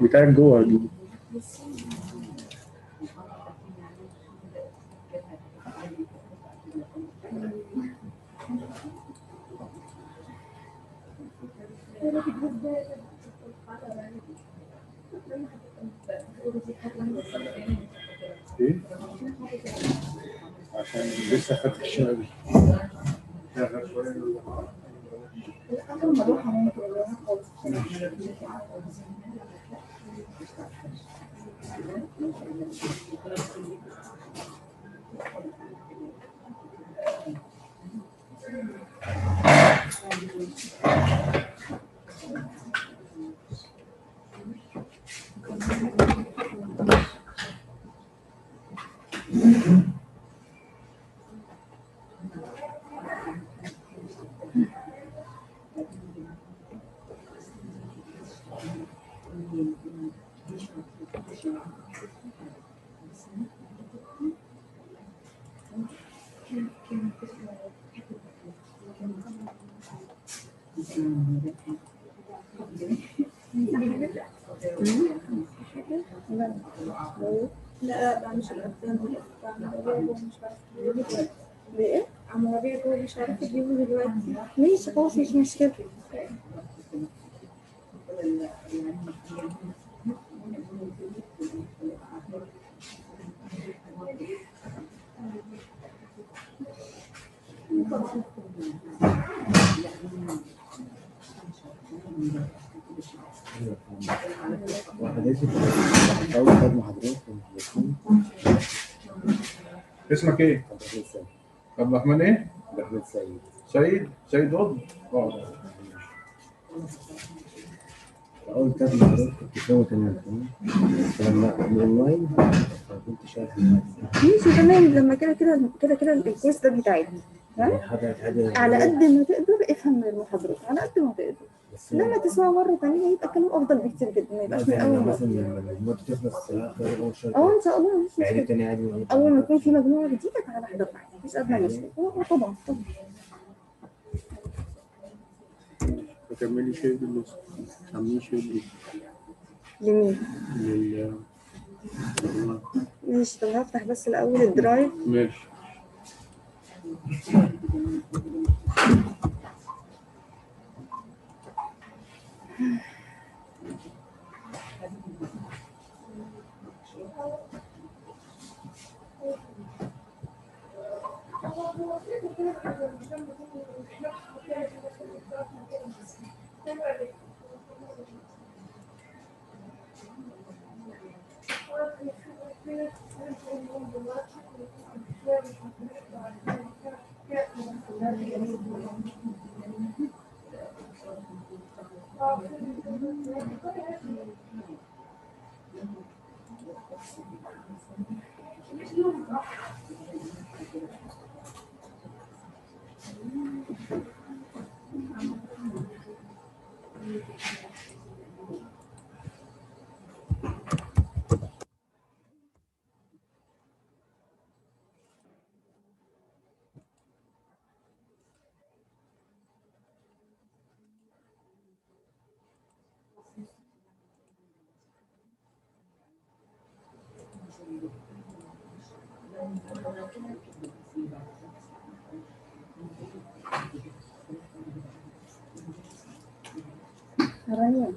بتاعك جوه دي. ايه؟ عشان لسه فاتح الشغل. لا مش الأفلام مش عارفة ليه؟ عمرية جوه مش عارفة تجيبه دلوقتي. ماشي خلاص مش مشكلة. اسمك ايه؟ عبد الرحمن ايه؟ سيد وضع. أول كتاب محاضرات كنت سوي تمام لما الأونلاين كنت شايف ماشي تمام. لما كده الكورس ده بتاعي تمام. على قد ما تقدر افهم من المحاضرات على قد ما تقدر. لما تسمع مرة تانية يبقى الكلام أفضل بكتير جدا. ما يبقاش من أول مرة. مثلا لما المادة تخلص أول شهر. إن شاء الله مش يعني مشكلة. تاني عادي. أول ما يكون في مجموعة جديدة تعالى احضر معايا. مفيش أدنى مشكلة. طبعا. هتعملي شيء بالنص. تعملي شيء لمين؟ ماشي. طب هفتح بس الأول الدرايف. ماشي. رانيا.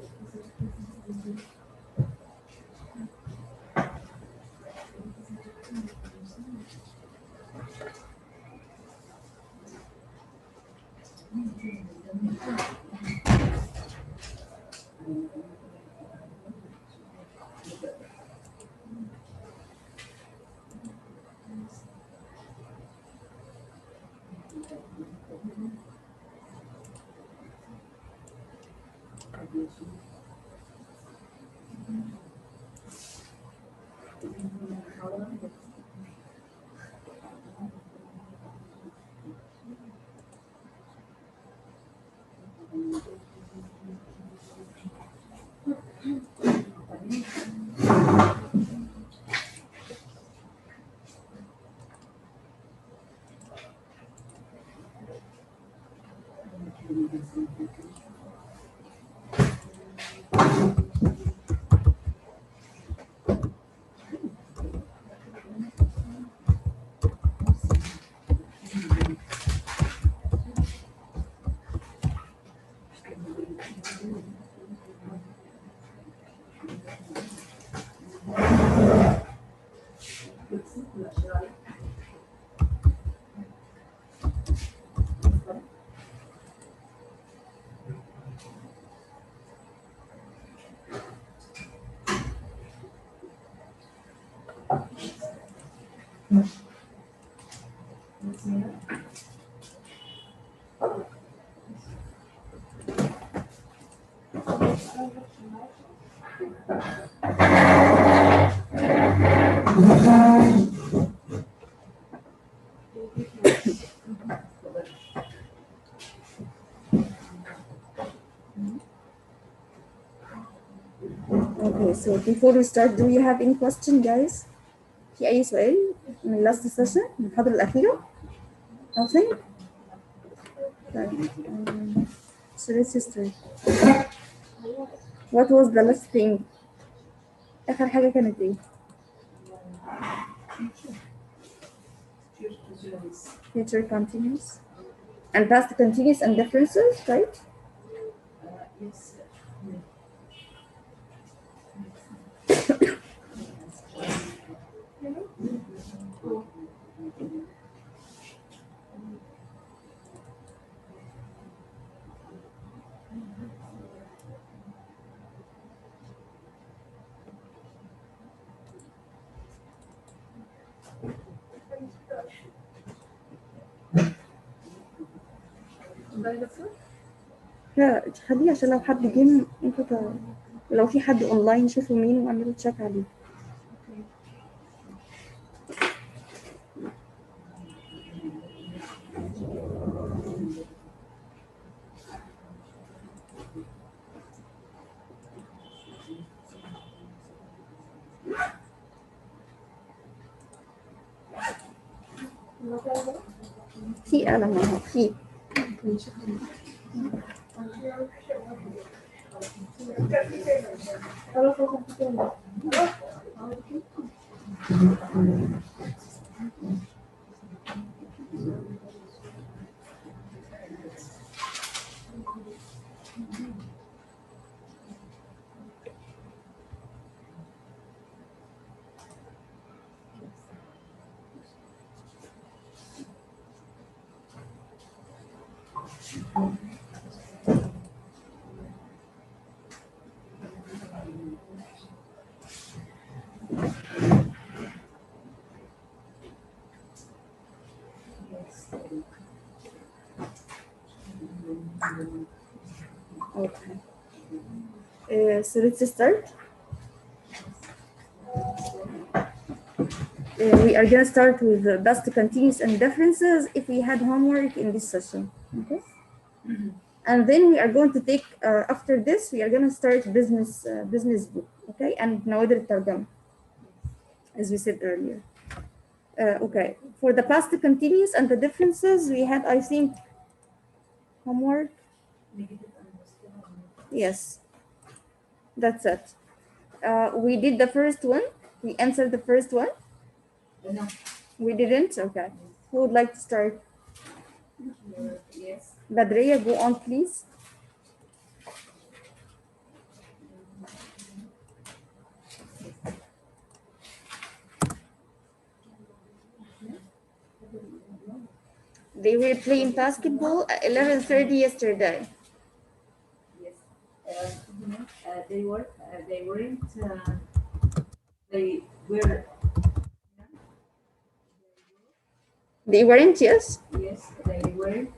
Okay, so before we start, do you have any question, guys? في أي سؤال من last session من المحاضرة الأخيرة؟ Nothing? So let's start. What was the last thing? آخر حاجة كانت إيه؟ Future continuous and past continuous and differences, right? Yes. لا خليه عشان لو حد جه انتوا لو في حد اونلاين شوفوا مين واعملوا تشيك عليه. في قلم اهو في. Okay. So let's start. We are going to start with the past continuous and differences if we had homework in this session. Okay. And then we are going to take after this we are going to start business book. Okay, and نوادر الترجمة as we said earlier. Okay, for the past continuous and the differences we had, I think, homework. Yes, that's it. We did the first one. We answered the first one. No. We didn't. Okay. Who would like to start? Yes. Badriya, go on, please. They were playing basketball at 11:30 yesterday. Yes. They weren't. They were. They weren't, yes? Yes, they weren't.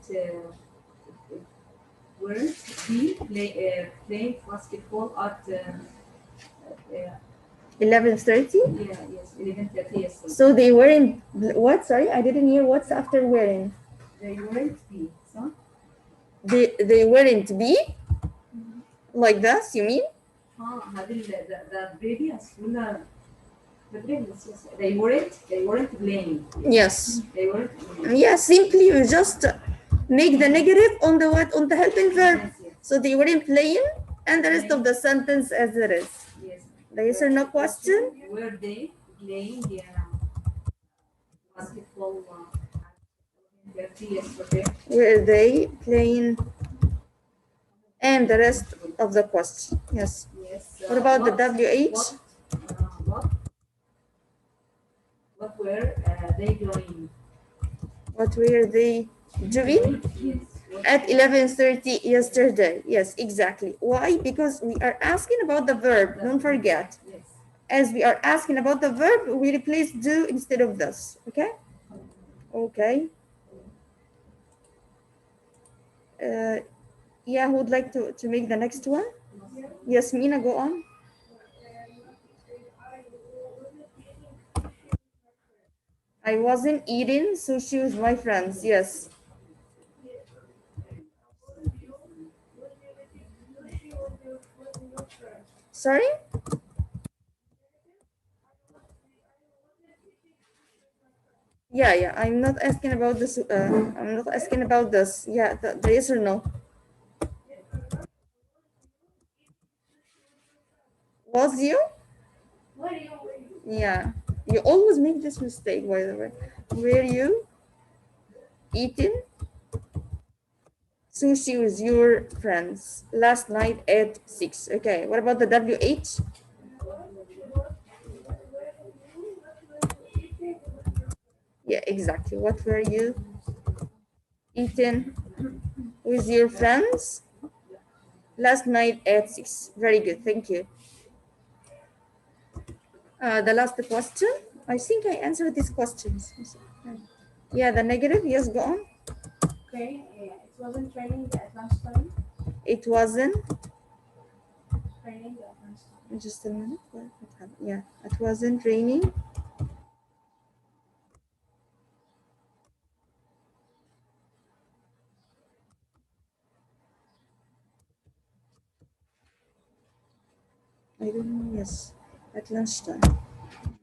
Weren't playing basketball at 11:30? yeah, yes, 11:30 yesterday. So they weren't, what? Sorry, I didn't hear what's after wearing. They weren't be, so? They weren't be? Like this, you mean? هذه the previous ولا the previous, yes. They weren't playing. Yes. They weren't playing. Yeah, simply you just make the negative on the what? On the helping verb. Yes, yes. So they weren't playing and the rest of the sentence as it is. Yes. The yes or no question? Were they playing basketball at 30 yesterday? Were they playing? And the rest of the question. Yes. Yes. What about the WH? What were they doing? What were they doing? Yes. At 11:30 yesterday. Yes, exactly. Why? Because we are asking about the verb. Don't forget. Yes. As we are asking about the verb, we replace do instead of this. Okay? Okay. Yeah, who would like to make the next one? Yes, Mina, go on. I wasn't eating sushi with my friends. Yes. Sorry? Yeah. I'm not asking about this. I'm not asking about this. Yeah, the yes or no. Was you? Yeah. You always make this mistake, by the way. Were you eating sushi with your friends last night at 6? Okay. What about the WH? Yeah, exactly. What were you eating with your friends last night at 6? Very good. Thank you. The last question. I think I answered these questions. Yeah, the negative. Yes, go on. Okay, it wasn't raining at lunchtime. It wasn't. Raining at lunchtime. Just a minute. What happened? Yeah, it wasn't raining. I don't know. Yes, at lunchtime.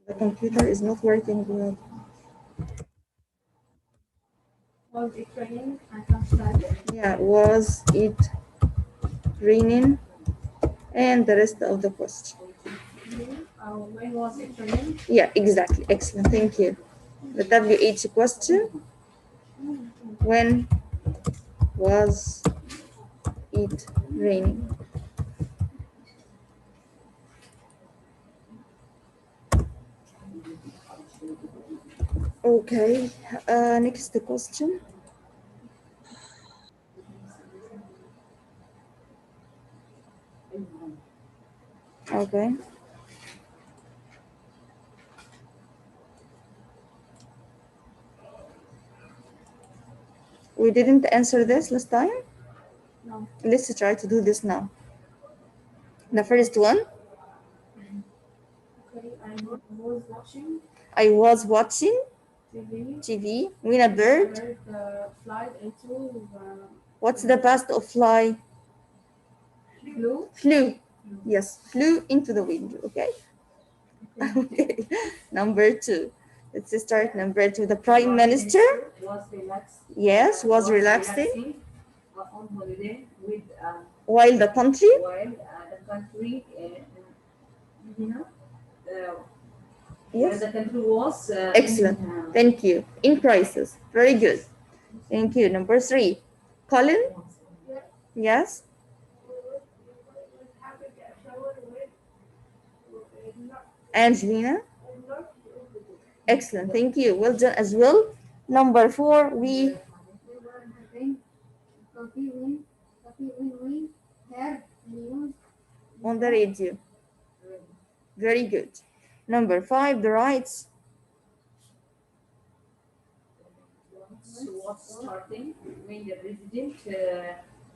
The computer is not working well. Was it raining at lunchtime? Yeah, was it raining? And the rest of the question. When was it raining? Yeah, exactly. Excellent. Thank you. The WH question. When was it raining? Okay. Next question. Okay. We didn't answer this last time? No. Let's try to do this now. The first one. Okay, I was watching I was watching TV. TV when a bird. Flied into What's the past of fly? flew. Flew. Yes, flew into the window. Okay. Okay. Number 2. Let's start number 2. The Prime Minister. Was relaxed. Yes, was relaxing on holiday with while the country. the country Yes. the country was Excellent. Thank you. In crisis. Very good. Thank you. Number 3. Colin. Yes. Angelina. Excellent. Thank you. Well done as well. Number 4. We Coffee when we heard news On the radio. Very good. Number 5, the rights. So what's starting when the president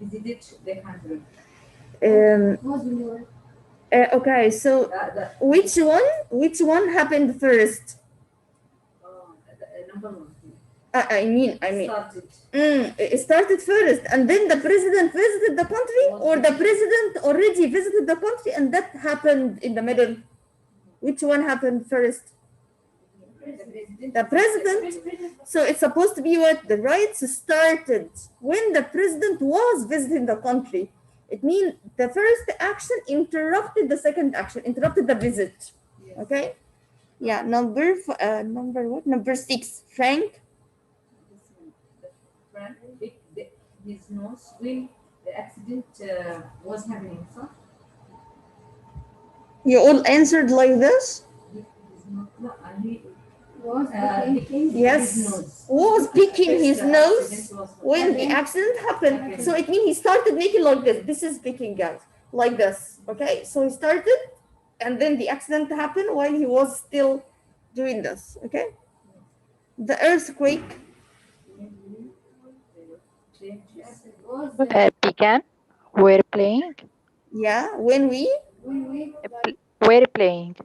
visited the country? was when you were Okay, so which one happened first? Number one. I mean, Started. it started first, and then the president visited the country, or the president already visited the country, and that happened in the middle. Which one happened first? The president. So it's supposed to be what? The rights started when the president was visiting the country. It means the first action interrupted the second action, interrupted the visit. Okay? Yeah, number what? Number 6, Frank. Frank picked his nose when the accident was happening. So You all answered like this? he was picking Yes, his nose. was picking his First, nose accident was when the accident happened. So it means he started making like this. This is picking, guys, like this. Okay, so he started, and then the accident happened while he was still doing this. Okay, the earthquake. was Began. We're playing. Yeah, when we We're playing.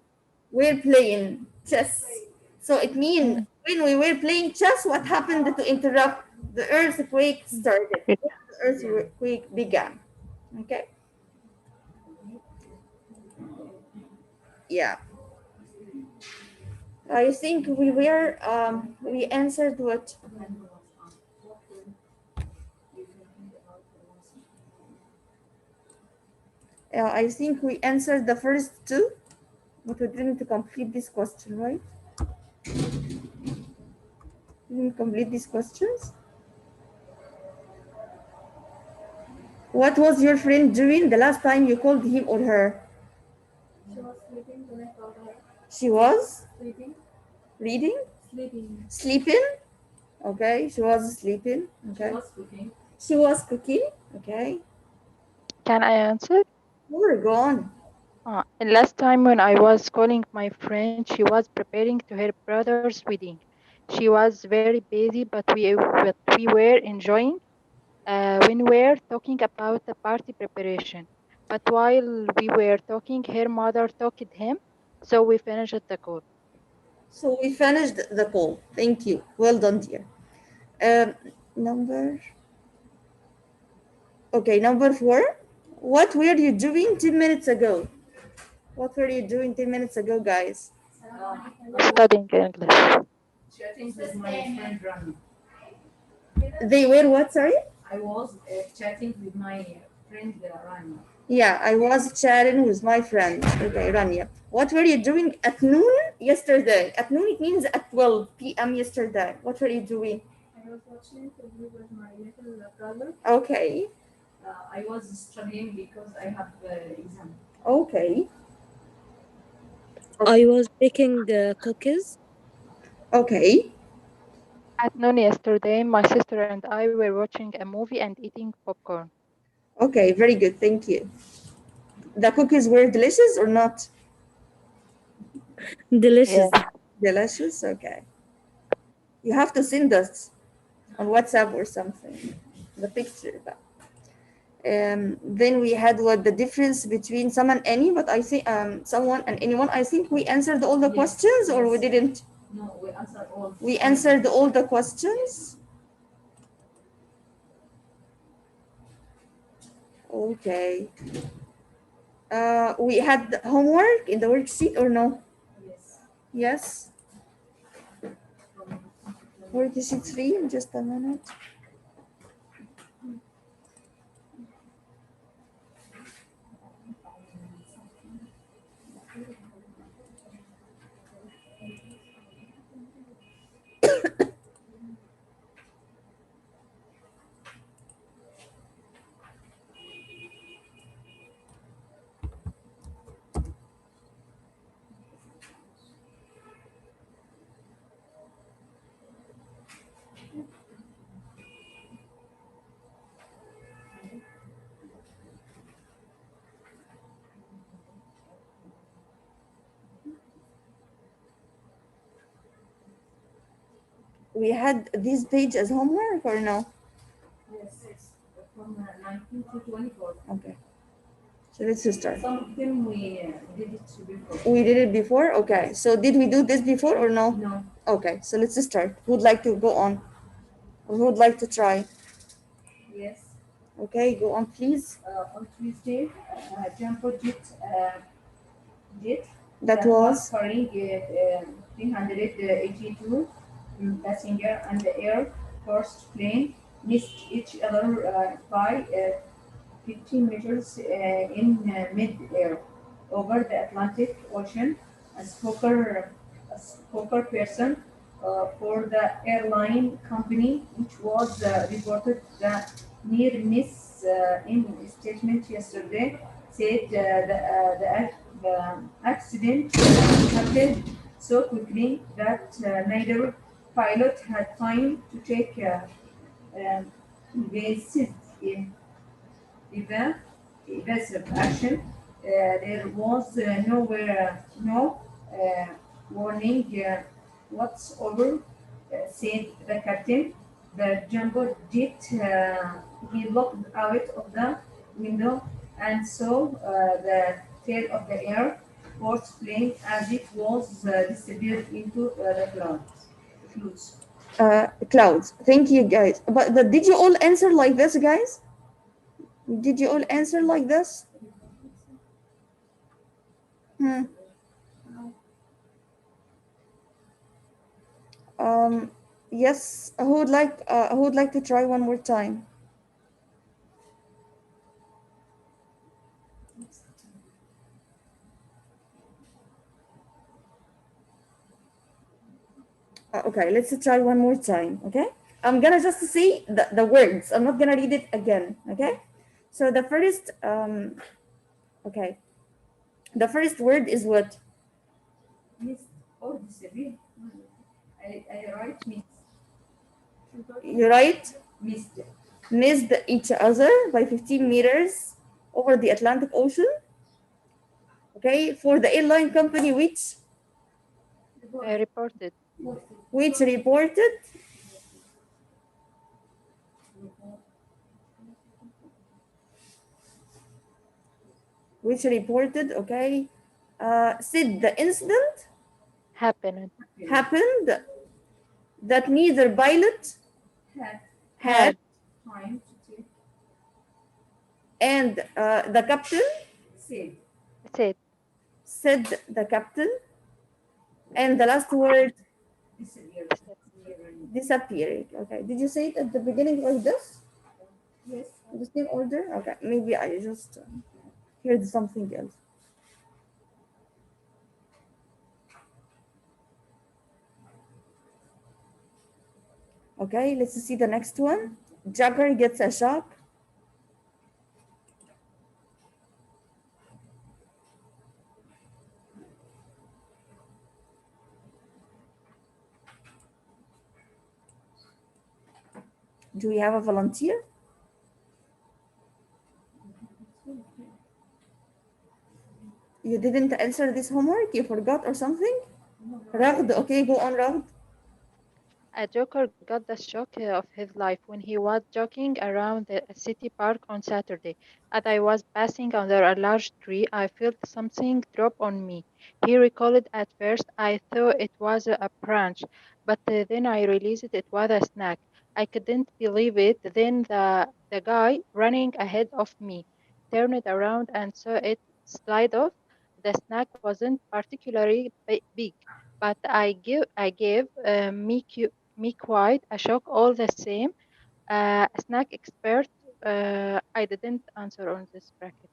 were playing chess. So it means when we were playing chess, what happened to interrupt? The earthquake started. The earthquake began. Okay. Yeah. I think we answered what? I think we answered the first two, but we didn't complete this question, right? Didn't complete these questions. What was your friend doing the last time you called him or her? she was sleeping when I called her. She was Sleeping. reading, Sleeping. sleeping. Okay, she was sleeping. She Okay, was cooking. she was cooking. Okay, Can I answer? we're gone. Last time when I was calling my friend, she was preparing to her brother's wedding. She was very busy, but we were enjoying. When we were talking about the party preparation. But while we were talking, her mother talked him, so we finished the call. So we finished the call. Thank you. Well done, dear. Number. Okay, number 4. What were you doing 10 minutes ago? What were you doing 10 minutes ago, guys? Studying English. Chatting with my friend Rami. They were what, sorry? I was chatting with my friend Rami. Yeah, I was chatting with my friend. Okay, Rania. What were you doing at noon yesterday? At noon, it means at 12 p.m. yesterday. What were you doing? I was watching TV with my little brother. Okay, I was studying because I have exam. okay, I was baking cookies. okay. At noon yesterday, my sister and I were watching a movie and eating popcorn. Okay, very good. Thank you. The cookies were delicious or not? Delicious. Yeah. Delicious? Okay. You have to send us on WhatsApp or something, the picture. Then we had what the difference between some and any, but I think someone and anyone. I think we answered all the Yes, questions, or we yes. didn't. No, we answered all. We answered all the questions. Okay. We had homework in the worksheet or no? Yes. Yes. Worksheet 3, just a minute. We had this page as homework or no? Yes, it's from 19 to 24. Okay. So let's start. Some of them we did it before. We did it before? Okay. So did we do this before or no? No. Okay. So let's start. Who would like to go on? Or who would like to try? Yes. Okay, go on, please. On Tuesday, Jumbo jet That was carrying 382 passenger and the Air Force plane missed each other by 15 meters in mid-air over the Atlantic Ocean. A spokesperson for the airline company, which was reported the near miss in a statement yesterday, said the accident happened so quickly that neither pilot had time to take evasive evasive action. There was no warning whatsoever, said the captain. The jumbo jet, he looked out of the window and saw the tail of the Air Force plane as it was disappeared into the clouds. clouds. Thank you, guys. But did you all answer like this, guys? Did you all answer like this? Hmm. Yes. Who would like to try one more time? Okay, let's try one more time. Okay, I'm gonna just say the words. I'm not gonna read it again. Okay, so the first okay, the first word is what? Missed or disappeared. I write missed. You write Missed. missed each other by 15 meters over the Atlantic Ocean. Okay, for the airline company Reported. which reported okay, said the incident Happened. happened that neither pilot Had had Had. time to take and the captain said Said. said the captain, and the last word disappeared. disappearing. Okay, did you say it at the beginning like this? Yes. The same order? Okay, maybe I just heard something else. Okay, let's see the next one. Jagger gets a shock. Do we have a volunteer? You didn't answer this homework? You forgot or something? Ragd, okay, go on, Ragd. A joker got the shock of his life when he was jogging around the city park on Saturday. As I was passing under a large tree, I felt something drop on me. He recalled at first I thought it was a branch, but then I realized it was a snack. I couldn't believe it. Then the guy running ahead of me turned around and saw it slide off. The snack wasn't particularly big, but I gave me quite a shock all the same. A snack expert, I didn't answer on this bracket.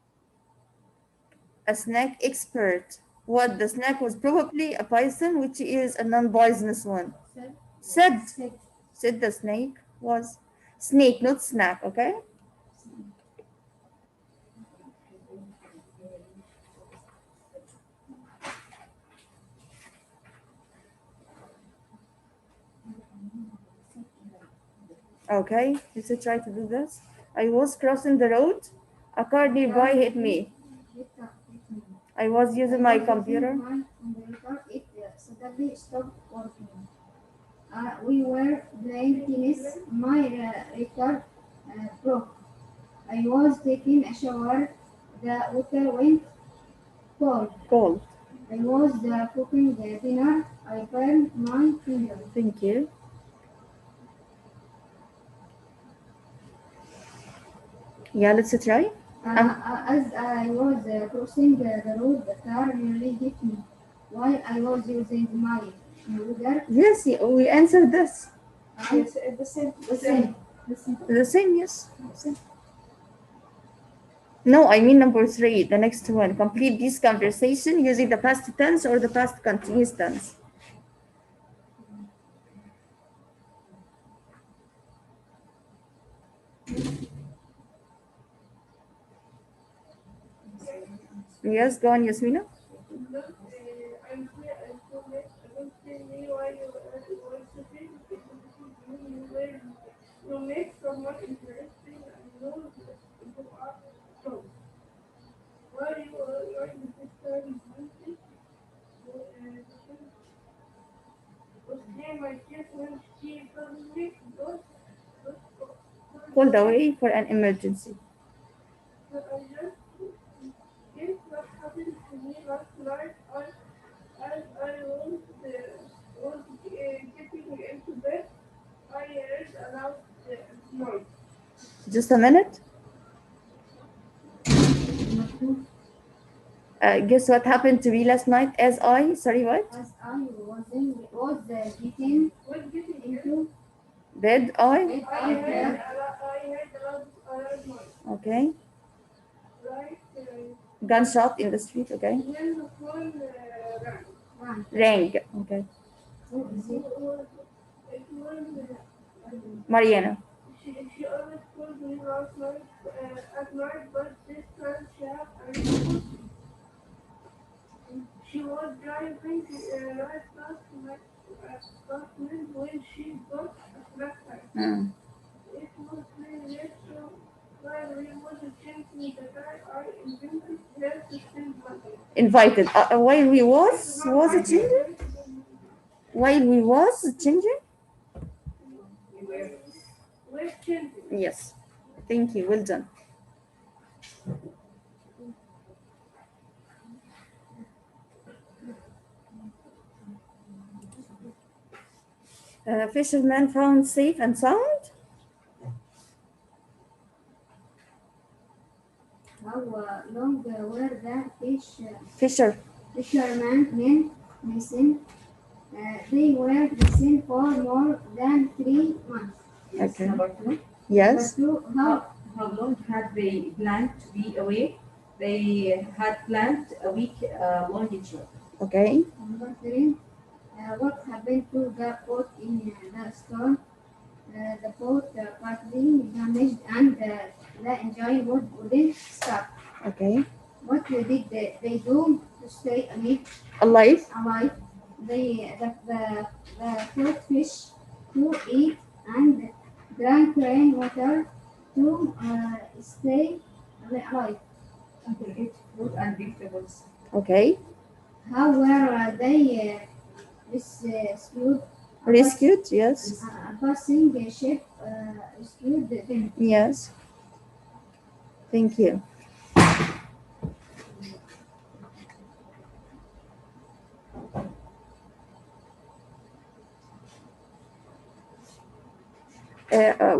A snack expert. What? The snack was probably a bison, which is a non-poisonous one. Said. Said the snake was. Snake, not snack, okay? Okay, let's try to do this. I was crossing the road. A car nearby hit me. I was using my computer. It suddenly stopped working. We were playing tennis. My record broke. I was taking a shower. The water went cold. Cold. I was cooking dinner. I burned my finger. Thank you. Yeah, let's try. As I was crossing the road, the car nearly hit me while I was using my ruler. Yes, we answered this. Yes, the same. The same. The same, yes. Same. No, I mean number 3, the next one. Complete this conversation using the past tense or the past continuous tense. Yes, go on, Yasmina. I'm here and so late. Don't tell me why you were sitting. You make someone interesting and know that you are strong. Why you are learning this time music? Was here my kiss when she suddenly got Called away for an emergency. but I just guess what happened to me last night. As I was getting into bed, I heard a loud noise. Just a minute. Guess what happened to me last night sorry, what? As I was getting into Bed, bed, I heard a loud noise. Okay. Right? Gunshot in the street, okay. When the phone rang. Rang, okay. who is it? It was Mariana. she always called me last night at night, but this time she had a remote. She was driving right past me when she got a flat tire. It was very late, so while we was chasing the guy, I invented her to send money. Invited. While we was it changing? While we was changing? We're changing. Yes. Thank you. Well done. Fisherman found safe and sound. How long were the fishermen missing? They were missing for more than 3 months. Okay. Number 2. Yes. Number 2, How long had they planned to be away? They had planned a week long trip. Okay. Number 3, what happened to the boat in the storm? The boat partly damaged and the engine wouldn't start. Okay. What did they do to stay Alive. They caught fish to eat and drank rainwater to stay alive. And they ate fruit and vegetables. Okay. How were they rescued? Rescued. Yes. A passing ship rescued them. Yes. Thank you.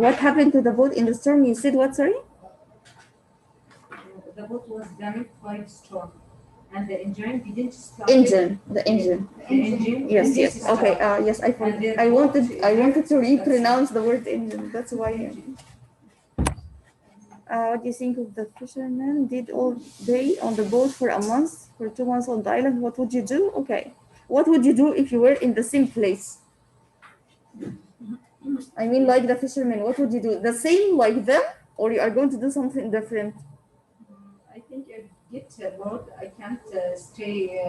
What happened to the boat in the storm? You said what, sorry? The boat was damaged by the storm, and the engine didn't start. The engine. The engine. Yes, didn't yes. start. Okay. Yes, I forgot. And I wanted therefore, to repronounce the word engine. That's why. What do you think of the fishermen did all day on the boat for a month, for 2 months on the island? What would you do? Okay. What would you do if you were in the same place? I mean, like the fishermen, what would you do? The same like them, or you are going to do something different? I think I get bored. I can't stay,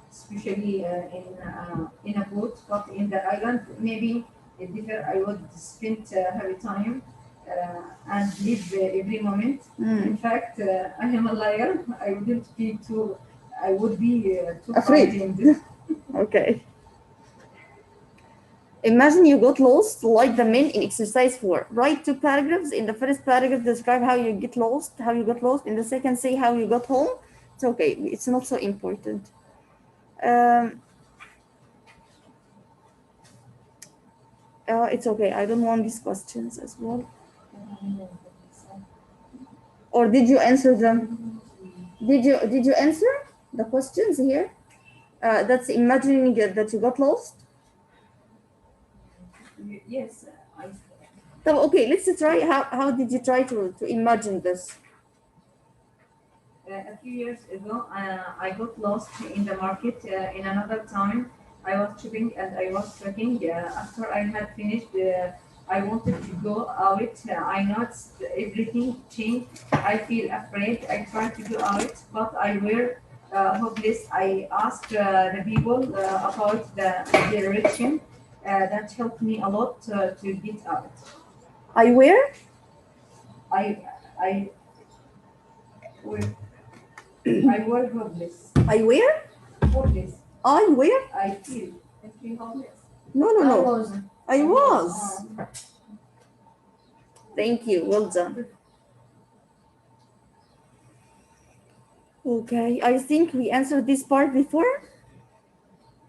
especially in a boat, but in the island, maybe I would spend happy time and live every moment. In fact, I am a liar. I wouldn't be too. I would be too Afraid. frightened. Okay. Imagine you got lost like the men in exercise 4. Write 2 paragraphs. In the first paragraph, describe how you got lost. In the second, say how you got home. It's okay. It's not so important. It's okay. I don't want these questions as well. Or did you answer them? Did you answer the questions here? That's imagining that you got lost. Yes, So, okay, let's try. How did you try to imagine this? a few years ago, I got lost in the market. In another time, I was shopping and I was trekking. After I had finished, I wanted to go out. I noticed everything changed. I feel afraid. I tried to go out, but I were hopeless. I asked the people about the direction. That helped me a lot to get out. I were? I were I were hopeless. I were? Hopeless. I were? I feel hopeless. No. I was. Oh. Thank you. Well done. Okay, I think we answered this part before.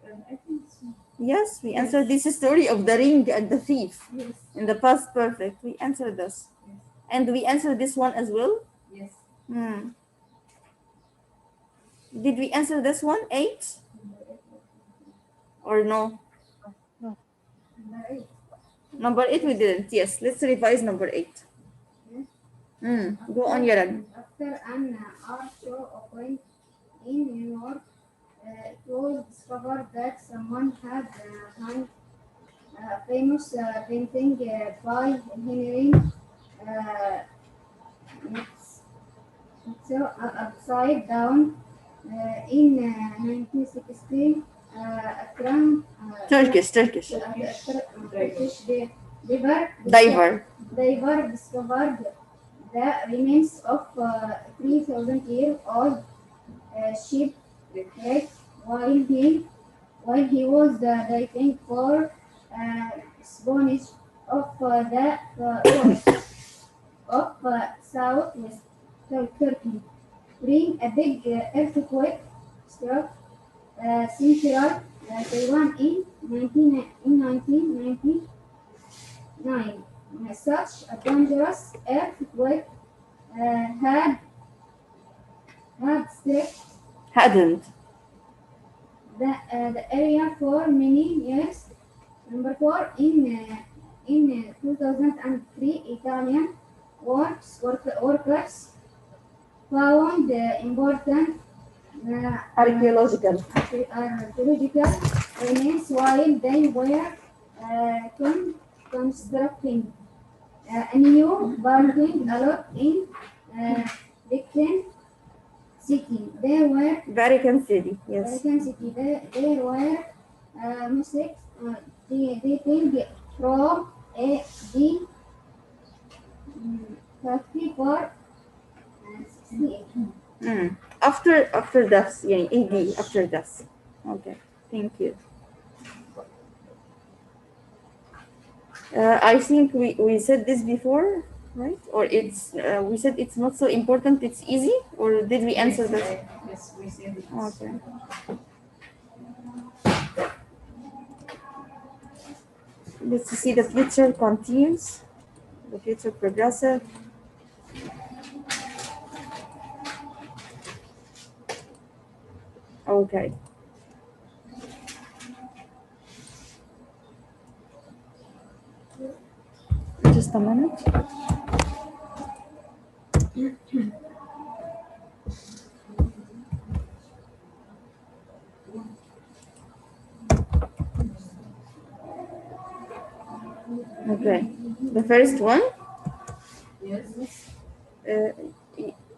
I think so. Yes, we answered this story of the ring and the thief. Yes. In the past perfect. We answered this. Yes. And we answered this one as well. Yes. Did we answer this one? 8? Or no? No. Number 8 we didn't. Yes, let's revise number 8. Go on, Yaran. After an art show opened in New York, it was discovered that someone had hung a famous painting by Henry upside down in 1916. Turkish. Turkish diver discovered the remains of 3,000-year-old shipwreck while he was diving for Spanish of the coast of southwest Turkey. During a big earthquake struck central Taiwan in 1999. Such a dangerous earthquake hadn't the area for many years. Number 4, in 2003, Italian workers found important archaeological remains while they were constructing a new parking lot in Vatican City. Vatican City, yes. There were Muslims dating from AD 34 and 68. After this, yeah, AD, after this. Okay, thank you. I think we said this before, right? Or it's we said it's not so important, it's easy, or did we answer this? Yes, we said it. Okay. Let's see, the future continues, the future progressive. Okay. Just a minute. Okay. The first one? Yes.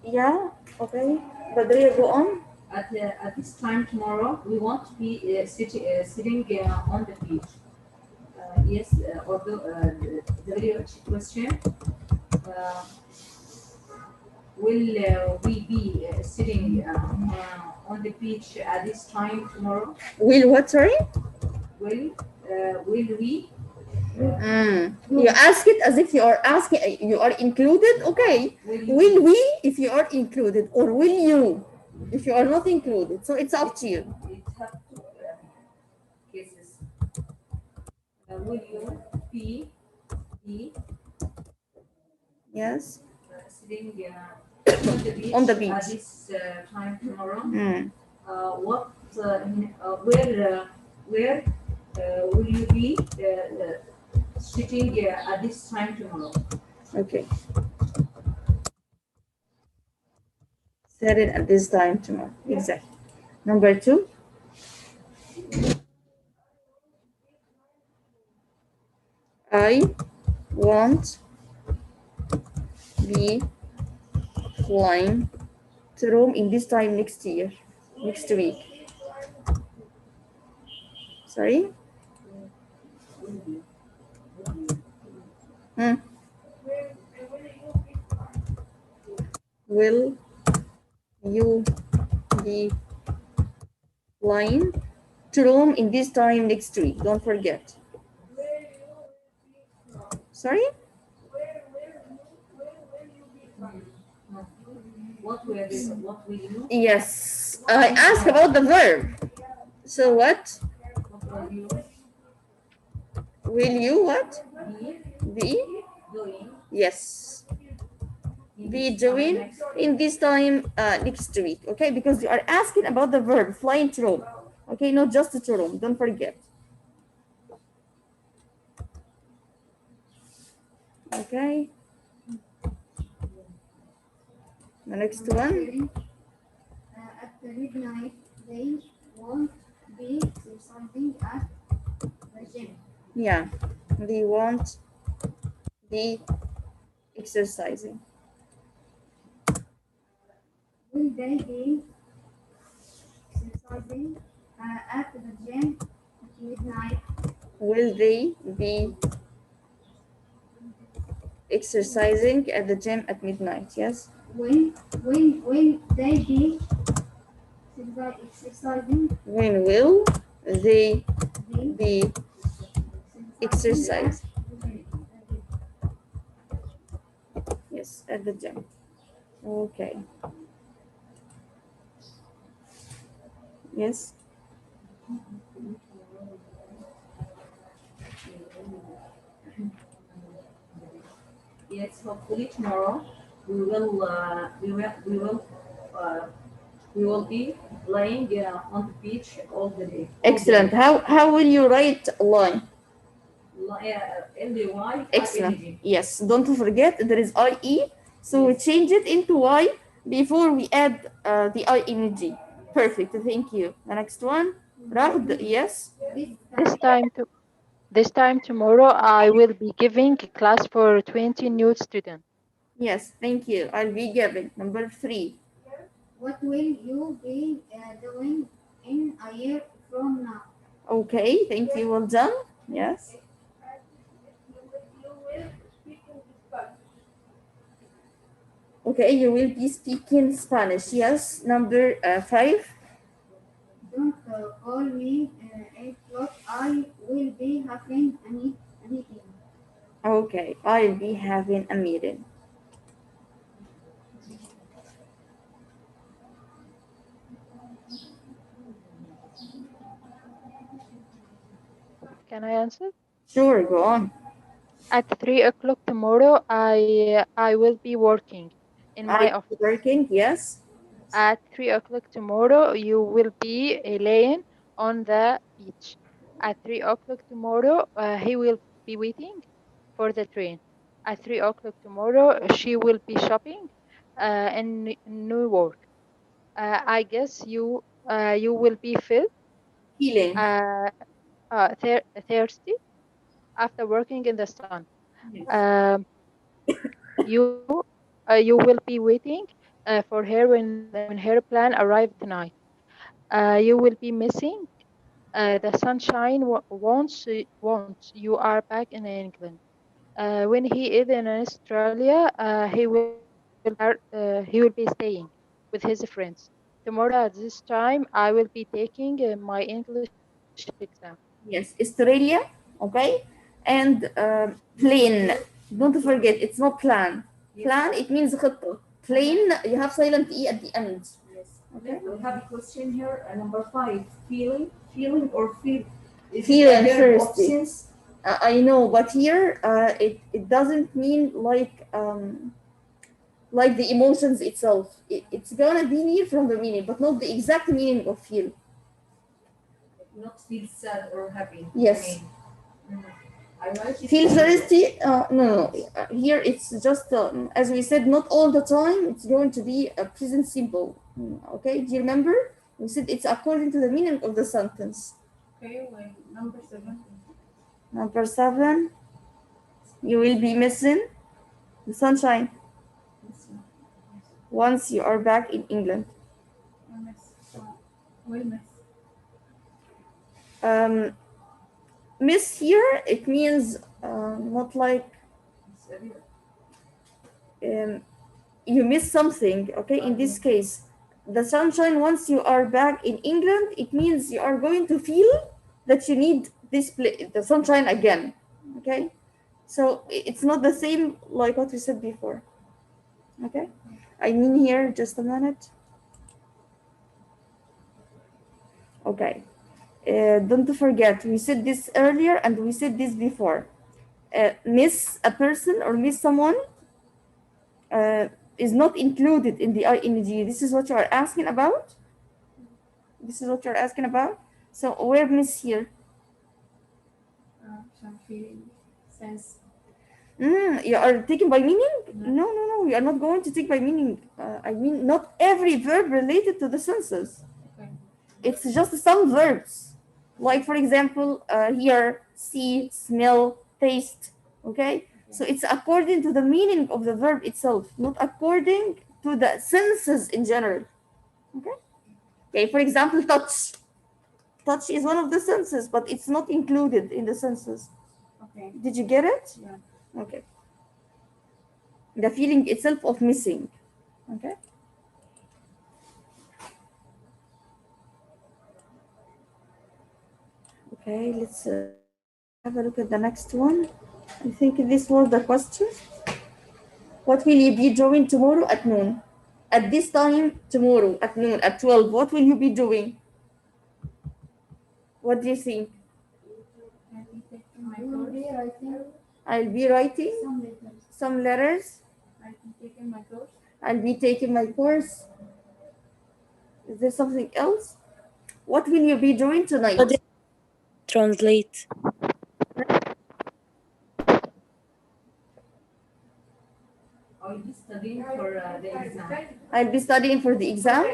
Yeah, okay. But there you go on. At this time tomorrow, we want to be sitting on the beach. Yes, although the very question, will we be sitting on the beach at this time tomorrow? Will what, sorry? Will will we? You ask it as if you are asking, you are included. Okay. Will we if you are included, or will you if you are not included? So it's up to you. It have two cases. Will you be Yes. sitting on the beach, On the beach. at this time tomorrow? Mm. What? Where will you be sitting at this time tomorrow? Okay. Set it at this time tomorrow. Exactly. Number 2. I won't be flying to Rome in this time next year, next week. Sorry? Hmm. Will you be flying to Rome in this time next week? Don't forget. Sorry? What will you? Yes. I asked about the verb. So what? What will you Will you what? be Be? doing Yes. in Be this time doing next in this time next week. Okay, because you are asking about the verb flying to Rome. Okay, not just to Rome. Don't forget. Okay. The next one. At the midnight, they won't be exercising at the gym. Yeah. They won't be exercising. Will they be exercising at the gym at midnight? Will they be exercising at the gym at midnight? Yes. When they be exercising? When will they Be be exercising exercising? at the gym. Yes, at the gym. Okay. Yes. Yes, hopefully tomorrow we will uh, we will be playing on the beach all the day. Excellent. How will you write line? LDY Excellent. ING. Yes. Don't forget there is IE, so we change it into Y before we add the ING. Perfect. Thank you. The next one. Rahd. Yes. This This time, time to this time tomorrow, I will be giving a class for 20 new students. Yes. Thank you. I'll be giving. Number 3. what will you be doing in a year from now? Okay. Thank you. Well done. Yes. You will speak in Spanish. Okay. You will be speaking Spanish. Yes. Number 5. Don't call me 8 o'clock. I will be having a meeting. Okay. I'll be having a meeting. Can I answer? Sure. Go on. At 3 o'clock tomorrow, I will be working in I'll my be office. working. Yes. At 3 o'clock tomorrow, you will be laying on the beach. At 3 o'clock tomorrow, he will be waiting for the train. At 3 o'clock tomorrow, she will be shopping in New York. I guess you will be filled Feeling. uh, thirsty after working in the sun. Yes. Um, you will be waiting for her when her plan arrived tonight. You will be missing the sunshine once you are back in England. When he is in Australia, he will be staying with his friends. Tomorrow at this time, I will be taking my English exam. Yes, Australia, okay? And plane, don't forget, it's not plan. Plan, it means خطة. Plane, you have silent E at the end. Yes. Okay. We have a question here, number 5. Feeling or feel. Is Feel it a verb of first. sense? I know, but here it doesn't mean like the emotions itself. It's gonna be near from the meaning, but not the exact meaning of feel. Not feel sad or happy. Yes. I like it. Feel thirsty? No. Here it's just, as we said, not all the time. It's going to be a present simple. Okay, do you remember? We said it's according to the meaning of the sentence. Okay, well, number 7. Number 7, you will be missing the sunshine once you are back in England. Will miss. Miss here, it means not like you miss something, okay? In this case, the sunshine, once you are back in England, it means you are going to feel that you need the sunshine again, okay? So it's not the same like what we said before, okay? I mean here, just a minute. Okay, don't forget, we said this earlier and we said this before. Miss a person or miss someone is not included in the ing. This is what you are asking about. This is what you're asking about. So where miss here? Some feeling, sense. You are taken by meaning? No. We are not going to take by meaning. I mean, not every verb related to the senses. Okay. It's just some verbs. Like, for example, hear, see, smell, taste. Okay? So it's according to the meaning of the verb itself, not according to the senses in general. Okay, for example, touch. Touch is one of the senses, but it's not included in the senses. Okay. Did you get it? Yeah. Okay. The feeling itself of missing. Okay. Okay, let's have a look at the next one. I think this was the question. What will you be doing tomorrow at noon? At this time tomorrow at noon, at 12, what will you be doing? What do you think? I'll be writing some letters. I'll be taking my course. I'll be taking my course. Is there something else? What will you be doing tonight? Translate. I'll be studying for the exam. I'll be studying for the exam.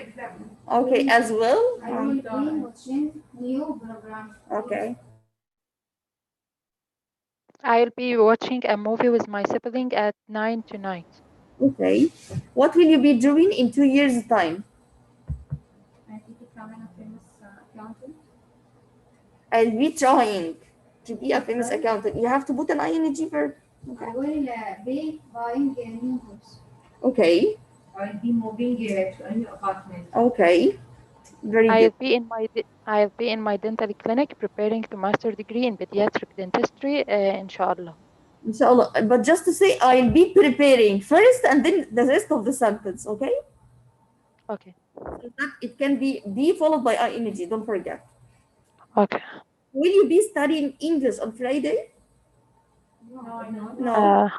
Okay, as well. I will be watching new program. Okay. I'll be watching a movie with my sibling at 9 tonight. Okay. What will you be doing in 2 years' time? I think becoming a famous accountant. I'll be trying to be a famous accountant. You have to put an ing verb. Okay. I will be buying a new house. Okay. I'll be moving to a new apartment. Okay. Very I'll good. be in my dental clinic preparing to master degree in pediatric dentistry, inshallah. Inshallah. But just to say, I'll be preparing first and then the rest of the sentence, okay? Okay. So that it can be followed by ing, don't forget. Okay. Will you be studying English on Friday? No, I know. No.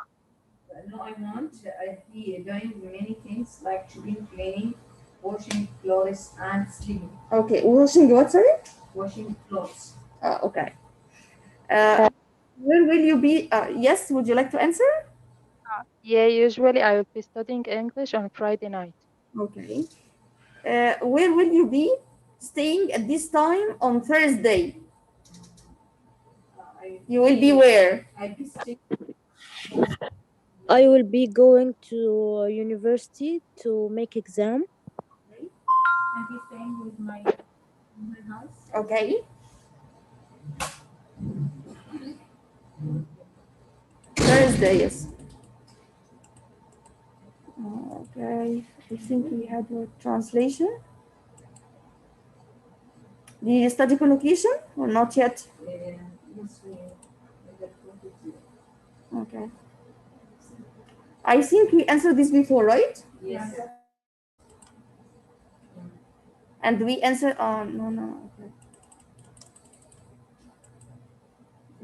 No, I won't. I'll be doing many things like shopping, cleaning, washing clothes, and sleeping. Okay. Washing what, sorry? Washing clothes. Okay. Where will you be? Yes, would you like to answer? Yeah, usually I will be studying English on Friday night. Okay. Where will you be staying at this time on Thursday? You will be where? I'll be staying. I will be going to university to make exam. I'll be staying with my house. Okay. Thursday, yes. Okay. I think we had a translation. Do you study collocation or not yet? Yes, we completed it. Okay. I think we answered this before, right? Yes. And we answered. No. Okay.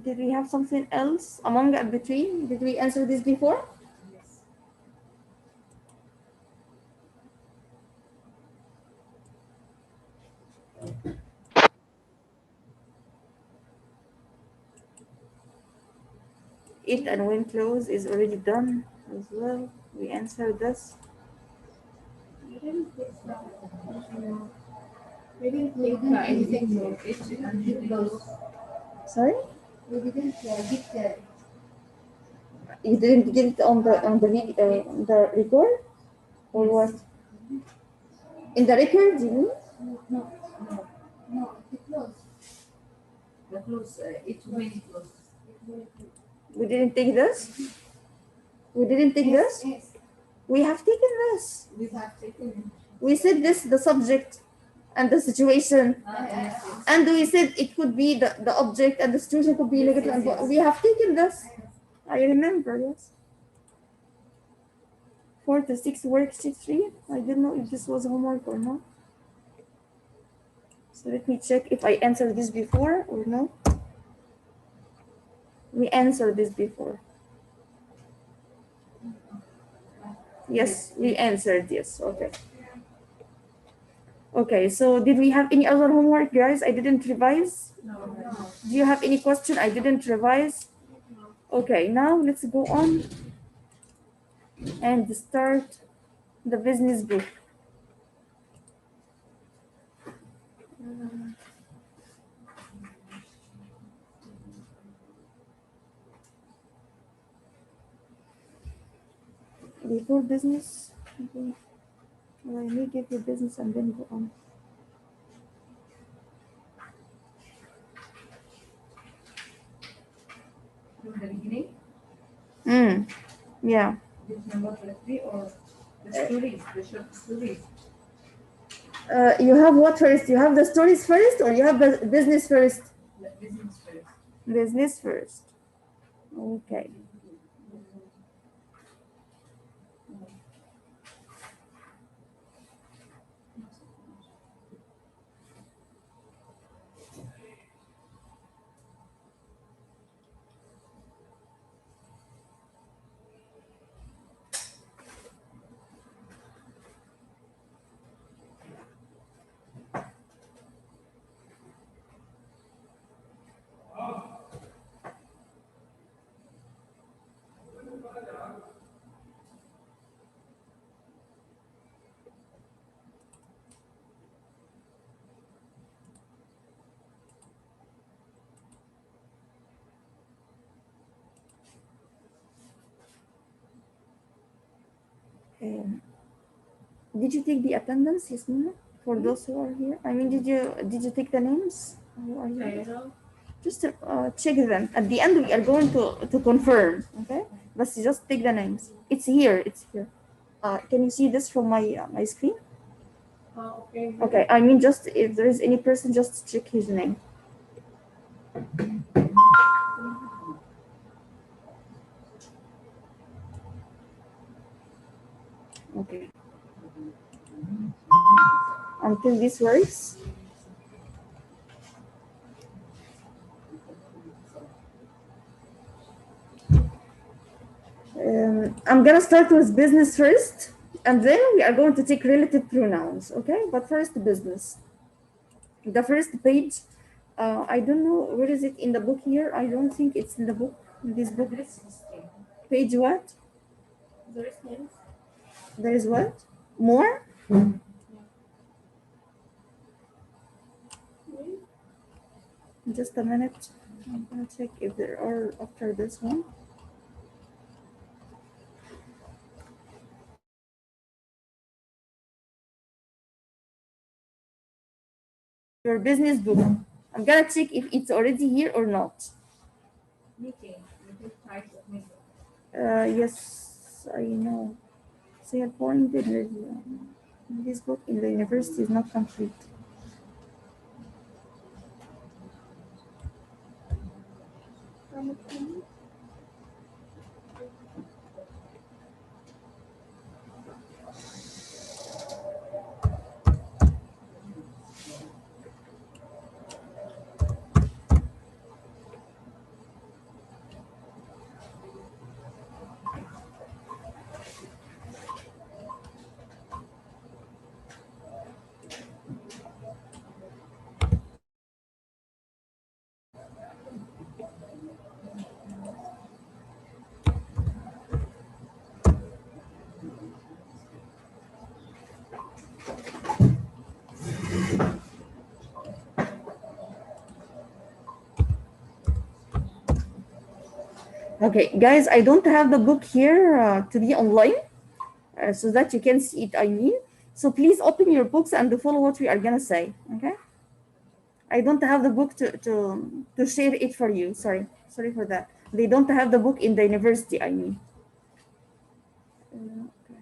Did we have something else among and between? Did we answer this before? Yes. It and when close is already done as well. We answered this. We didn't get that. We didn't I take think anything. it and close. Sorry, We didn't get you didn't get it on the record, or what? In the record, you mean? no, it closed. The close, it when close. We didn't take this. We didn't take this. Yes, We have taken this. We have taken. We said this the subject and the situation, Yes. and we said it could be the object and the situation could be negative. And we have taken this. I remember, yes. 4 to 6 worksheet 3. I didn't know if this was homework or not. So let me check if I answered this before or no. We answered this before. Yes, we answered yes. Okay. Okay, so did we have any other homework, guys? I didn't revise. No. Do you have any question? I didn't revise. Okay, now let's go on and start the business book. Before business, okay. Well, I may give you business and then go on. From the beginning, Yeah. this number 3 or the stories, the short stories. You have what first? You have the stories first, or you have the business first? The business first. Business first. Okay. Did you take the attendance, Yasmina? For those who are here, I mean, did you take the names? Who are here? Just check them. At the end, we are going to confirm. Okay, but just take the names. It's here. It's here. Can you see this from my screen? Okay. Okay. I mean, just if there is any person, just check his name. Okay. Until this works. I'm gonna start with business first, and then we are going to take relative pronouns. Okay, but first business. The first page. I don't know where is it in the book here. I don't think it's in the book. In this book. Page what? There is names. There is what? More? Just a minute. I'm gonna check if there are after this one. Your business book. I'm gonna check if it's already here or not. Meeting types of meeting. Yes, I know. Say a point in this book in the university is not complete. Okay, guys, I don't have the book here to be online so that you can see it, I mean. So please open your books and follow what we are gonna say, okay? I don't have the book to share it for you. Sorry for that. They don't have the book in the university, I mean. Okay.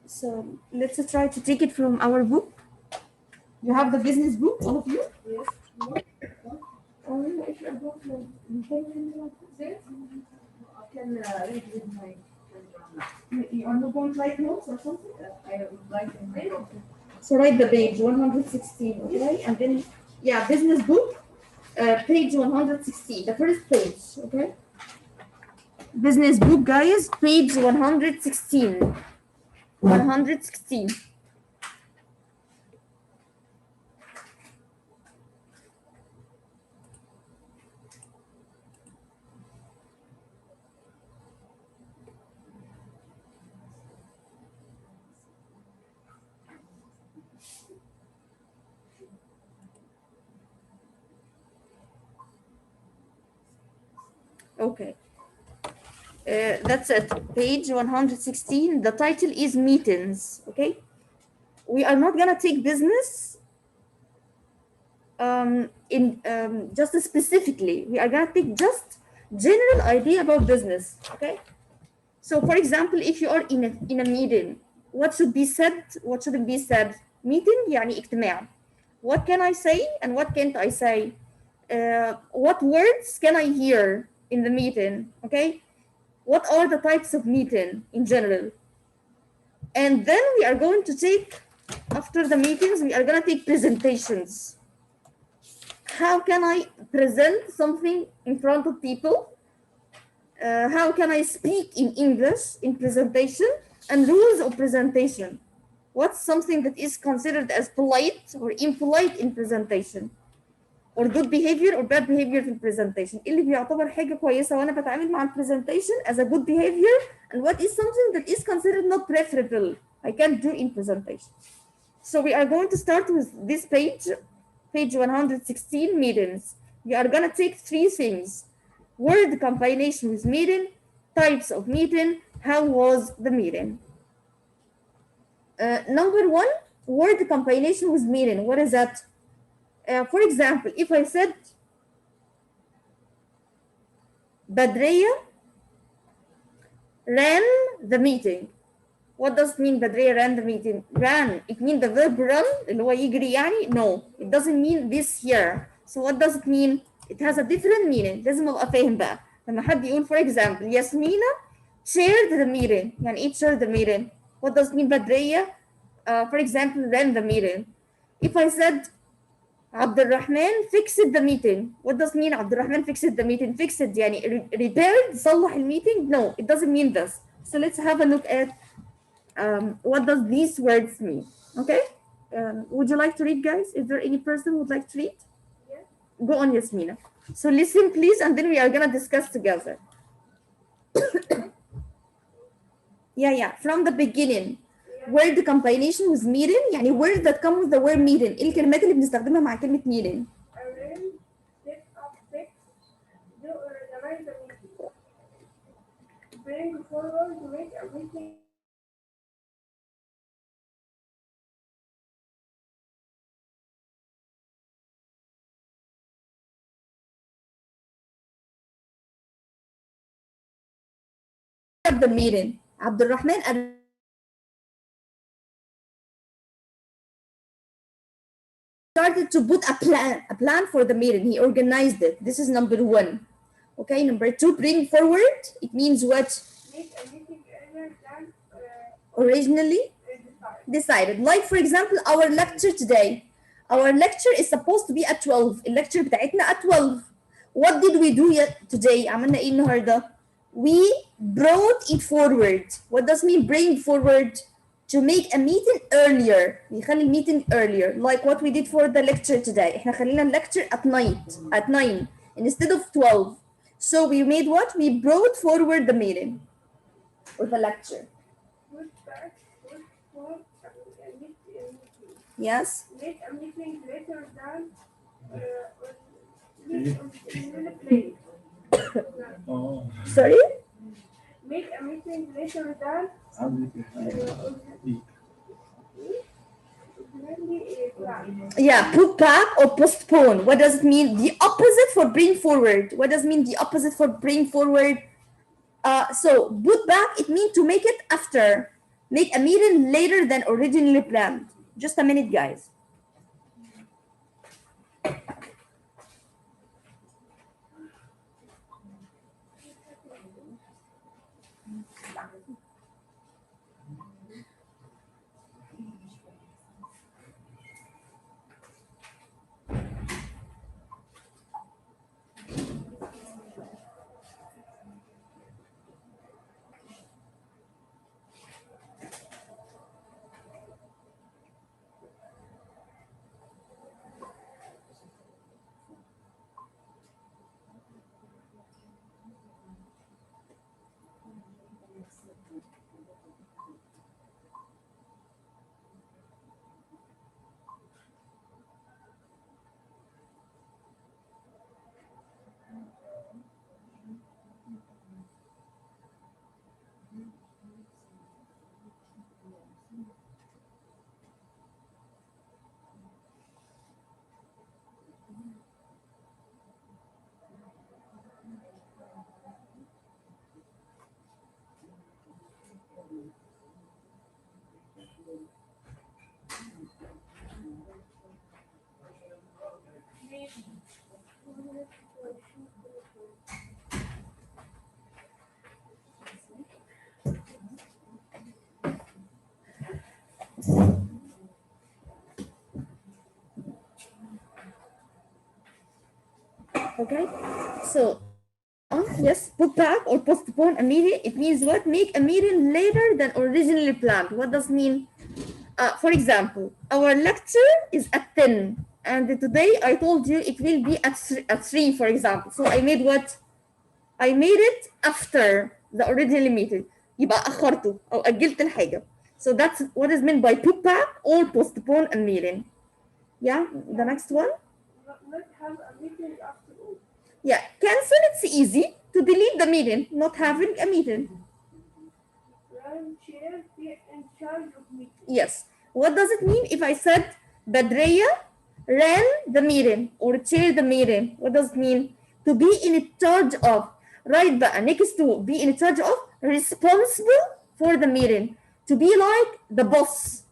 So let's try to take it from our book. You have the business book, all of you? Yes. Oh, if you go to I can read with my you are not going to write notes or something? I would like to read. So write the page 116, okay? And then, yeah, business book, page 116, the first page, okay? Business book, guys, page 116. 116. Okay. That's it. Page 116. The title is meetings. Okay. We are not gonna take business in just specifically. We are gonna take just general idea about business. Okay. So, for example, if you are in a meeting, what should be said? What shouldn't be said? Meeting يعني اجتماع. What can I say and what can't I say? What words can I hear in the meeting? Okay. What are the types of meeting in general? And then we are going to take, after the meetings, we are going to take presentations. How can I present something in front of people? How can I speak in English in presentation? And rules of presentation. What's something that is considered as polite or impolite in presentation? Or good behavior or bad behavior في البرزنتيشن اللي بيعتبر حاجه كويسه وانا بتعامل مع البرزنتيشن as a good behavior and what is something that is considered not preferable I can't do in presentation. So we are going to start with this page 116 meetings. We are going to take three things: word combination with meeting, types of meeting, how was the meeting. Number one, word combination with meeting. What is that? For example, if I said Badriya ran the meeting. What does it mean Badriya ran the meeting? Ran, it means the verb run اللي هو يجري يعني? No, it doesn't mean this here. So what does it mean? It has a different meaning. لازم ابقى فاهم بقى. لما حد يقول for example ياسمينة shared the meeting. يعني ايه shared the meeting? What does it mean Badriya for example ran the meeting? If I said Abdurrahman fixed the meeting. What does mean Abdurrahman fixed the meeting? Fixed يعني repaired صلح الميتنج? No, it doesn't mean this. So let's have a look at what does these words mean. Okay? Would you like to read, guys? Is there any person who would like to read? Yes. Go on, Yasmina. So listen, please, and then we are gonna discuss together. Yeah. From the beginning. Word combination with meeting يعني word that come with the word meeting. ايه الكلمات اللي بنستخدمها مع كلمة meeting؟ Arrange, set up, fix, do or organize a meeting. Bring forward, to make a meeting. The meeting. Abdurrahman started to put a plan for the meeting. He organized it. This is number one. Okay, number two, bring forward. It means what? Make a meeting earlier than Originally decided. Like for example, our lecture today. Our lecture is supposed to be at 12. الليكتشر بتاعتنا at 12. What did we do today? عملنا ايه النهارده? We brought it forward. What does mean bring forward? To make a meeting earlier. نخلي الميتنج earlier. Like what we did for the lecture today. احنا خلينا lecture at night, at 9 instead of 12. So we made what? We brought forward the meeting or the lecture. push back, push for a meeting. Yes. Make a meeting later than play. Sorry? Make a meeting later than Yeah, put back or postpone. What does it mean? The opposite for bring forward. What does it mean the opposite for bring forward? So put back, it means to make it after. Make a meeting later than originally planned. Just a minute, guys. Okay, so yes, put back or postpone a meeting. It means what? Make a meeting later than originally planned. What does mean? For example, our lecture is at 10, and today I told you it will be at 3, for example. So I made what? I made it after the original meeting. يبقى أخرته أو أجلت الحاجة. So that's what is meant by put back or postpone a meeting. Yeah, the next one. not have a meeting after all. Yeah, cancel, it's easy. To delete the meeting, not having a meeting. Run chair, be in charge of meeting. Yes. What does it mean if I said Badreya ran the meeting or chaired the meeting? What does it mean? To be in charge of. Right بقى next to be in charge of, responsible for the meeting. To be like the boss,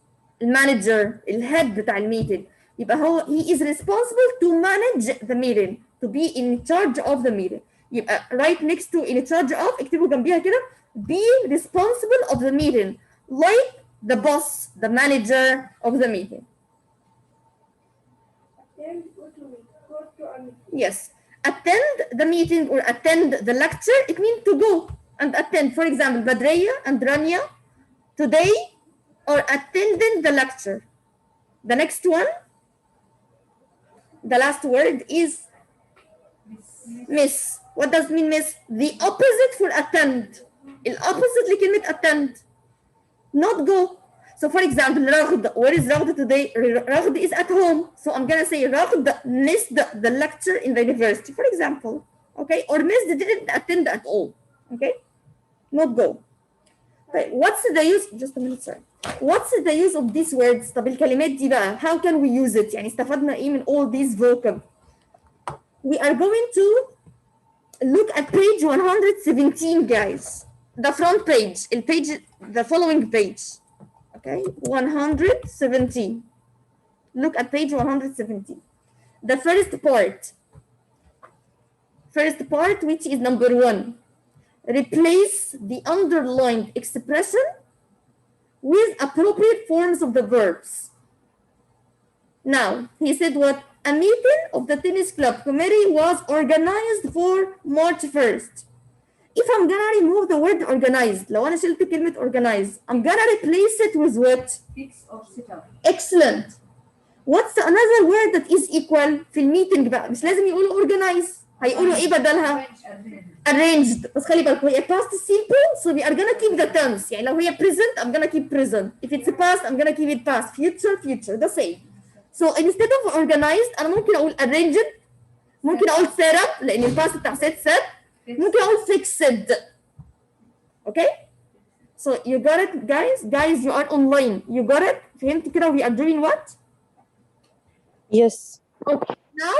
المانجر, الهيد بتاع الميتنج. يبقى هو he is responsible to manage the meeting. To be in charge of the meeting. يبقى right next to in charge of, اكتبوا جنبيها كده, be responsible of the meeting. Like the boss, the manager of the meeting. Attend, go to a meeting. Yes. Attend the meeting or attend the lecture, it means to go and attend. For example, Badreya and Rania today are attending the lecture. The next one, the last word is miss. What does mean miss? The opposite for attend. الopposite لكلمة attend. Not go. So for example, Raghd, where is Raghd today? Raghd is at home. So I'm gonna say Raghd missed the lecture in the university, for example. Okay, or missed, didn't attend at all. Okay, not go. Okay, what's the use? Just a minute, sir. What's the use of these words? طب الكلمات دي بقى, how can we use it? يعني استفدنا ايه من all these vocab? We are going to look at page 117, guys. The front page, the following page. Okay, 117. Look at page 117. The first part, which is number 1, replace the underlined expression with appropriate forms of the verbs. Now, he said what? A meeting of the tennis club committee was organized for March 1st. If I'm gonna remove the word organized, لو أنا شلت كلمة organized, I'm gonna replace it with what? Fix or set up. Excellent. What's another word that is equal في الميتنج بقى؟ مش لازم يقولوا organize، هيقولوا ايه بدلها؟ arranged. بس خلي بالك هي past simple, so we are gonna keep the tense. يعني لو هي present, I'm gonna keep present. If it's past, I'm gonna keep it past. Future, the same. So instead of organized, أنا ممكن أقول arranged، ممكن أقول set up لأن الباست بتاع set، ممكن أقول fixed. Okay? So you got it, guys? Guys, you are online. You got it? فهمت كده we are doing what? Yes. Okay. Now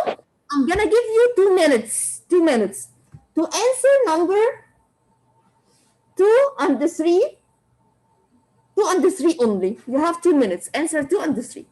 I'm gonna give you 2 minutes. 2 minutes to answer number 2 and 3. 2 and 3 only. You have 2 minutes. Answer 2 and 3.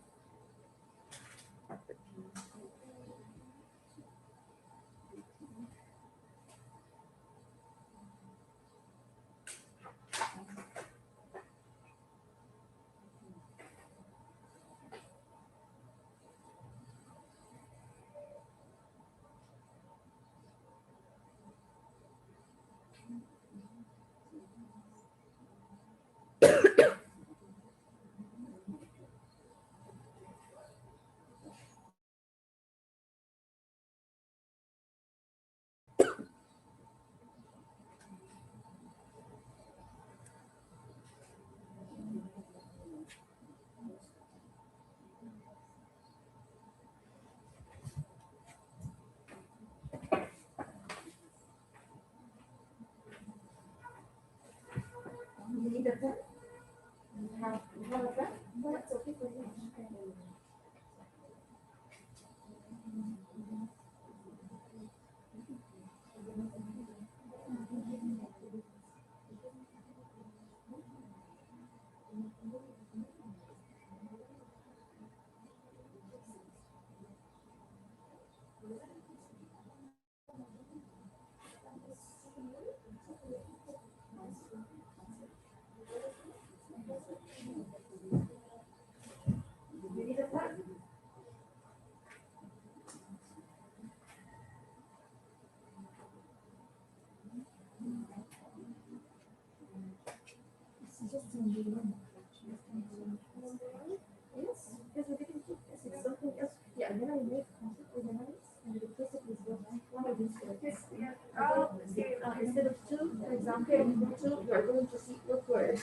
Instead of 2, for example, in 2, you are going to see what word.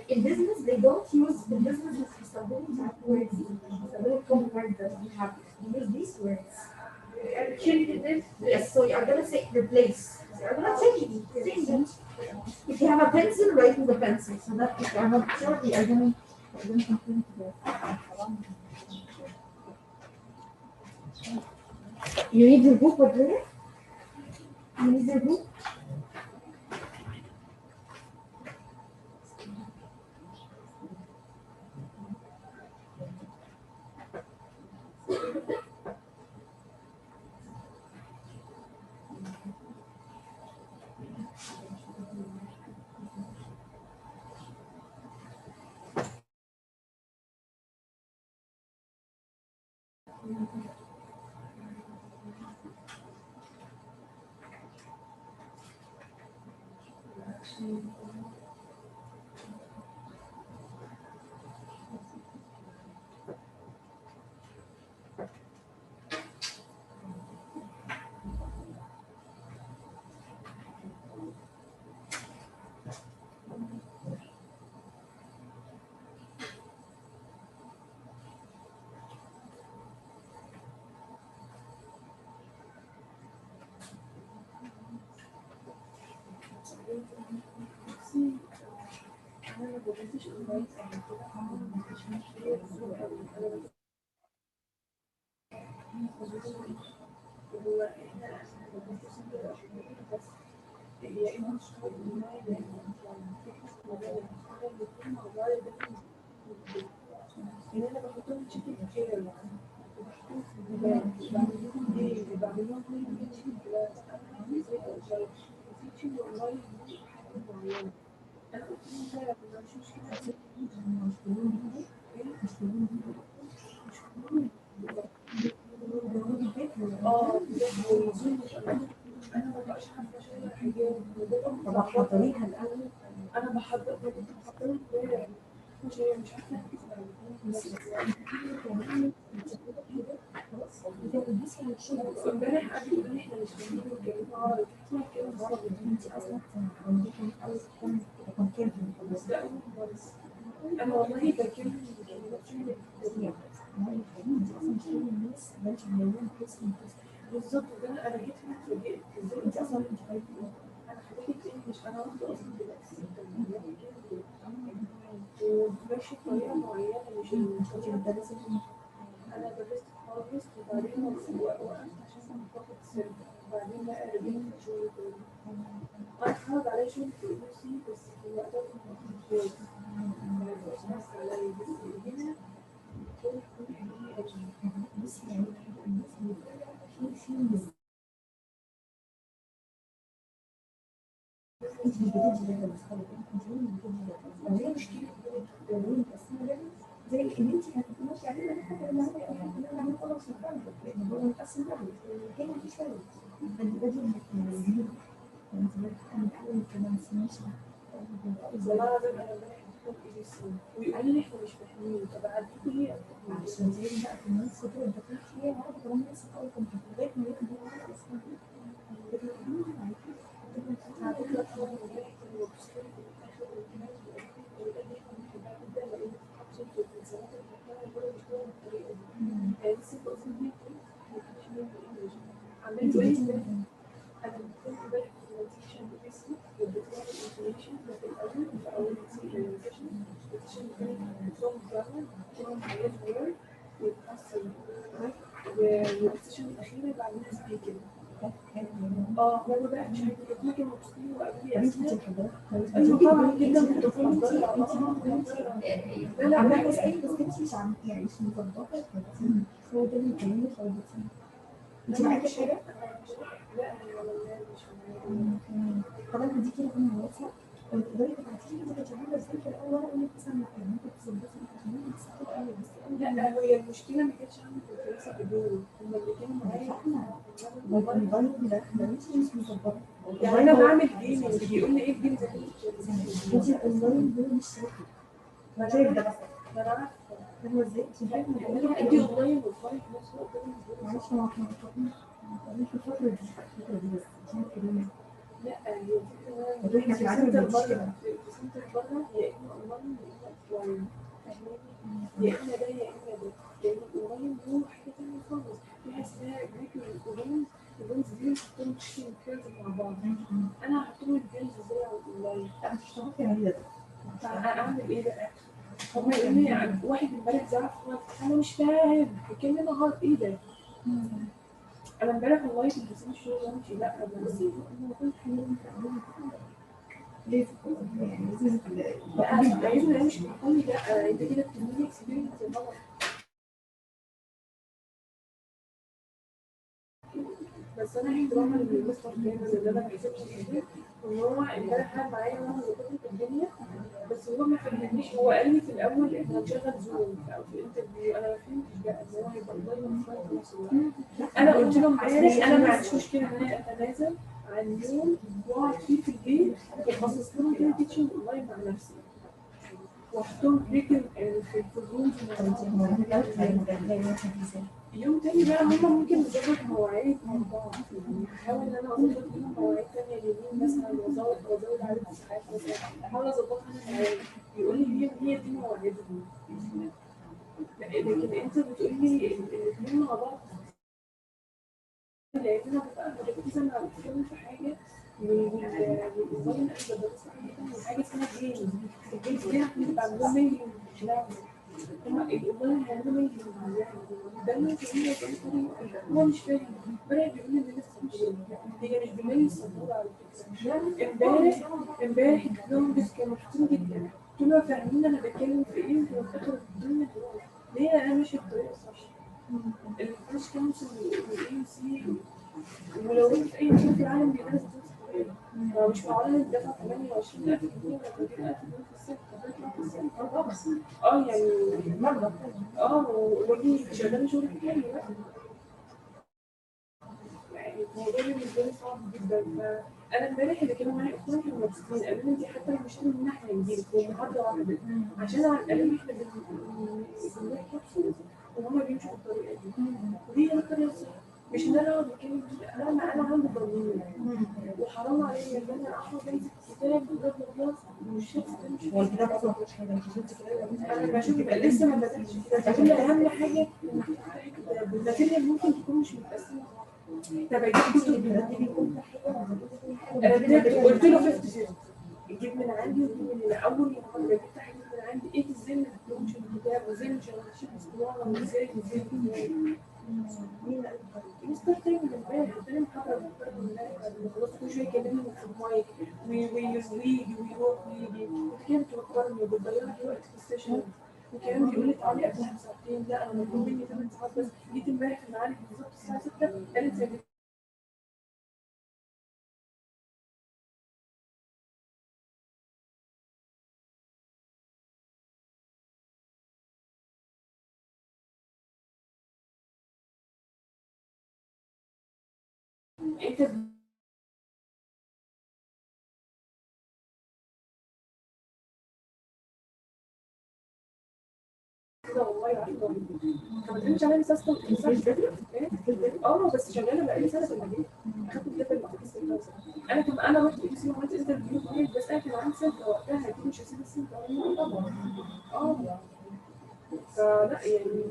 In business, they don't use the business words. You have to use these words. Change this. Yes, so you are going to say replace. So you are going to change it. If you have a pencil, write with a pencil. So that if you are not sure, we are going to continue to do. You need your book, what there? You need your book? يعني انا بحط لهم تشيكن كتير يعني وبحطهم في البلاد وبعمل لهم ايه وبعمل لهم كل تشيكن كلاس انا عندي زي وفي تشيكن اونلاين حاجات معينه انا قلت لهم فعلا ما عنديش مشكله اه انا ما بقاش عارفه اشيل حاجات طب حضريها الاول انا بحضر كنت محضره امبارح مش عارفه بس امبارح قعدوا يقولوا لي احنا مش فاهمين الكلمه عربي قلت لها الكلمه عربي انت اصلا ده اول مره انا والله بكلم الكلمات بالظبط ده انا جيت هنا اتفاجئت ازاي انت اصلا انت خايفه انا خريجه انجلش انا واخده اصلا دلوقتي وماشيه بطريقه معينه مش الطريقه الدراسيه انا درست خالص وبعدين وقفت عشان انا باخد السلم وبعدين بقى رجعت شغل تاني انا اتعرض عليا شغل في الروسي بس في الوقت ده كنت مش بس عليا بس هنا كل حاجه بس يعني انت مش بتدي لها الاصحاب انت ليه مشكله زي ان انت هتبقي يعني انا حاجه انا خلاص لان هو متقسم قوي هي مفيش فرق انت بدي انك تنزلي انت انا بحاول كمان سمعش والله العظيم انا امبارح كنت اي بي سي ويقولوا لي احنا مش فاهمين طب عديكوا ليه عشان زي بقى في الناس كده انت كنت ايه عارفه كمان لسه اول كنت لغايه ما يكبر اصلا على فكره طبعا امبارح كانوا مبسوطين في الاخر والكلام والولاد احنا بنحبها جدا لان في الالتزامات اللي بنحبها الولاد بيشتغلوا بالطريقه دي يعني لسه اصلا دي مش انجلش عمال يقول لي انا كنت امبارح في البرزنتيشن باسمي وبتعمل انفورميشن في الاول في اول برزنتيشن البرزنتيشن كانت فروم جرامر فروم هاير وورد والقصه والبرزنتيشن الاخيره بعملها سبيكنج هو بقى مش عارفه كده كانوا مبسوطين وقالوا لي اسئله ايوه طبعا جدا كنت محضره لا لا عمال اسالك بس انت مش عم يعني مش مظبطه هو ده اللي كلمني خالص انت معاكي حاجه؟ لا انا مش معايا طب انا هديكي رقم على الواتساب تقدري تبعتي لي انت شغاله ازاي في الاول وانا اقول لك مثلا لا ممكن تظبطي عشان بس الاول بس لا هي المشكله ما كانتش عندي في الدراسه في دول هم اللي كانوا معايا الموبايل ده مش مظبطه يعني انا بعمل جيمنج بيقول لي ايه الجيم ده انت الاونلاين ده مش شايفه ما شايف ده بس انا عارفه هو ازاي انت فاهمه انا عندي اونلاين واوفلاين في نفس الوقت معلش هو مش الفتره دي بس عشان كده لا هي الفكره احنا في العالم بره في سنتر بره يا اما اونلاين يا اما اوفلاين فاهماني يا اما ده يا اما ده لان الاونلاين هو حاجه ثانيه خالص في حاجه اسمها جريك الاونلاين الجيمز دي بتكون تشكيل كيرز مع بعض انا هحط لهم الجيمز ازاي على الاونلاين لا مش هتعرفي على ده اعمل ايه بقى هم يقولوا لي واحد امبارح زعق انا مش فاهم الكلمه غلط ايه ده انا امبارح والله كنت بسيب الشغل وامشي لا بس انا كنت ليه يعني عايزني امشي بقول لي لا انت كده بتعملي اكسبيرينس غلط بس انا احتراما للمستر كامل اللي انا بحسبه كده وان هو امبارح قعد معايا وانا ظبطت الدنيا بس هو ما فهمنيش هو قال لي في الاول احنا هنشغل زوم او في الانترفيو انا ما فهمتش بقى ان هو هيبقى اونلاين في نفس الوقت انا قلت له امبارح انا ما عنديش مشكله ان انا اتنازل عن يوم واقعد فيه في البيت وخصصت لهم كده تيتشنج اونلاين مع نفسي واحطهم بريكنج في الروم يوم تاني بقى هما ممكن نظبط مواعيد مع بعض يعني هحاول ان انا اظبط لهم مواعيد تانية اليومين مثلا وازود عدد الساعات مثلا احاول اظبطها انا معايا يقول لي هي دي مواعيدهم لكن انت بتقول لي الاثنين مع بعض لان انا ببقى مثلا بتكلم في حاجه والموبايل انا بدرس حاجه اسمها جيمز الجيمز دي هتبقى عندهم مينيو مش لعبه والله هيعملوا ايه؟ ده اللي هو مش فاهم. امبارح بيقول لي ان لسه مش هي مش بالليل السبوره على فكره. امبارح الكلام بس كانوا مبسوطين جدا. قلت له فاهمين انا بتكلم في ايه؟ وفي الاخر الدنيا ليه انا ماشيه بطريقه صح؟ الفريش كونسل والاي سي ولو رحت في اي مكان في العالم بيدرس مش معقول الدفعه 28,000 جنيه ولا 30,000 جنيه في السنه. يعني مبلغ. ودي شغاله شغل حلو بقى. يعني الموضوع بالنسبه لي صعب جدا. فانا امبارح اللي كانوا معايا اخواني كانوا مبسوطين قالوا لي انت حتى لو مش من احنا هنجيلك والنهارده واحده عشان على الاقل احنا بنروح كبسول وهما بيمشوا بالطريقه دي. ودي هي الطريقه الصح. مش ان انا اقعد اتكلم انا عندي ضمير وحرام عليا ان انا اقعد امسك كتاب بجد والله مش شخص مش هو الكتاب اصلا مش حاجه انت شفتي كده انا بشوف لسه ما بداتش لكن اهم حاجه الماتيريال ممكن تكون مش متقسمه. طب اجيب كتب قلت له 50 يجيب من عندي ويجيب من اول محاضره جبت حاجات من عندي ايه ازاي ما تكتبش الكتاب وازاي مش هنشيل اسطوانه وازاي مستر تاني من امبارح تاني محاضره من امبارح خلاص كل شويه يكلمني في المايك ويجي ويروح ويجي وكانت توترني وبتضيع لي وقت في السيشن وكان بيقول لي تعالي قبلها بساعتين لا انا مطلوب مني 8 ساعات بس. جيت امبارح في المعارف بالظبط الساعه 6 قالت زي انت كده والله ما تقوليش عليا مسلسل بس شغاله بقالي سنه في المجال اخدت الدفع اللي انا كمان انا رحت اي سي وعملت انترفيو بس انا كان عندي سنه وقتها اكيد مش هسيب السنه طبعا فلا يعني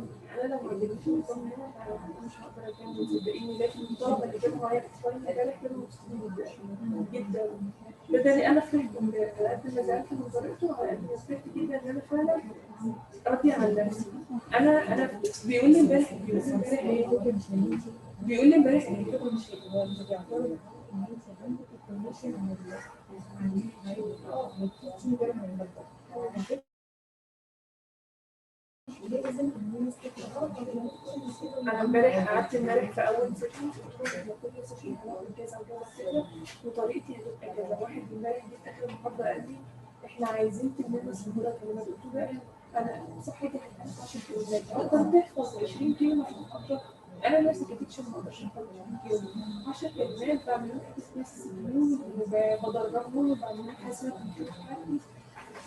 انا لو ما جبتش النظام هنا مش هقدر اكمل صدقيني. لكن الطلبه اللي كانوا معايا في الفاينل امبارح كانوا مبسوطين جدا بدل انا فرحت على قد ما زعلت من طريقته على قد ما فرحت جدا ان انا فعلا راضيه عن نفسي. انا بيقول لي امبارح ايه بيقول لي امبارح انا امبارح قعدت في اول سيشن كل سيشن هنعمل كذا وكذا كده وطريقتي هتبقى كذا. واحد امبارح جه اخر المحاضره قال لي احنا عايزين تنمي السهوله كلمات. قلت له انا صحتي هتبقى 10 كلمات اقدر تحفظ 20 كلمه في المحاضره. انا نفسي كتير ما اقدرش احفظ 20 كلمه 10 كلمات بعمل لهم اكسبريس وبدربهم وبعمل لهم حاسبات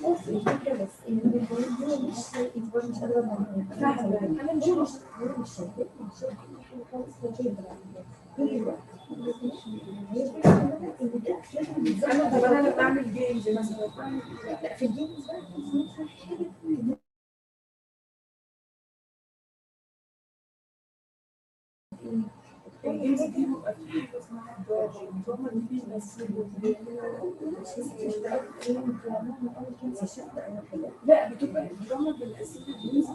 بس الفكرة بس إن الجمهور مش قادرة أعمل أنا مش شايفة خالص كل الوقت أنا لما بعمل جيمز مثلا لا في الجيمز الجيمز دي بيبقى في حاجة اسمها دراما دي لا بتبقى الدراما بالأسئلة الجيمز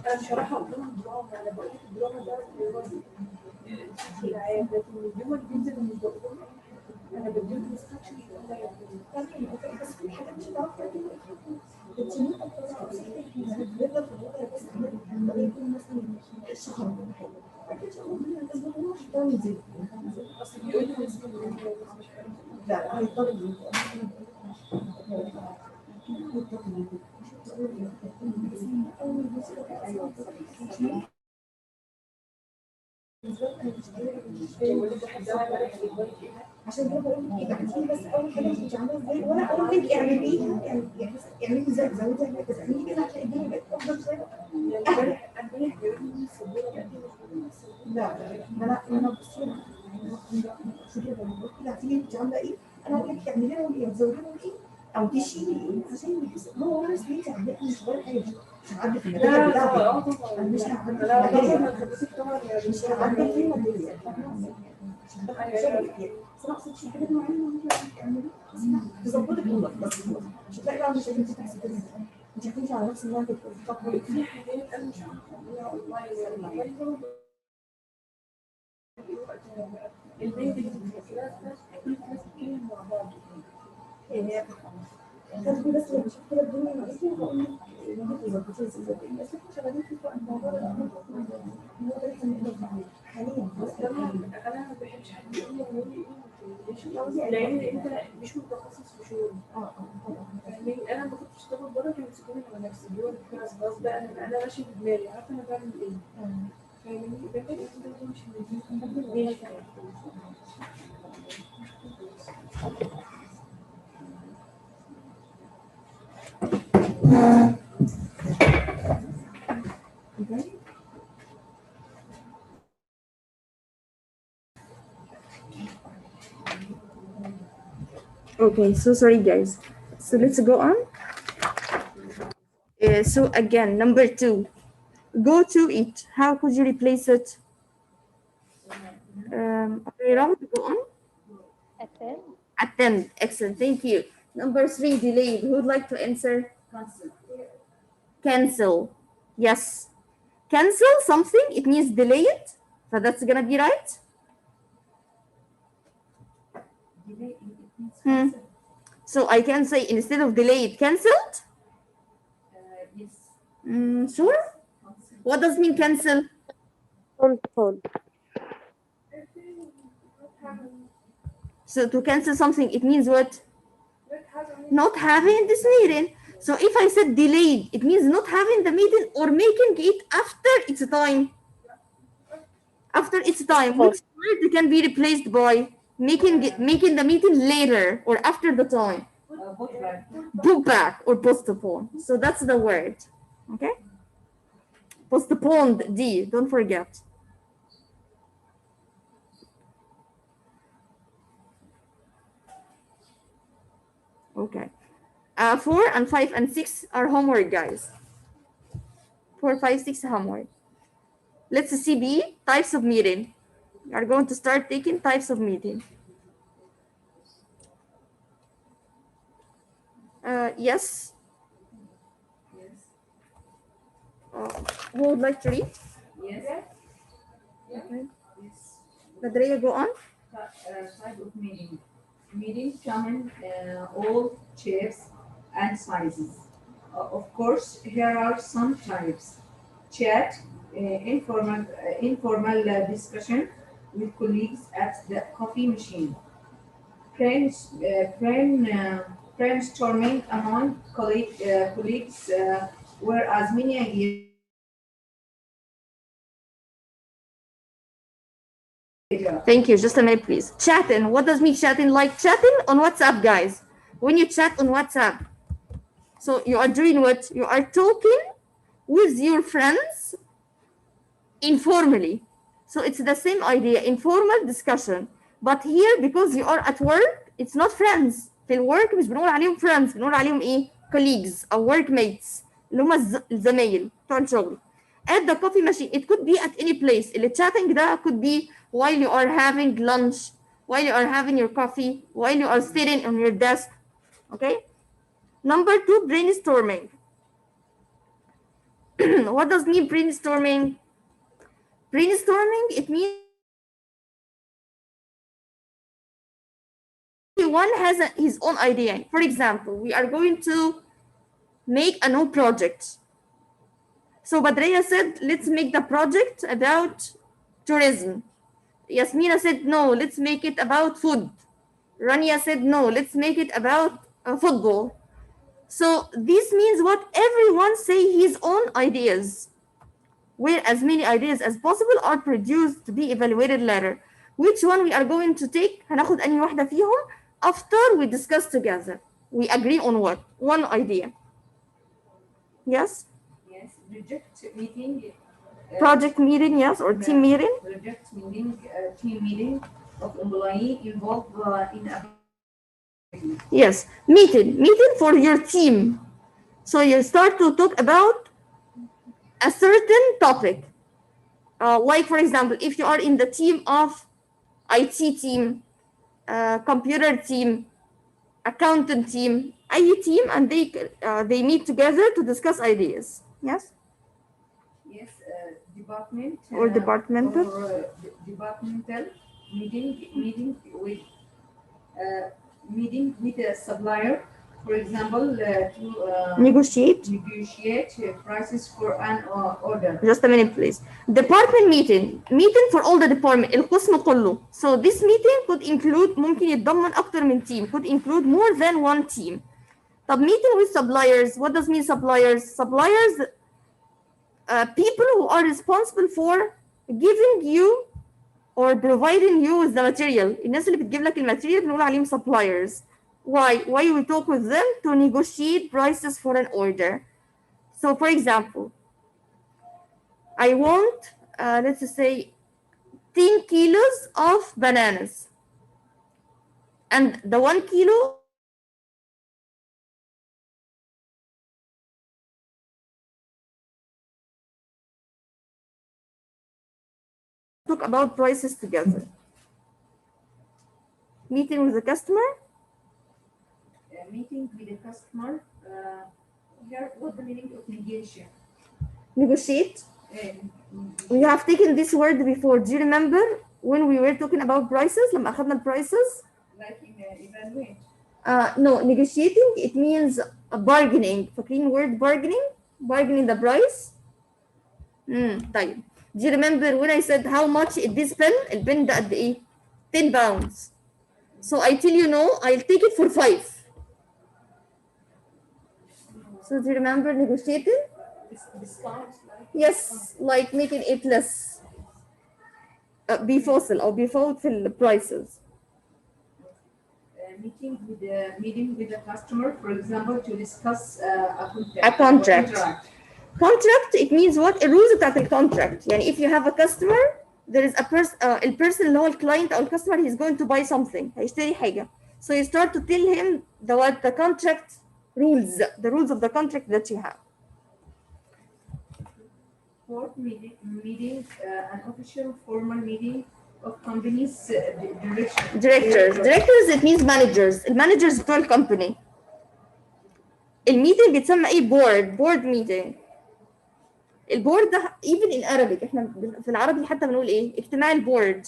أنا مش هروح أقول لهم دراما أنا بقول لك الدراما ده اللي هو العاب لكن اليوم الجيمز اللي مش بقول لهم أنا بديهم انستراكشن بس في حاجات مش هتعرف تعملها انت ممكن نقدر يكون مثلا الشهر ولا حاجه اصل بيقول لي لا هيضطر عشان كده بقول لك ابعتي بس اول حاجه انت عامله ازاي وانا اقول لك اعمليها يعني زي ما انت بتعملي كده هتلاقي الدنيا بقت افضل شويه. امبارح بيقول لي السبوره لا انا بصي هتيجي انت عامله ايه انا اقول لك اعملي لهم ايه تزودي لهم ايه او تشيلي ايه عشان يحس هو انا اللي انت عامله مش غير حاجه مش هعدي في المكان بتاعتك انا مش هعدي مش هعدي في المكان صراحة حاجات معينة تظبطك والله بس مش هتلاقي بقى مش هتنسي تحسي انت بتمشي على نفس المنطق. طب في حاجات انا مش عارفه اعملها اونلاين ولا اونلاين برضه. البنت اللي في الكلاس ده كل الناس بتتكلم مع بعض. يعني خلي بس لما اشوف كده الدنيا معاكي هقول لك ممكن تظبطيها ازاي. بس احنا شغالين في الموضوع ده هو ده اللي احنا بنقدر نعمله حاليا. بس انا ما بحبش حد يقول لي ايه لان انت مش متخصص في شغل. طبعا. يعني انا ما كنتش اشتغل بره كانوا بيسيبوني على نفسي اللي هو خلاص خلاص بقى انا ماشي بدماغي عارفه انا بعمل ايه. فاهمني؟ بجد انت مش ماشي. Okay, so sorry guys. So let's go on. So again, number 2, go to it. How could you replace it? Okay, Rahul, go on. Attend. Attend. Excellent. Thank you. Number 3, delayed. Who would like to answer? Cancel. Cancel. Yes. Cancel something, it means delay it. So that's gonna be right. Delay it means Hmm. cancel. So I can say instead of delayed, canceled. Yes. Sure. Cancel. What does mean cancel? postpone, So to cancel something, it means what? Not having this meeting. So if I said delayed, it means not having the meeting or making it after its time. After its time, which word can be replaced by making the meeting later or after the time? Put back. Put back or postpone. So that's the word. Okay. Postponed. D. Don't forget. Okay. 4 and 5 and 6 are homework, guys. 4, 5, 6 homework. Let's see B, types of meeting. We are going to start taking types of meeting. Yes. Who would like to read? Yes. Okay. Yes. Badriya, go on. Type of meeting. Meeting come in all shapes and sizes. Of course, here are some types. Chat, informal discussion with colleagues at the coffee machine. Brainstorming among colleagues where as many ideas. Thank you. Just a minute, please. Chatting. What does mean chatting? Like chatting on WhatsApp, guys. When you chat on WhatsApp, so you are doing what? You are talking with your friends informally. So it's the same idea, informal discussion. But here, because you are at work, it's not friends. في الورك مش بنقول عليهم friends، بنقول عليهم ايه؟ colleagues أو workmates اللي هم الزمايل بتوع الشغل. At the coffee machine, it could be at any place. اللي chatting ده could be while you are having lunch, while you are having your coffee, while you are sitting on your desk. Okay? Number 2, brainstorming. What does mean brainstorming? Brainstorming, it means one has his own idea. For example, we are going to make a new project. So Badreya said, let's make the project about tourism. Yasmina said, no, let's make it about food. Rania said, no, let's make it about football. So this means what? Everyone say his own ideas, where as many ideas as possible are produced to be evaluated later. Which one we are going to take? هناخد أنهي واحدة فيهم after we discuss together. We agree on what? One idea. Yes? Yes. Project meeting. Project meeting, yes, or team meeting. Project meeting, team meeting of employee involved in a. Yes, meeting for your team. So you start to talk about a certain topic. Like for example, if you are in the team of IT team, computer team, accountant team, أي team and they meet together to discuss ideas. Yes. Yes, department Or departmental. or departmental meeting with a supplier, for example, to Negotiate. negotiate prices for an order. Just a minute please. Department meeting for all the department القسم كله. So this meeting could include ممكن يتضمن أكتر من team, could include more than one team. طب meeting with suppliers, what does mean suppliers? Suppliers, people who are responsible for giving you or providing you with the material. الناس اللي بتجيب لك الماتيريال بنقول عليهم suppliers. Why we talk with them? To negotiate prices for an order. So for example, I want, let's say, 10 kilos of bananas. And the 1 kilo talk about prices together. Meeting with the customer. Meeting with the customer. Here, what the meaning of negotiation? Negotiate. We have taken this word before. Do you remember when we were talking about prices? لما أخذنا prices. Like in evaluate. No, negotiating, it means bargaining. فاكرين word bargaining? Bargaining the price. طيب. Do you remember when I said how much this pen? البن ده قد إيه؟ 10 pounds. So I tell you no, I'll take it for 5. So do you remember negotiating? Discount. Yes, like making it less. بيفاصل أو بيفوت في ال prices. Meeting with the customer, for example, to discuss a contract. Contract, it means what? الrules بتاعت الcontract. يعني if you have a customer, there is a person اللي هو الclient أو الcustomer, he's going to buy something. هيشتري حاجة. So you start to tell him the contract rules, the rules of the contract that you have. Board meeting, an official formal meeting of companies directors, it means managers. المانجرز بتوع الcompany. الميتنج بيتسمى ايه؟ board meeting. البورد ده even in Arabic احنا في العربي حتى بنقول ايه؟ اجتماع البورد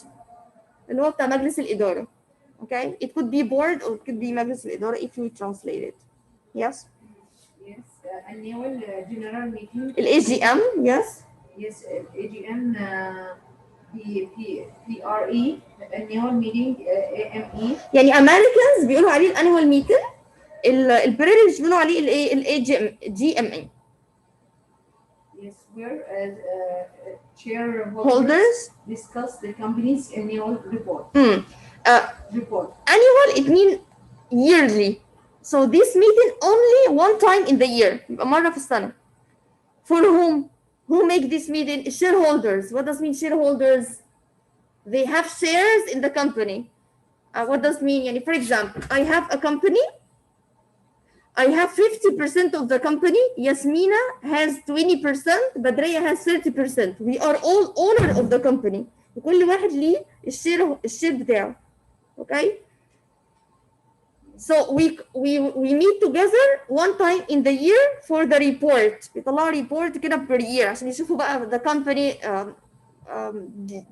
اللي هو بتاع مجلس الإدارة. Okay, it could be board or it could be مجلس الإدارة if you translate it. Yes. Yes, annual general meeting. AGM, yes. Yes, AGM, PRE, annual meeting, AME. يعني Americans بيقولوا عليه annual meeting. البريتش بيقولوا عليه GMA. Yes, where shareholders discuss the company's annual report. Report. Annual, it means yearly. So this meeting only one time in the year. يبقى مرة في السنة. For whom? Who make this meeting? Shareholders. What does mean shareholders? They have shares in the company. What does mean? يعني for example, I have a company. I have 50% of the company. Yasmina has 20%. Badriya has 30%. We are all owner of the company. وكل واحد ليه الشير بتاعه. Okay? So we meet together one time in the year for the report. بيطلعوا report كده per year عشان يشوفوا بقى the company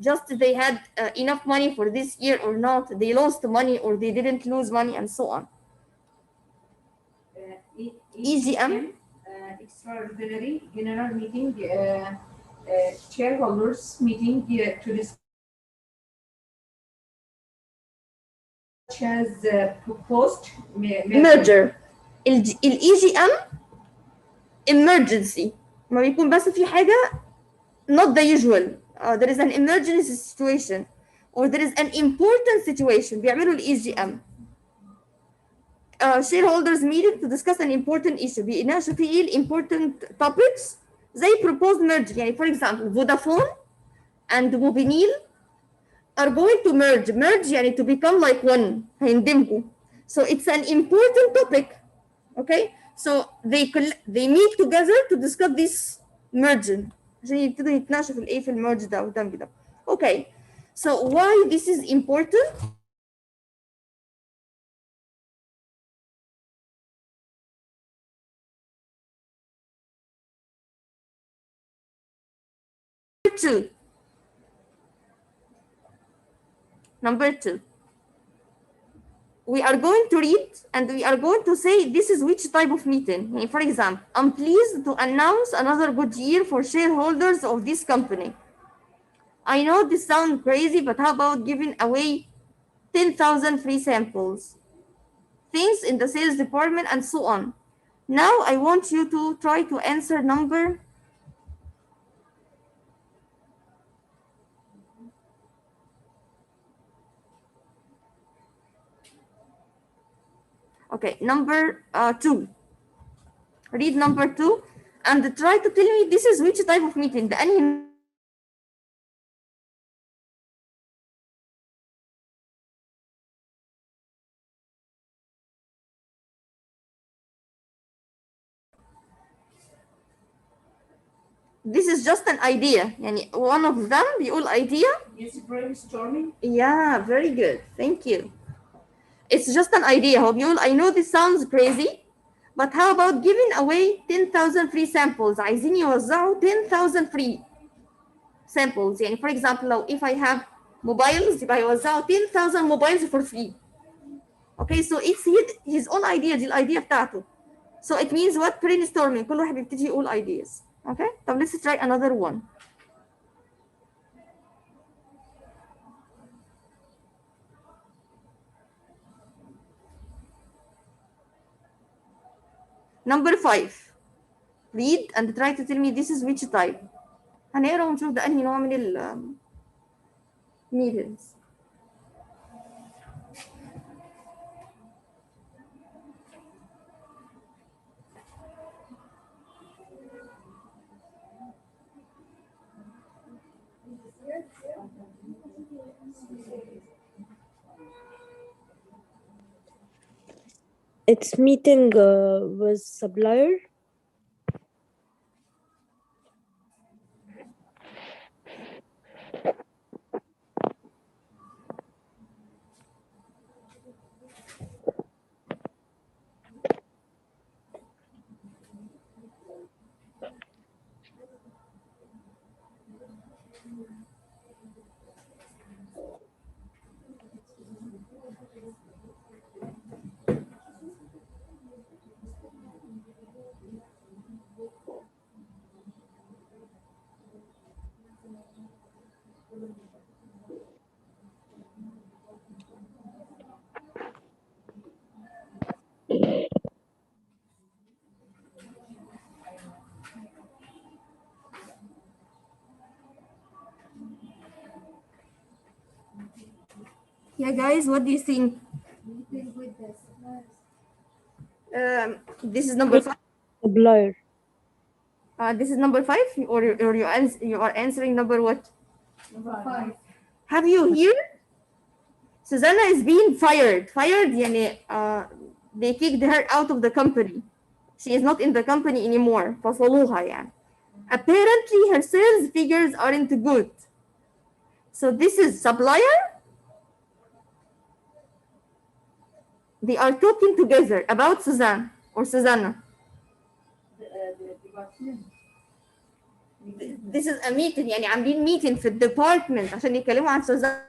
just they had enough money for this year or not. They lost money or they didn't lose money and so on. EGM, extraordinary general meeting, shareholders meeting to discuss has proposed merger. EGM emergency ما بيكون بس في حاجة not the usual. There is an emergency situation or there is an important situation. بيعملوا EGM. Shareholders meeting to discuss an important issue. بيناقشوا فيه important topics زي proposed merger. يعني for example, Vodafone and Mobinil are going to merge يعني to become like one. هيندمجوا. So it's an important topic. Okay, so they meet together to discuss this merger. عشان يبتدوا يتناقشوا في الايه في الميرج ده والدمج ده. Okay, so why this is important? 2. Number 2. We are going to read and we are going to say this is which type of meeting. For example, I'm pleased to announce another good year for shareholders of this company. I know this sounds crazy, but how about giving away 10,000 free samples, things in the sales department, and so on. Now I want you to try to answer number. Okay, number 2. Read number 2 and try to tell me this is which type of meeting. The أنهي. This is just an idea. يعني one of them بيقول idea. Yes, brainstorming. Yeah, very good. Thank you. It's just an idea. هو بيقول I know this sounds crazy, but how about giving away 10,000 free samples. عايزين يوزعوا 10,000 free samples. يعني for example لو if I have mobiles يبقى يوزعوا 10,000 mobiles for free. Okay, so it's his own idea. دي الidea بتاعته. So it means what? Brainstorming. كل واحد بيبتدي يقول ideas. Okay, طب let's try another one. Number 5. Read and try to tell me this is which type. هنقرا ونشوف ده أنهي نوع من ال meetings. It's meeting with supplier. Yeah, guys, what do you think? Meeting with the suppliers. This is number 5. Supplier. This is number 5, or you are answering number what? Number 5. Have you heard? Susanna is being fired. Fired, يعني they kicked her out of the company. She is not in the company anymore. فصلوها يعني. Apparently her sales figures aren't good. So this is supplier. They are talking together about Suzanne or Susanna. The department. This is a meeting. يعني عاملين meeting في الديبارتمنت عشان يتكلموا عن سوزان.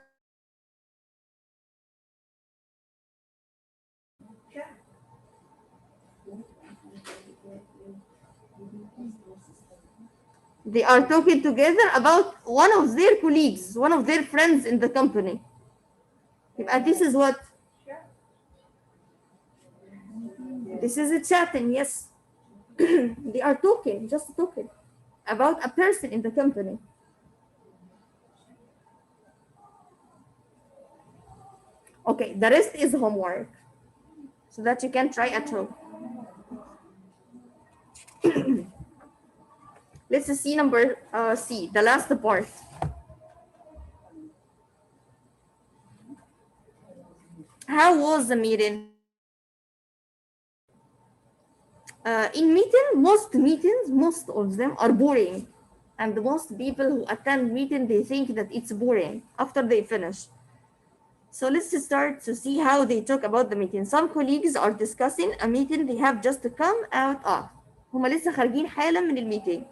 They are talking together about one of their colleagues, one of their friends in the company. يبقى this is what? This is a chatting, yes. They are talking, just talking about a person in the company. Okay, the rest is homework so that you can try at home. Let's see number C, the last part. How was the meeting? In meetings, most of them are boring. And most people who attend meeting, they think that it's boring after they finish. So let's start to see how they talk about the meeting. Some colleagues are discussing a meeting they have just come out of. هما لسه خارجين حالا من الميتينج.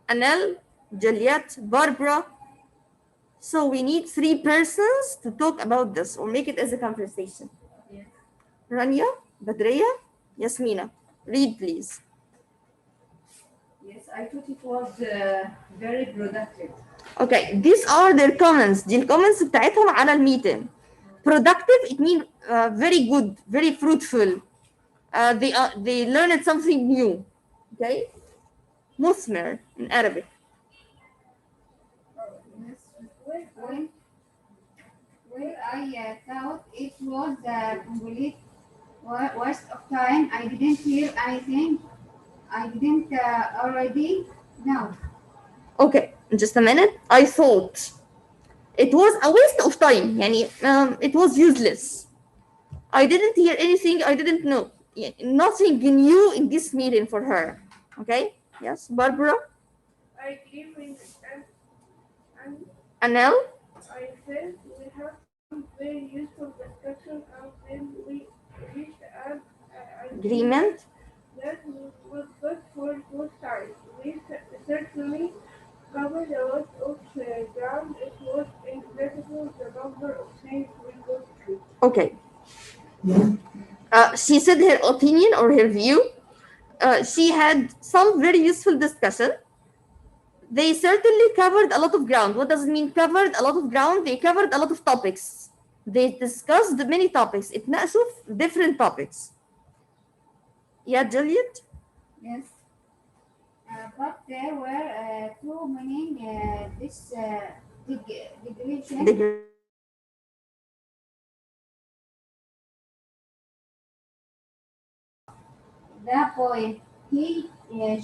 Anel Juliet, Barbara. So we need 3 persons to talk about this or make it as a conversation. Yes. Rania, Badriya, Yasmina. Read, please. Yes, I thought it was very productive. Okay, these are their comments. دي الكومنتس بتاعتهم على الميتنج. Productive, it means very good, very fruitful. They learned something new. Okay? مثمر in Arabic. Yes. Well, I thought it was a complete waste of time. I didn't hear anything. I didn't already know. Okay, just a minute. I thought it was a waste of time. يعني it was useless. I didn't hear anything. I didn't know. Nothing new in this meeting for her. Okay? Yes, Barbara? I gave him and Anel? I said we have some very useful discussion and then we reached an Agreement? that was good for both sides. We certainly covered a lot of ground. It was incredible the number of things we got through. Okay. She said her opinion or her view. She had some very useful discussion. They certainly covered a lot of ground. What does it mean covered a lot of ground? They covered a lot of topics. They discussed many topics. اتناقشوا في different topics. Yeah, Juliet? Yes. But there were too many digressions. The point. He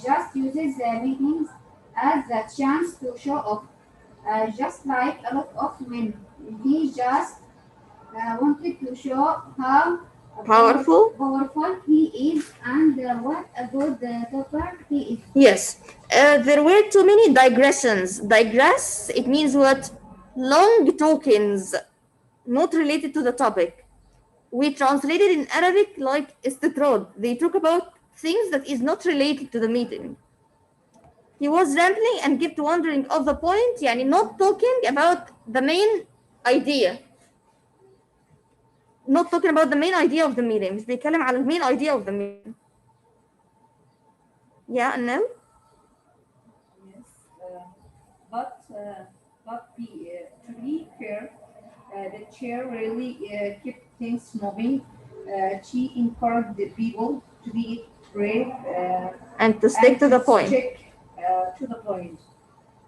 just uses meetings as a chance to show off, just like a lot of men. He just wanted to show how powerful he is and what a good talker he is. Yes. There were too many digressions. Digress, it means what? Long tokens, not related to the topic. We translated in Arabic like istitrad. They talk about things that is not related to the meeting. He was rambling and kept wandering off the point, يعني not talking about the main idea. Not talking about the main idea of the meeting. مش بيتكلم على the main idea of the meeting. Yeah, no? Yes, to be fair, the chair really kept things moving. She encouraged the people to be brave And to stick to the point. Stick to the point.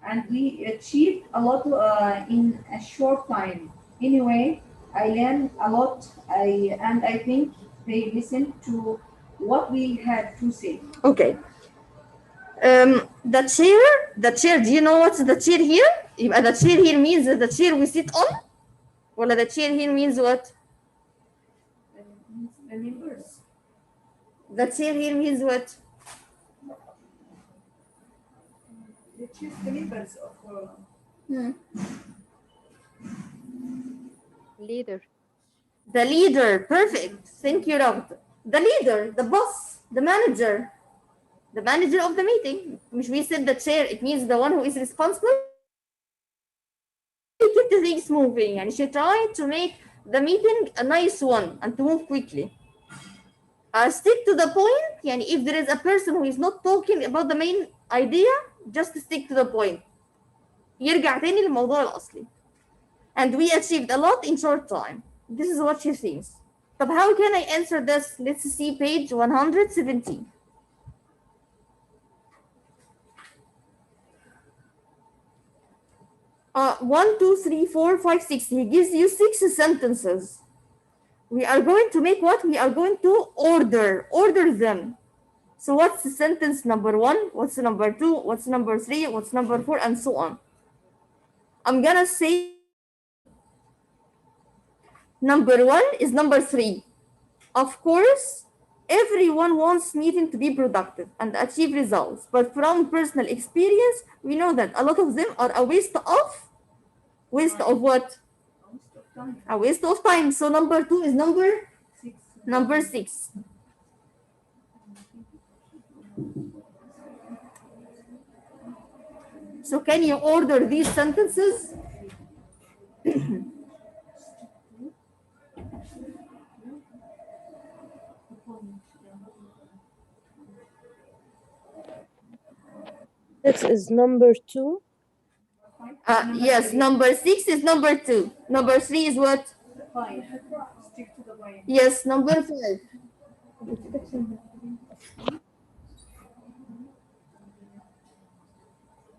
And we achieved a lot in a short time. Anyway, I learned a lot. I think they listened to what we had to say. Okay. The chair, do you know what's the chair here? يبقى the chair here means the chair we sit on? ولا the chair here means what? The members. The chair here means what? The members of Leader. The leader, perfect. Thank you, Raghd. The leader, the boss, the manager of the meeting. Which we said the chair, it means the one who is responsible. She kept the things moving and she tried to make the meeting a nice one and to move quickly. Stick to the point. Yani if there is a person who is not talking about the main idea, just stick to the point. يرجع تاني للموضوع الأصلي. And we achieved a lot in short time. This is what she thinks. But how can I answer this? Let's see page 117. One, two, three, four, five, six. He gives you 6 sentences. We are going to make what? We are going to order them. So what's the sentence number 1? What's number 2? What's number 3? What's number 4? And so on. I'm gonna say number 1 is number 3. Of course, everyone wants meeting to be productive and achieve results. But from personal experience, we know that a lot of them are a waste of what? A waste of time. So number 2 is number 6. So can you order these sentences? Six is number 2. Yes, number 6 is number 2. Number 3 is what? 5. Stick to the point. Yes, number 5.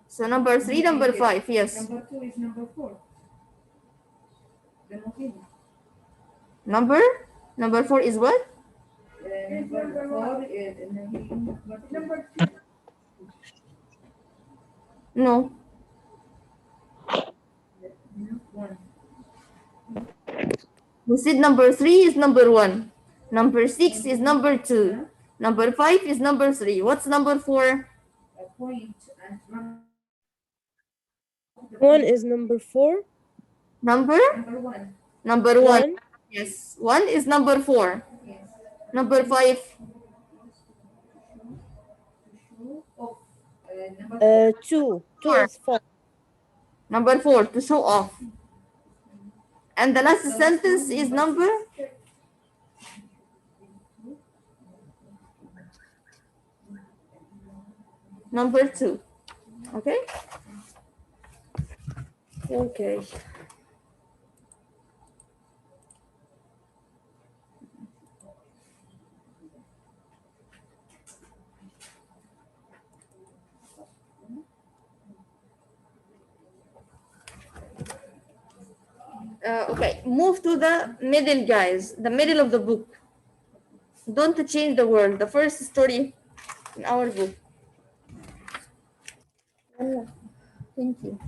So number 3, number 5, yes. Number 2 is number 4. The Muhim. Number 4 is what? Number 4 is Number 2. No. 1. We said number 3 is number 1. Number 6 is number 2. Number 5 is number 3. What's number 4? A point and number 1 is number 4. Number 1. Number 1. 1. Yes. 1 is number 4. Yes. Number 5. Show off. Number 2. 2 4. is 5. Number 4 to show off. And the last sentence is number number 2. Okay? Okay. Okay, move to the middle, guys. The middle of the book. Don't change the world. The first story in our book. Thank you.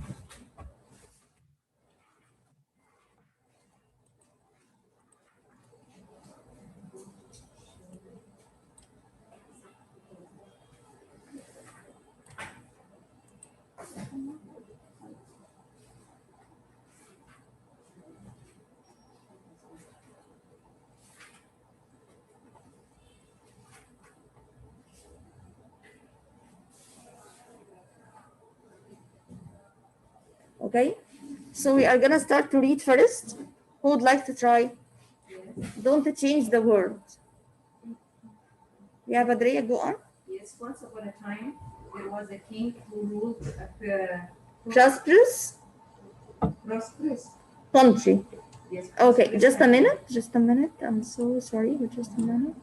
Okay, so we are gonna start to read first. Who would like to try? Don't change the word. Yeah, Badriya, go on. Yes, once upon a time, there was a king who ruled a Prosperous prosperous. country. Yes, Okay, prosperous just a country. minute. Just a minute. I'm so sorry, but just a minute.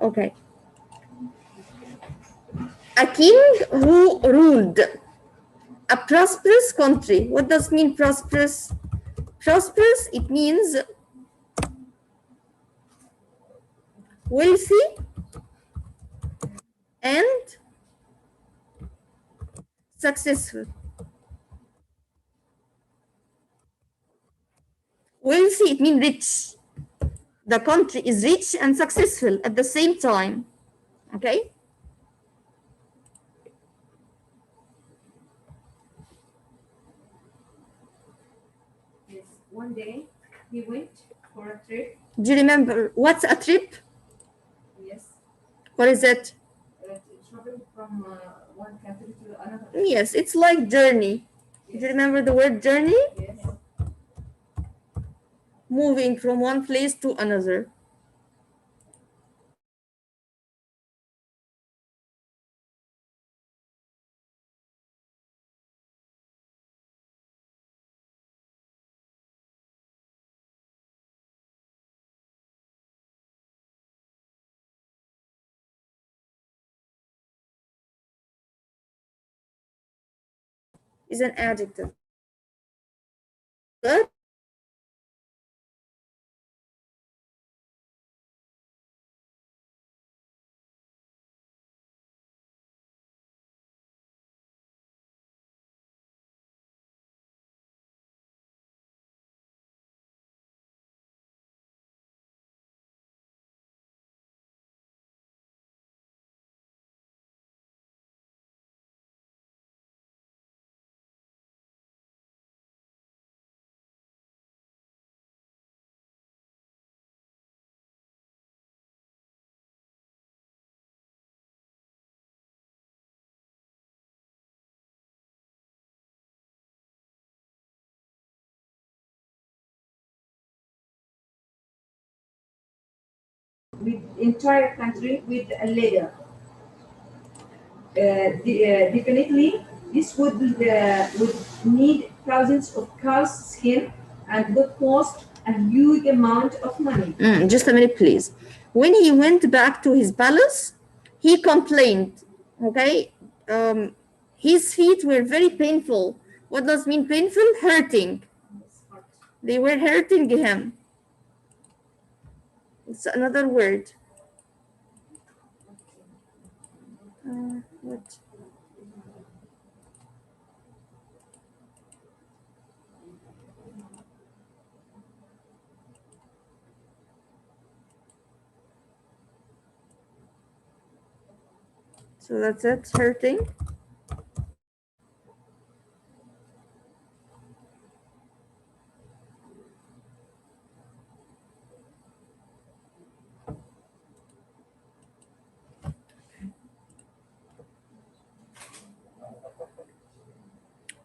Okay. A king who ruled a prosperous country. What does mean prosperous? Prosperous, it means wealthy and successful. Wealthy, it means rich. The country is rich and successful at the same time. Okay? Yes, one day he went for a trip. Do you remember what's a trip? Yes, What is it? traveling from one country to another. Yes, it's like journey. Do you remember the word journey? Yes. Moving from one place to another. Is an adjective. Good. with entire country with a layer. Definitely, this would need thousands of cars' skin and would cost a huge amount of money. Just a minute, please. When he went back to his palace, he complained. Okay, his feet were very painful. What does mean painful? Hurting. They were hurting him. It's another word. What? So that's it, hurting.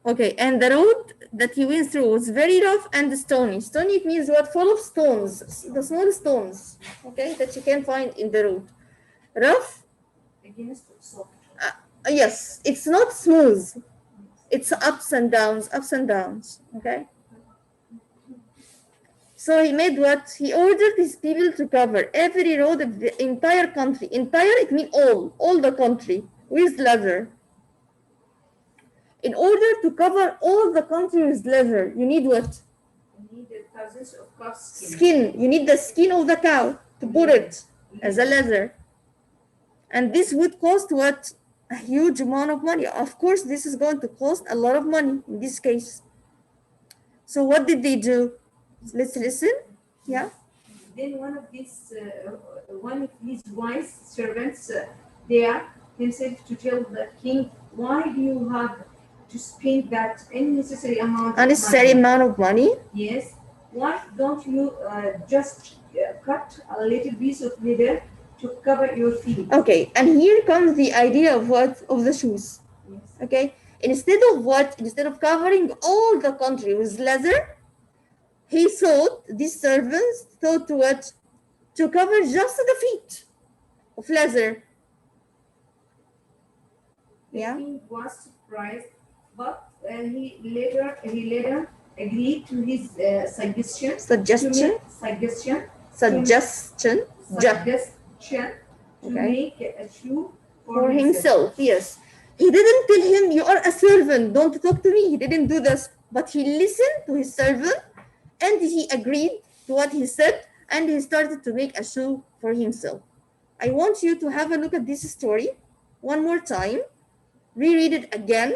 Okay, and the road that he went through was very rough and stony. Stony, it means what? Full of stones, the small stones, okay, that you can find in the road. Rough? Against soft. Yes, it's not smooth. It's ups and downs, okay? So he made what? He ordered his people to cover every road of the entire country. Entire, it means all the country, with leather. In order to cover all the country with leather, you need what? You need thousands of cars' Skin. You need the skin of the cow to put it as a leather. And this would cost what? A huge amount of money. Of course, this is going to cost a lot of money in this case. So what did they do? Let's listen. Yeah. Then one of these wise servants there himself to tell the king, why do you have to spend that unnecessary amount of money? Yes. Why don't you just cut a little piece of leather to cover your feet? Okay, and here comes the idea of what? Of the shoes. Yes. Okay, instead of what? Instead of covering all the country with leather, these servants thought to what? To cover just the feet of leather. The king was surprised, but he later agreed to his suggestion to make a shoe for himself. Yes, he didn't tell him, you are a servant, don't talk to me. He didn't do this, but he listened to his servant and he agreed to what he said, and he started to make a shoe for himself. I want you to have a look at this story one more time, reread it again,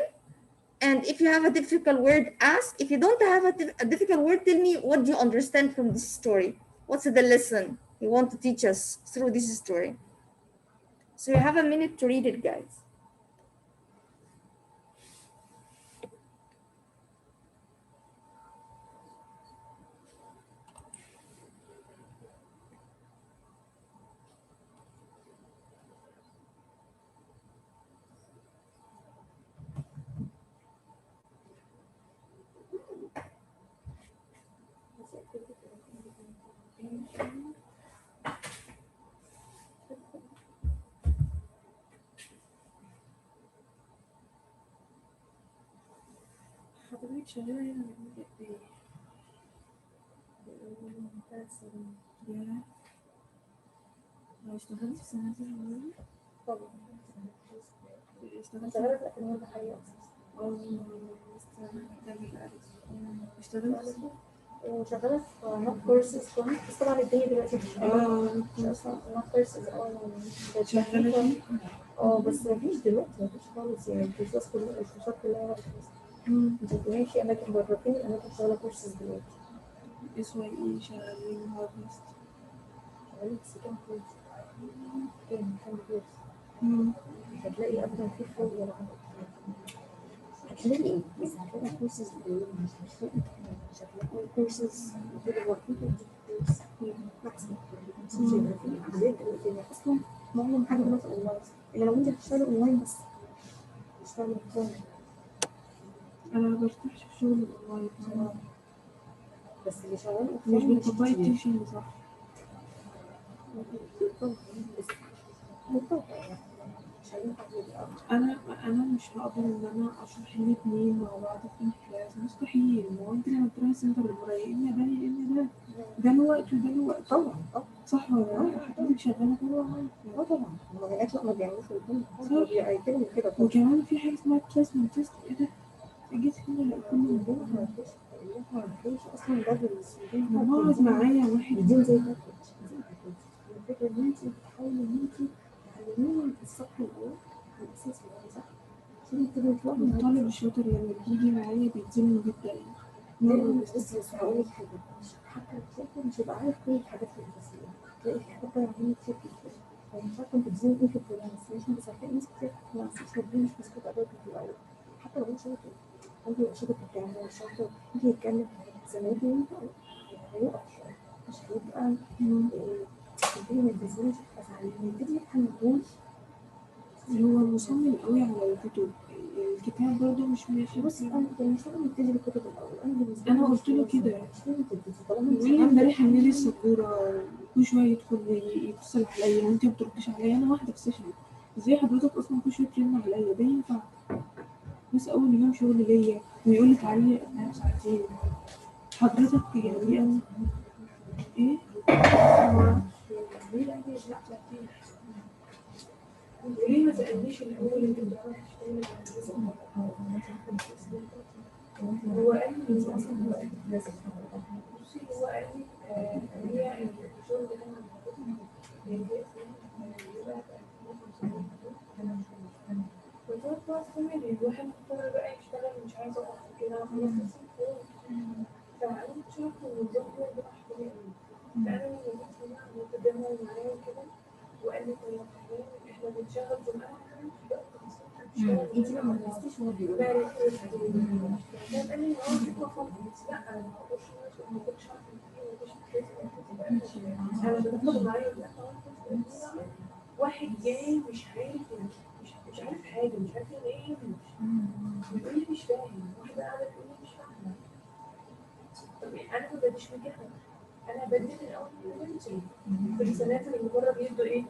and if you have a difficult word, ask. If you don't have a difficult word, tell me, what do you understand from this story? What's the lesson you want to teach us through this story? So you have a minute to read it, guys. حضرتك شغالة هنا من قد ايه؟ من 3 سنين. ياه. اشتغلت في سنتين أولى؟ طبعا. اشتغلت شغالة في الأكاديمية البحرية اشتغلت وشغالة في نوت كورسز كنت، بس طبعا الدنيا دلوقتي مش نوت كورسز شغالة بس مفيش دلوقتي، مفيش خالص يعني. الكورسات كلها وقفت. انت بتقولي في أماكن بره، فين الأماكن شغالة كورسز دلوقتي؟ اسمه ايه شغالين هارفست شغالين بس كام كورس؟ كام كورس؟ مش هتلاقي أبدا في فوق ولا هتلاقي، بس هتلاقي كورسز مش هتلاقي كورسز كورس ماكسيموم. مش هيبقى في عمليات دلوقتي اصلا معظم حاجه دلوقتي اونلاين، الا لو انت هتشتغل اونلاين بس تشتغل اونلاين. انا ما برتاحش في شغل الاونلاين بصراحه، بس اللي شغال مش بتطبقي التيوشن صح. انا مش هقدر ان انا اشرح الاثنين مع بعض في الكلاس، مستحيل. ما هو انت لما تروحي السنتر القريب ان ده ان ده له وقت وده له وقت. طبعا صح ولا لا؟ حضرتك شغاله كده ولا طبعا هو ما بيعملوش الدنيا هو بيعيدوا كده طبعا. وكمان في حاجه اسمها بلاسمنت تيست. ايه ده؟ جيت هنا لا كله ما فيش اصلا ده لما اقعد معايا واحد الدين زي ده الفكره ان انت بتحاولي ان انت تعلميهم الصح الاول الاساس صح عشان تبقي تروحي الطالب الشاطر لما بيجي معايا بيتظلم جدا. بصي هقول لك حاجه حتى الشاطر مش هيبقى عارف كل الحاجات الاساسيه تلاقي في حاجات ضايعه كتير جدا مش عارفه انت بتزيد ايه في البرونسيشن بس هتلاقي ناس كتير في البرونسيشن دي مش مسكوت ادوات في الاول حتى لو انت شاطر انت لو شاطر في الكلام مش شاطر يجي يتكلم زمايلي وانت هيقف شويه مش هيبقى الدنيا بالنسبه لي ازعل يبتدي يفهم الدنيا. هو مصمم قوي على الكتب، الكتاب برضه مش ماشي. بص انا مش هقول نبتدي بالكتب الاول انا بالنسبه انا قلت له كده يقول لي امبارح اعملي السبوره كل شويه يدخل يتصل عليا وانت ما بترديش عليا. انا واحده في سيشن، ازاي حضرتك اصلا كل شويه ترن عليا؟ ده ينفع؟ بس اول يوم شغل ليا ويقول لي تعالي قبلها بساعتين. حضرتك يعني انا ايه؟ ليه ما سألنيش الأول أنت بتعرفي تشتغلي؟ هو قال لي أصلا هو قال لي بصي هو قال لي هي الشغل ده قلت له خلاص تمام الواحد مضطر بقى يشتغل مش عايزة أقف كده أنا خلاص نسيت. فأنا شفت النظام ده حلو قوي. فأنا لما جيت هنا متداول معايا وكده وقال لي طيب احنا بنشغل زمان انت بقى ما تحسيش هو بيقول قال لي فكره خالص لا انا ما كنتش عارفه انا بطلب معايا واحد جاي مش عارف مش عارف حاجه مش عارف يعني ايه بيقول لي مش فاهم واحده قاعده تقول لي مش فاهمه. طب انا ما بديش مكانها انا بدي من اول الانجليزي في السنات اللي بره بيدوا ايه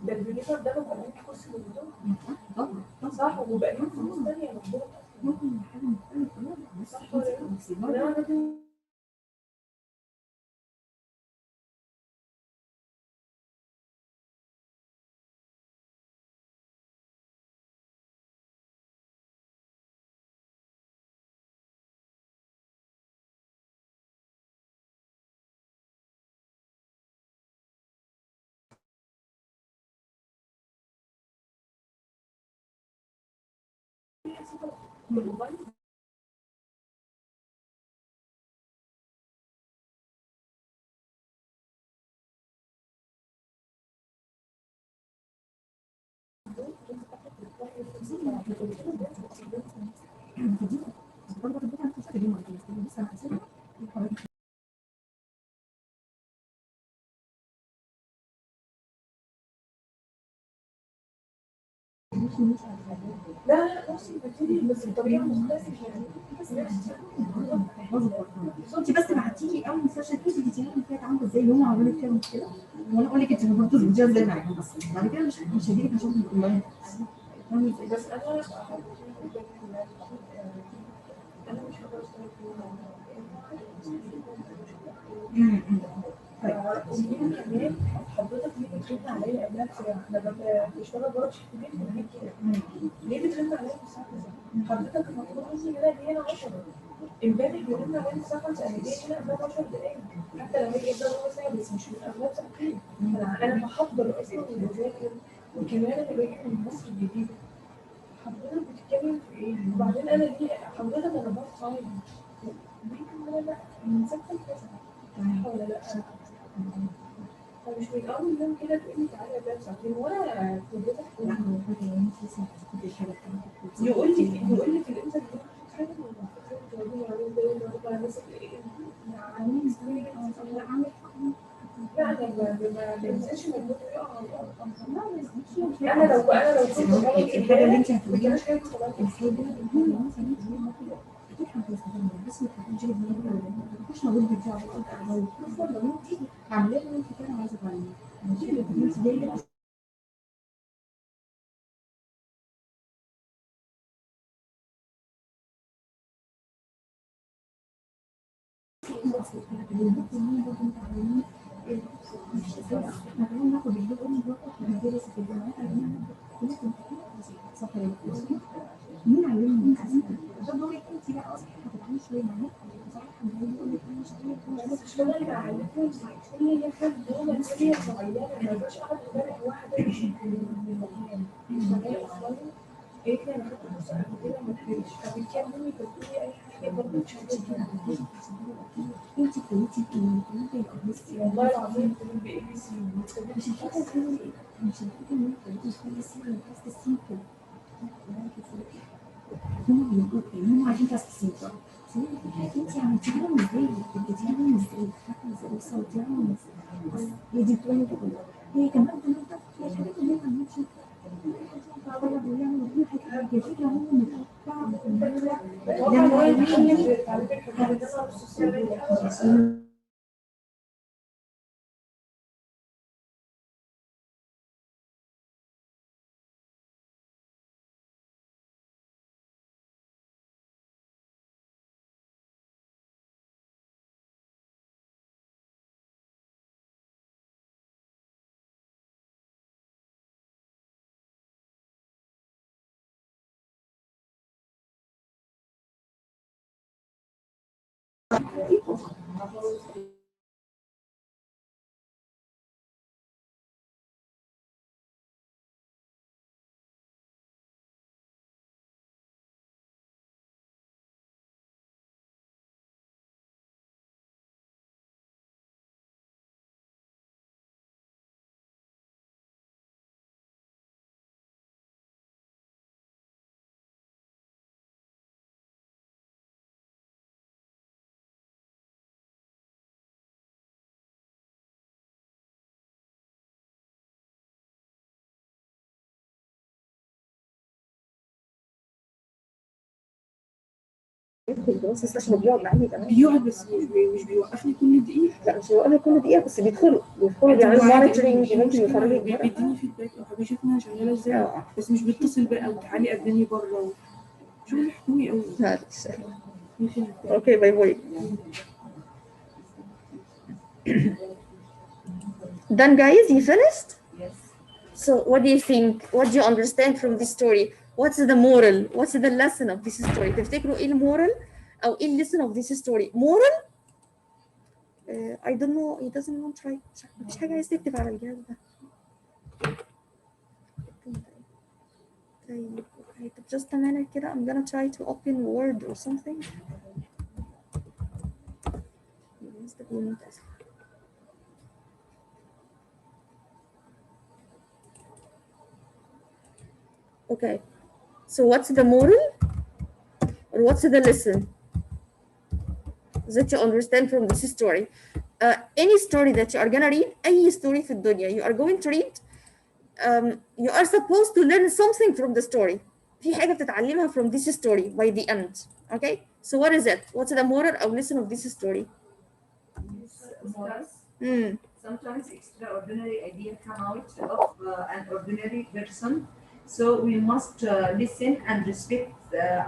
ده البيليفر ده بقى ليه كورس مفتوح صح وبقى ليه فلوس ثانيه مفتوحه صح ولا لا؟ لا بصي بس بطريقه مختلفه يعني انت بس بعتيلي اول سيشن كده اديتيها لي كانت عامله ازاي يوم عملت فيها مشكله وانا اقول لك انت المفروض تظبطيها ازاي معاهم بس بعد كده مش هجيلك عشان الاونلاين بس انا مش هقدر اشتغل كمان حضرتك ليه بترن عليا قبلها بساعة؟ أنا بشتغل بره شيفت بيت ليه بترن عليا بساعة؟ حضرتك المفروض مني إن أنا جاية هنا 10 امبارح بيرن عليا الساعة 5 أنا جاية هنا قبلها 10 دقايق حتى لو هي قبلها ربع ساعة بس مش من قبلها بساعتين أنا بحضر أصلا وبذاكر وكمان أنا باجي من مصر الجديدة حضرتك بتتكلم في إيه؟ وبعدين أنا ليه حضرتك أنا بارت تايم ليه لا من 6 ل 9 صح ولا لا؟ فمش من اول يوم كده تقولي تعالى ده ساعتين وانا حضرتك يقول لي في الانترفيو حاجه لا انا ما بنزلش من انا لو كنت الحاجه اللي انت ما كانش هيك بس ما تكونش مش موجود بتاع عاملين انت كده عايزه تعملي الشغل اللي علمتهم هي حد هو مسؤولية صغيرة ما يقدرش حد امبارح واحدة قالت لي انا خدت كورس قبل كده ما لحقتش فبنتي امي كانت بتقول لي اي حاجه برضه مش هتيجي انت كنتي والله العظيم كنت باي بي سي مش هم عارفين تاسكين انت عملتيها ازاي؟ اديتيها ازاي؟ وصلتيها ازاي؟ هي دي بتقول هي كمان هي الحاجات اللي ما عملتش بس عشان بيقعد معايا كمان بيقعد بس مش بيوقفني كل دقيقة لا مش بيوقفني كل دقيقه بس بيدخلوا بيعملوا مونيتورنج ممكن يخرجوا بيديني فيدباك او بيشوفني انا شغالة ازاي بس مش بيتصل بقى وتعالي قدامي بره شغل حكومي قوي معلش اوكي باي باي Done guys, you finished? Yes. So what do you think? What do you understand from this story? What's the moral? What's the lesson of this story? تفتكروا ايه المورال او ايه lesson of this story? Moral? I don't know. He doesn't want to write. مفيش حاجة عايز تكتب على الجهاز ده. طيب okay. طب just a minute كده. I'm gonna try to open Word or something. Okay. So what's the moral? Or what's the lesson that you understand from this story? Any story that you are gonna read, any story في الدنيا you are going to read, you are supposed to learn something from the story. في حاجة بتتعلمها from this story by the end. Okay? So what is it? What's the moral or lesson of this story? Sometimes extraordinary ideas come out of an ordinary person. So we must listen and respect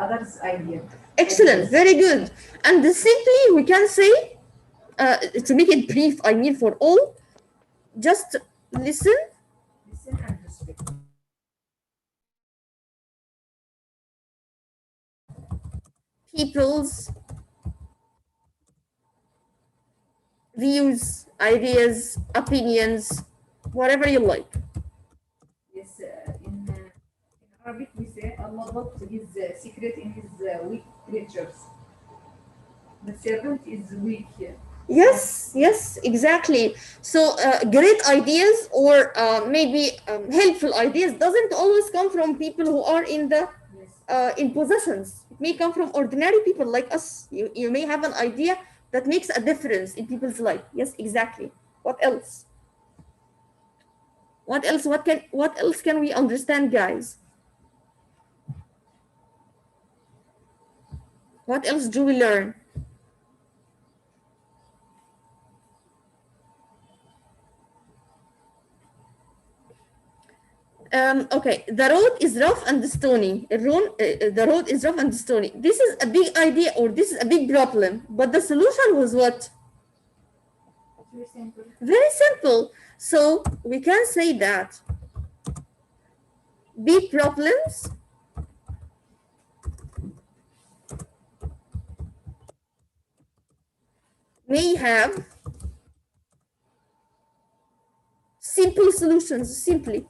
others' idea. Excellent, very good. And simply we can say, to make it brief, I mean for all, just listen. Listen and respect. People's views, ideas, opinions, whatever you like. Yes, in Arabic we say Allah put his secret in his weak creatures. The servant is weak. Yes, yes, exactly. So great ideas or maybe helpful ideas doesn't always come from people who are in the in positions. It may come from ordinary people like us. You may have an idea that makes a difference in people's life. Yes, exactly. What else? What else? What else can we understand, guys? What else do we learn? Okay, the road is rough and stony. The road is rough and stony. This is a big idea, or this is a big problem. But the solution was what? Very simple. Very simple. So we can say that big problems may have simple solutions. Simply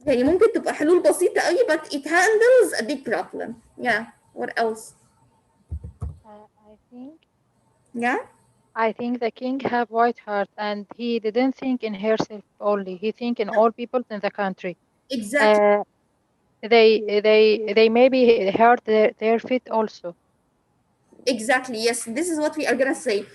يعني ممكن تبقى حلول بسيطة قوي but it handles a big problem. Yeah. What else? Yeah. I think the king have white heart, and he didn't think in herself only. He think in all people in the country. Exactly. They maybe hurt their feet also. Exactly. Yes. This is what we are gonna say.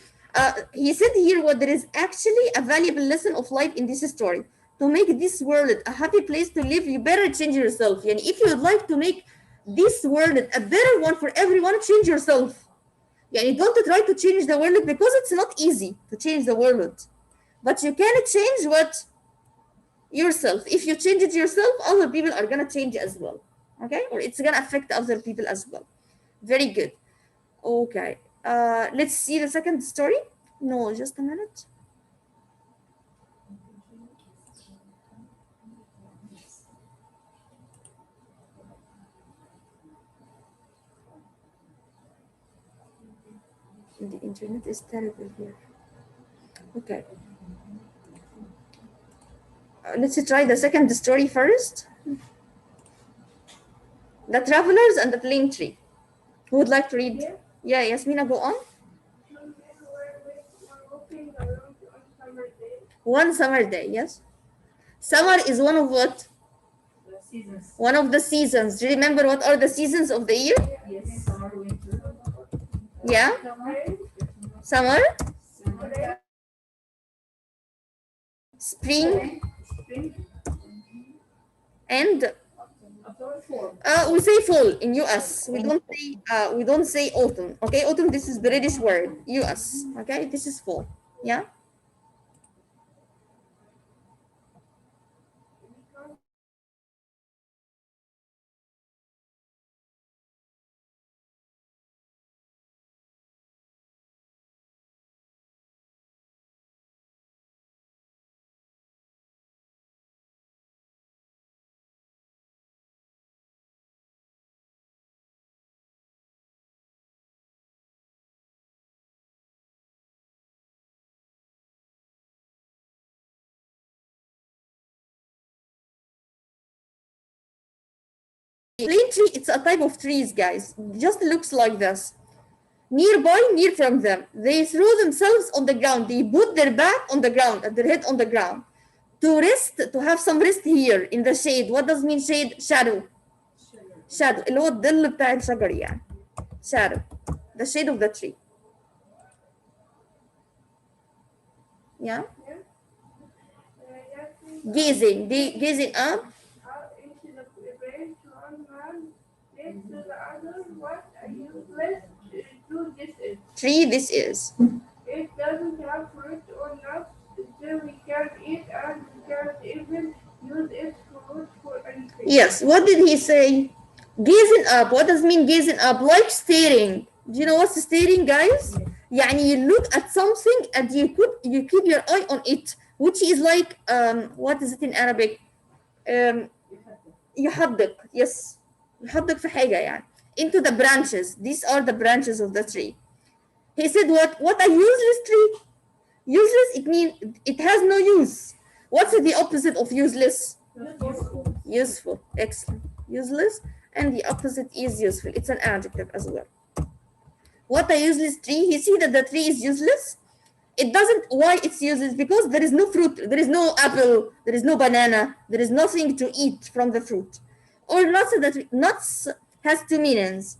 He said here what there is actually a valuable lesson of life in this story. To make this world a happy place to live, you better change yourself. And if you would like to make this world a better one for everyone, change yourself. يعني don't try to change the world because it's not easy to change the world. But you can change what? Yourself. If you change it yourself, other people are gonna change as well. Okay? Or it's gonna affect other people as well. Very good. Okay. Let's see the second story. No, just a minute. The internet is terrible here. Okay. Let's try the second story first. The Travelers and the Plane Tree. Who would like to read? Yeah, Yasmina, go on. Walking around on summer day. One summer day, yes. Summer is one of what? The seasons. One of the seasons. Do you remember what are the seasons of the year? Yes, summer, winter. Yeah. Summer, Summer. spring, Spring. and Fall. we say fall in US. We don't say autumn. Okay, autumn. This is British word. US. Okay, this is fall. Yeah. Plane tree, it's a type of trees, guys. Just looks like this. Near from them, they throw themselves on the ground. They put their back on the ground and their head on the ground to rest, to have some rest here in the shade. What does mean shade? Shadow. Shadow. اللي هو الظل بتاع الشجر يعني. Shadow. The shade of the tree. Yeah. Gazing up. Out into the branch, one man said to the other, what a useless tree this is. Tree this is. It doesn't have fruit or nuts, so we can't eat and we can't even use its fruit for anything. Yes. What did he say? Gazing up. What does mean gazing up? Like staring. Do you know what's staring, guys? يعني you look at something and you keep your eye on it, which is like what is it in Arabic? يحدق. Yes. يحدق في حاجة يعني. Into the branches. These are the branches of the tree. He said what a useless tree. Useless, it means it has no use. What's the opposite of useless? Useful. Excellent. Useless, and the opposite is useful. It's an adjective as well. What a useless tree. He see that the tree is useless. It doesn't. Why it's useless? Because there is no fruit. There is no apple. There is no banana. There is nothing to eat from the fruit. Or nuts has two meanings.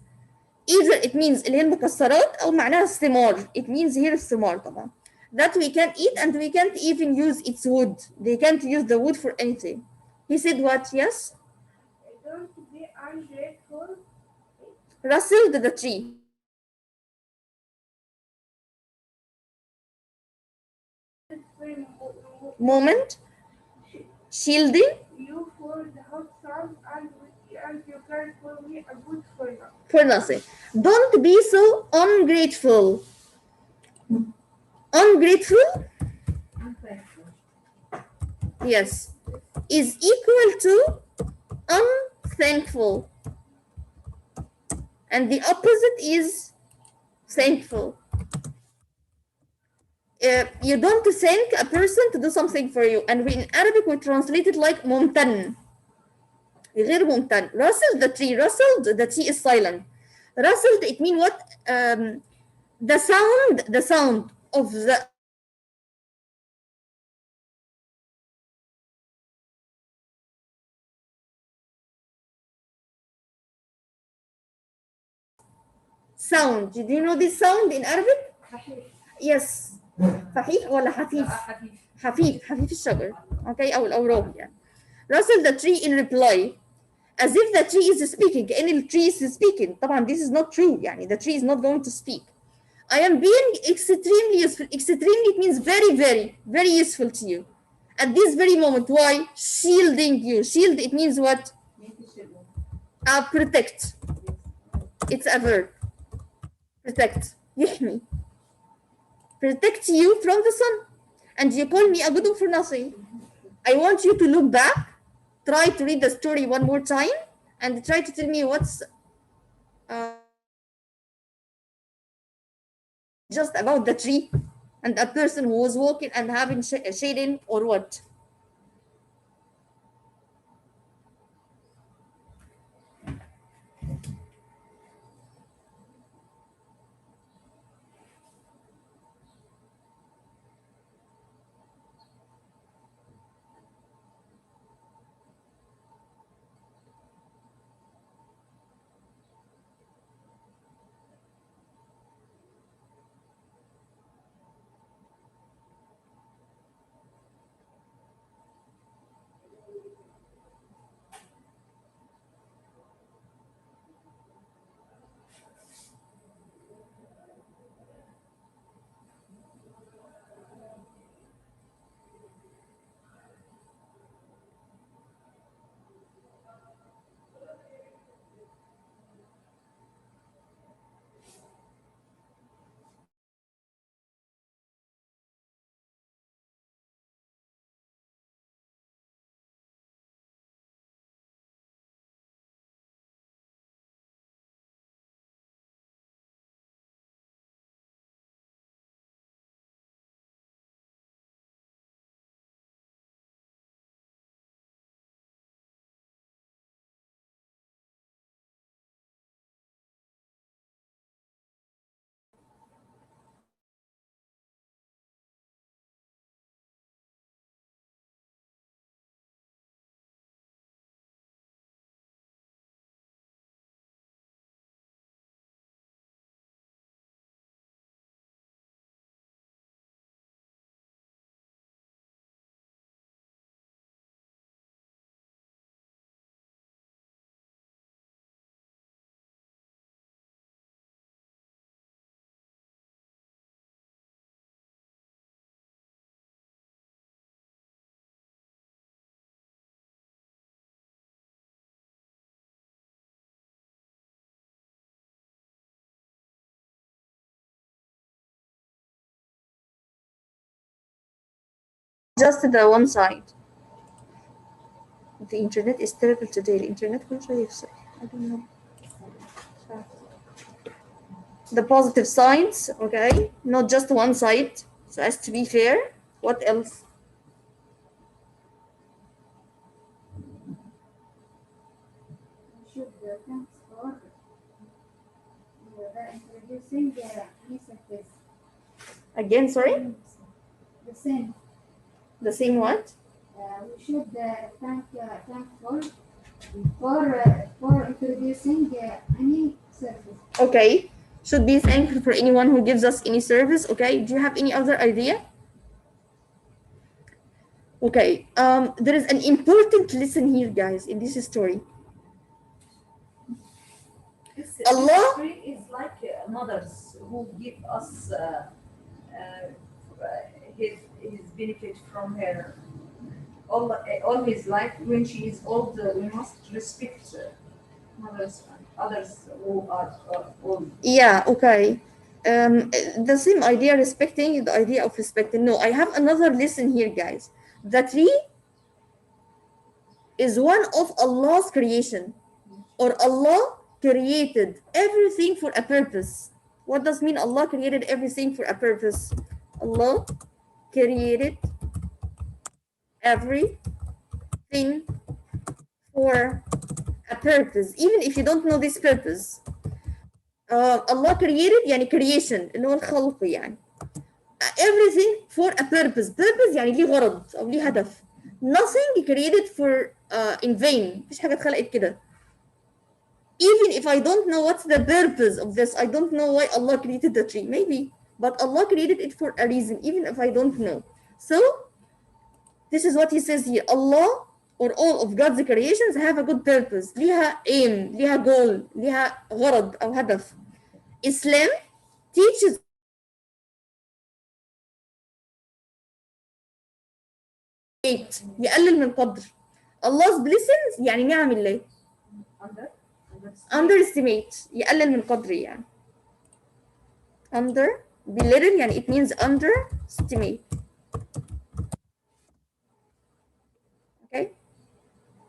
Either it means اللي هي المكسرات أو معناها الثمار. It means here الثمار طبعا. That we can't eat and we can't even use its wood. They can't use the wood for anything. He said what? Yes? Don't be ungrateful. Rustled the tree. Moment. Shielding you for the hot sun and you can for me a good furnace. for nothing. Don't be so ungrateful. Ungrateful, Unthankful. yes, is equal to unthankful. And the opposite is thankful. You don't thank a person to do something for you. And in Arabic, we translate it like ممتن. غير ممتن. Rustled the tree. Rustled, the tree is silent. Rustled, it means what? The sound of the sound. Do you know this sound in Arabic? Yes. فحيح ولا حفيف؟ حفيف الشجر. Okay, أو الأوراق يعني. Rustle the tree in reply. As if the tree is speaking. كأن the tree is speaking. طبعا this is not true يعني. The tree is not going to speak. I am being extremely useful. Extremely, it means very, very, very useful to you. At this very moment. Why? Shielding you. Shield, it means what? Protect. It's a verb. Protect. يحمي. Protect you from the sun. And you call me a good for nothing. I want you to look back, try to read the story one more time, and try to tell me what's just about the tree and a person who was walking and having shading or what. Just the one side. The internet is terrible today. The internet كل شوية يفصل. I don't know. The positive sides, okay? Not just one side. So as to be fair. What else? should thanks for introducing any surface. Again, sorry? The same. The same what? We should for introducing any service. Okay. Should be thankful for anyone who gives us any service. Okay. Do you have any other idea? Okay. There is an important lesson here, guys, in this story. This Allah story is like mothers who give us his benefit from her all his life. When she is old, we must respect mothers and others who are old. Yeah, okay. The same idea, respecting, the idea of respecting. No, I have another lesson here, guys. The tree is one of Allah's creation, or Allah created everything for a purpose. What does mean Allah created everything for a purpose? Allah created everything for a purpose, even if you don't know this purpose. Allah created يعني creation اللي هو الخلق يعني. Everything for a purpose. Purpose يعني ليه غرض أو ليه هدف. Nothing created for in vain. مفيش حاجة اتخلقت كده. Even if I don't know what's the purpose of this, I don't know why Allah created the tree. Maybe, but Allah created it for a reason, even if I don't know. So, this is what He says here. Allah or all of God's creations have a good purpose. ليها aim, ليها goal, ليها غرض أو هدف. Islam teaches يقلل من قدر. Allah's blessings يعني نعم الله. Underestimate يقلل من قدر يعني. Under belittle يعني it means underestimate. Okay?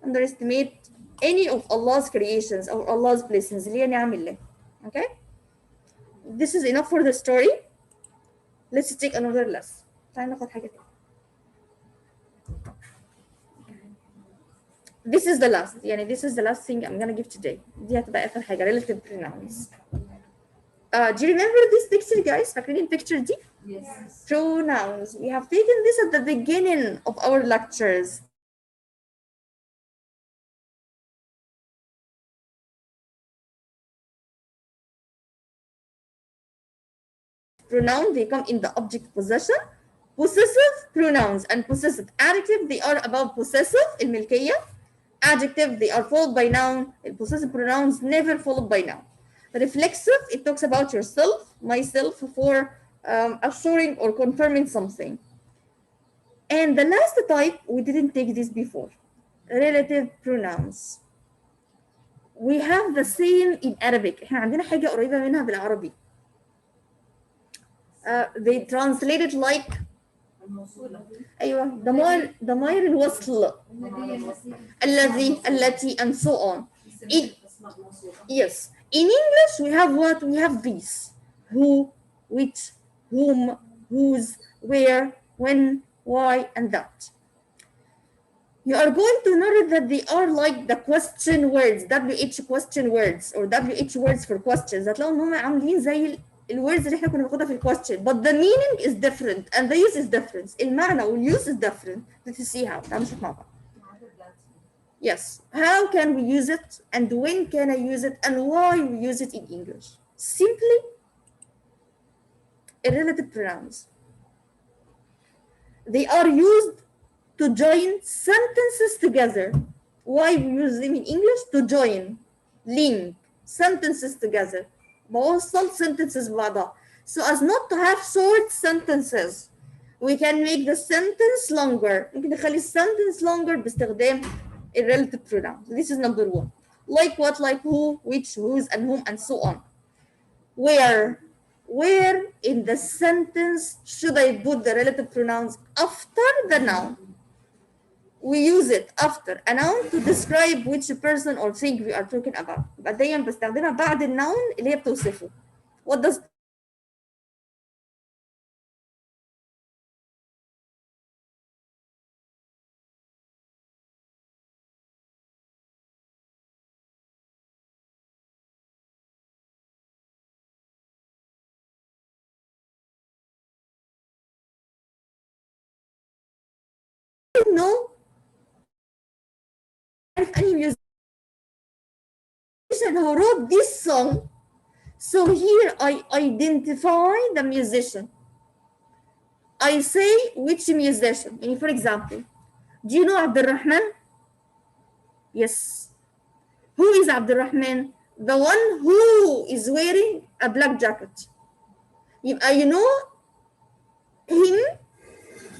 Underestimate any of Allah's creations or Allah's blessings اللي هي نعم الله. Okay? This is enough for the story. Let's take another lesson. تعالى ناخد حاجة تانية. This is the last. يعني this is the last thing I'm gonna give today. دي هتبقى آخر حاجة. Relative pronouns. Do you remember this picture, guys? فاكرين picture دي? Yes. Pronouns. We have taken this at the beginning of our lectures. Pronoun, they come in the object possession. Possessive pronouns and possessive adjective, they are about possessive, الملكية. Adjective, they are followed by noun. Possessive pronouns never followed by noun. Reflexive, it talks about yourself, myself, for assuring or confirming something. And the last type, we didn't take this before. Relative pronouns. We have the same in Arabic. احنا عندنا حاجة قريبة منها بالعربي. They translate it like أيوة ضمائر الوصل الذي التي and so on. Yes. In English, we have what? We have these. Who, which, whom, whose, where, when, why, and that. You are going to notice that they are like the question words, WH question words, or WH words for questions. هتلاقوا إن هم عاملين زي الwords اللي احنا كنا بناخدها في الquestion, but the meaning is different and the use is different. المعنى والuse is different. Let's see how. تعالوا نشوف مع بعض. Yes. How can we use it, and when can I use it, and why we use it in English? Simply, irrelative pronouns. They are used to join sentences together. Why we use them in English? To join, link sentences together. بوصل sentences ببعضها. So as not to have short sentences. We can make the sentence longer. ممكن نخلي sentence longer باستخدام irrelative pronouns. This is number one. Like what? Like who, which, whose, and whom, and so on. Where in the sentence should I put the relative pronouns after the noun? We use it after a noun to describe which person or thing we are talking about. يبقى دايما بستخدمها بعد النون اللي هي بتوصفه. What does know if any musician who wrote this song? So here I identify the musician. I say which musician. And for example, do you know Abdurrahman? Yes. Who is Abdurrahman? The one who is wearing a black jacket. You know him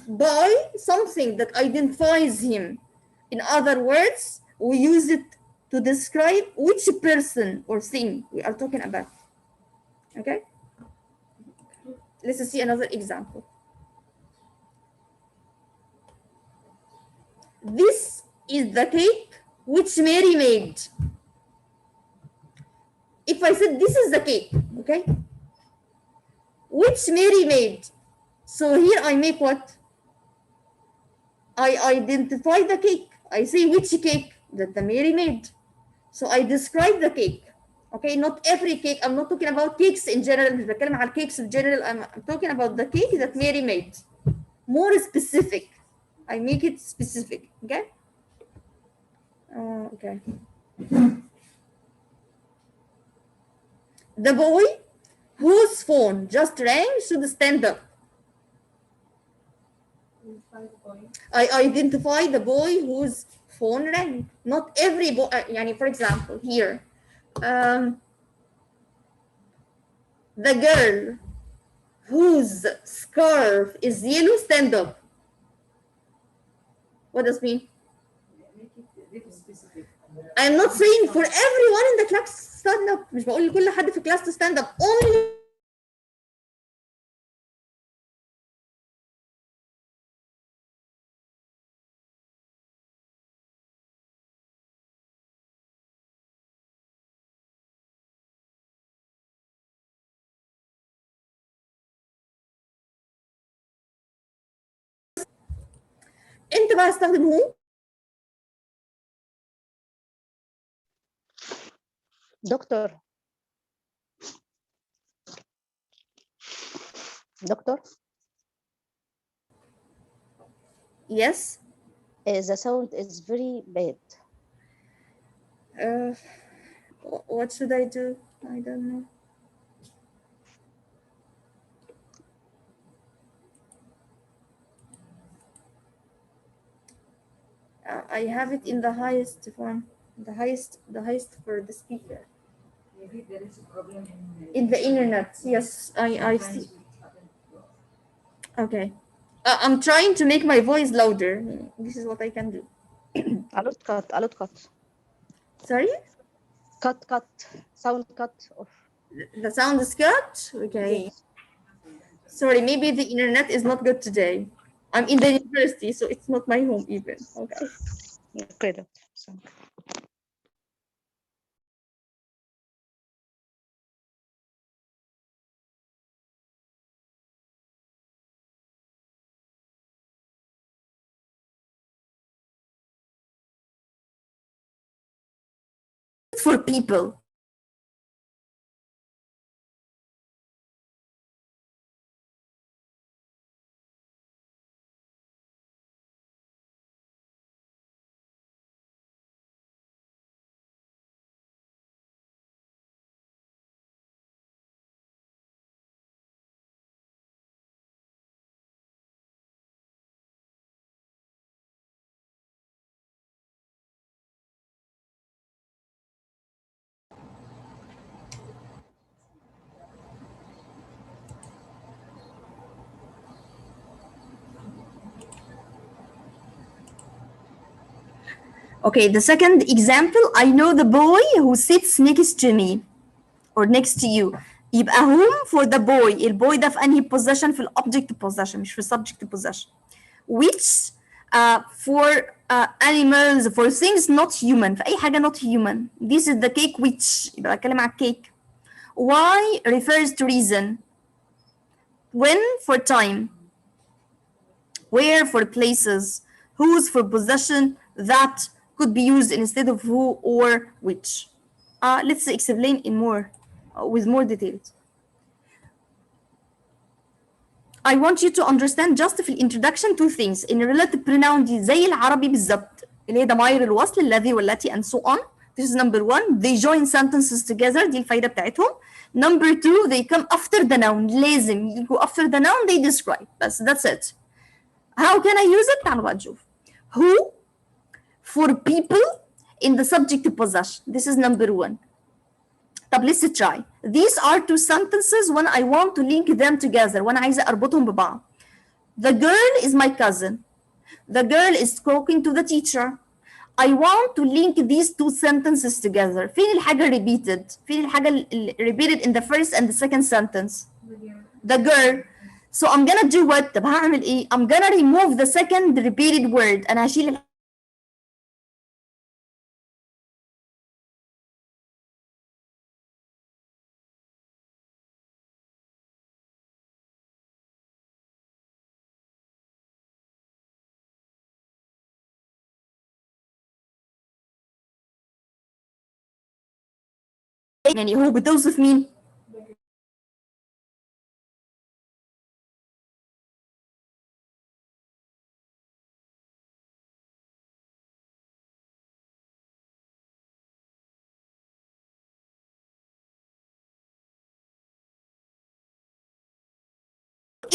by something that identifies him. In other words, we use it to describe which person or thing we are talking about. Okay? Let's see another example. This is the cake which Mary made. If I said this is the cake, okay? Which Mary made. So here I make what? I identify the cake. I say which cake that the Mary made. So I describe the cake. Okay, not every cake. I'm not talking about cakes in general. مش بتكلم على cakes in general. I'm talking about the cake that Mary made. More specific. I make it specific. Okay. Okay. The boy whose phone just rang should stand up. I identify the boy whose phone rang. Not every boy. For example, here, the girl whose scarf is yellow, stand up. What does it mean? I'm not saying for everyone in the class stand up. مش بقول لكل حد في class to stand up. Only انت بقى استخدم هو. دكتور Yes. The sound is very bad. What should I do? I don't know. I have it in the highest form, the highest for the speaker. Maybe there is a problem in the internet. Yes, I see. Okay. I'm trying to make my voice louder. This is what I can do. A lot cut. Sorry? Cut. Sound cut off. The sound is cut? Okay. Yes. Sorry, maybe the internet is not good today. I'm in the university, so it's not my home even. Okay. Okay. For people. Okay, the second example, I know the boy who sits next to me or next to you. يبقى whom for the boy. البوي ده في أنهي possession؟ في object possession مش في subject possession. Which for animals, for things not human. في أي حاجة not human. This is the cake which. يبقى بتكلم على cake. Why refers to reason. When for time. Where for places. Whose for possession. That could be used instead of who or which. Let's explain in more with more details. I want you to understand just في introduction two things. In relative pronoun دي زي العربي بالظبط اللي هي ضمائر الوصل الذي والتي and so on. This is number one. They join sentences together. دي الفايدة بتاعتهم. Number two, they come after the noun. لازم يجوا after the noun they describe. بس that's it. How can I use it? تعالوا بقى نشوف. Who for people in the subject possession. This is number one. طب let's try. These are two sentences when I want to link them together. وانا عايزة اربطهم ببعض. The girl is my cousin. The girl is talking to the teacher. I want to link these two sentences together. فين الحاجة repeated؟ فين الحاجة repeated in the first and the second sentence؟ The girl. So I'm gonna do what؟ طب هعمل ايه؟ I'm gonna remove the second repeated word. أنا هشيل يعني هو بتوصف مين؟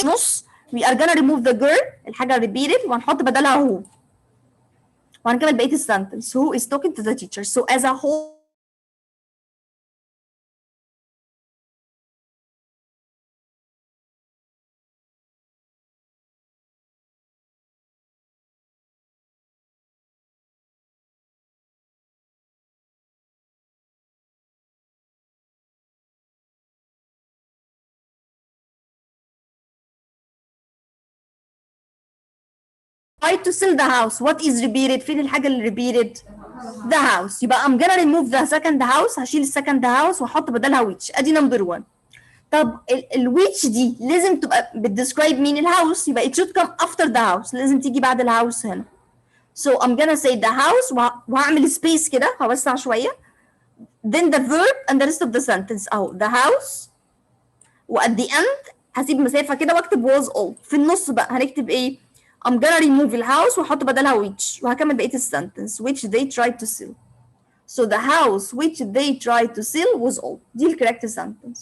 نص. We are gonna remove the girl الحاجة repeated وهنحط بدلها هو. وهنكمل بقية السنتنس. Who is talking to the teacher. So as a whole try to sell the house. What is repeated؟ فين الحاجة اللي repeated؟ The house. يبقى I'm gonna remove the second house. هشيل السكند house واحط بدلها which. ادي نمبر 1. طب الويتش دي لازم تبقى بتدescribe مين؟ الهاوس. يبقى it should come after the house. لازم تيجي بعد الهاوس هنا. So I'm gonna say the house وهعمل space كده هوسع شوية. Then the verb and the rest of the sentence اهو the house. وat the end هسيب مسافة كده واكتب was all. في النص بقى هنكتب ايه؟ I'm gonna remove الهاوس واحط بدلها which وهكمل بقية السنتنس which they tried to sell. So the house which they tried to sell was old. دي الكوريكت sentence.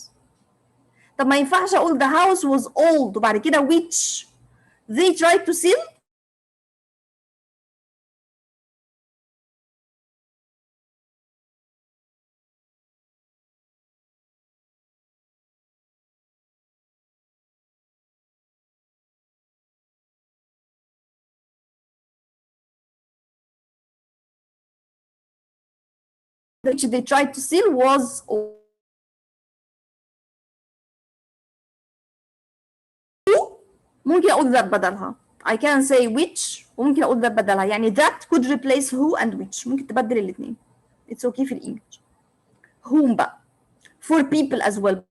طب ما ينفعش اقول the house was old وبعد كده which they tried to sell. which they tried to sell was old. ممكن اقول that بدلها. I can say which وممكن اقول that بدلها. يعني that could replace who and which. ممكن تبدل الاثنين. It's okay في الانجليش. whom بقى for people as well.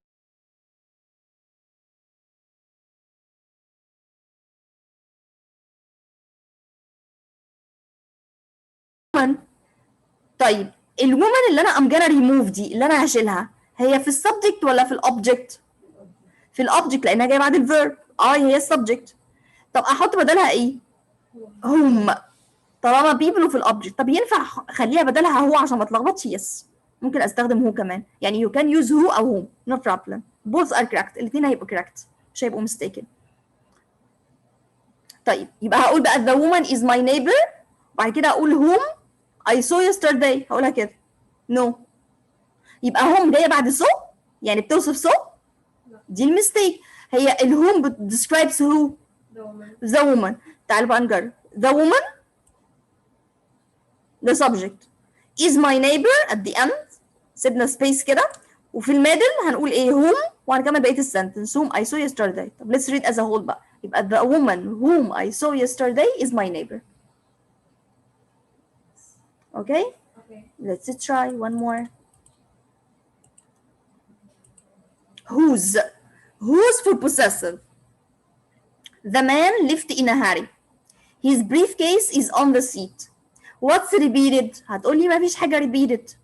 طيب الومن اللي انا I'm gonna remove دي اللي انا هشيلها هي في السبجكت ولا في الاوبجكت؟ في الاوبجكت لانها جايه بعد الفيرب. هي السبجكت. طب احط بدلها ايه؟ هم. طالما people وفي الاوبجكت. طب ينفع اخليها بدلها هو عشان ما اتلخبطش؟ يس. ممكن استخدم هو كمان. يعني you can use who او whom. no problem. both are correct. الاثنين هيبقوا correct. مش هيبقوا mistaken. طيب يبقى هقول بقى the woman is my neighbor. بعد كده اقول whom I saw yesterday. هقولها كده. no. يبقى home جايه بعد so يعني بتوصف so. دي المستيك. هي الهوم describes who؟ the woman. تعالوا بقى نجرب. the woman the subject is my neighbor at the end. سيبنا space كده وفي الميدل هنقول ايه؟ whom وهنكمل بقيه السنتنس whom I saw yesterday. طب let's read as a whole بقى. يبقى the woman whom I saw yesterday is my neighbor. Okay? Let's try one more. whose for possessive. The man left in a hurry. His briefcase is on the seat. What's repeated؟ هتقولي ما فيش حاجة repeated.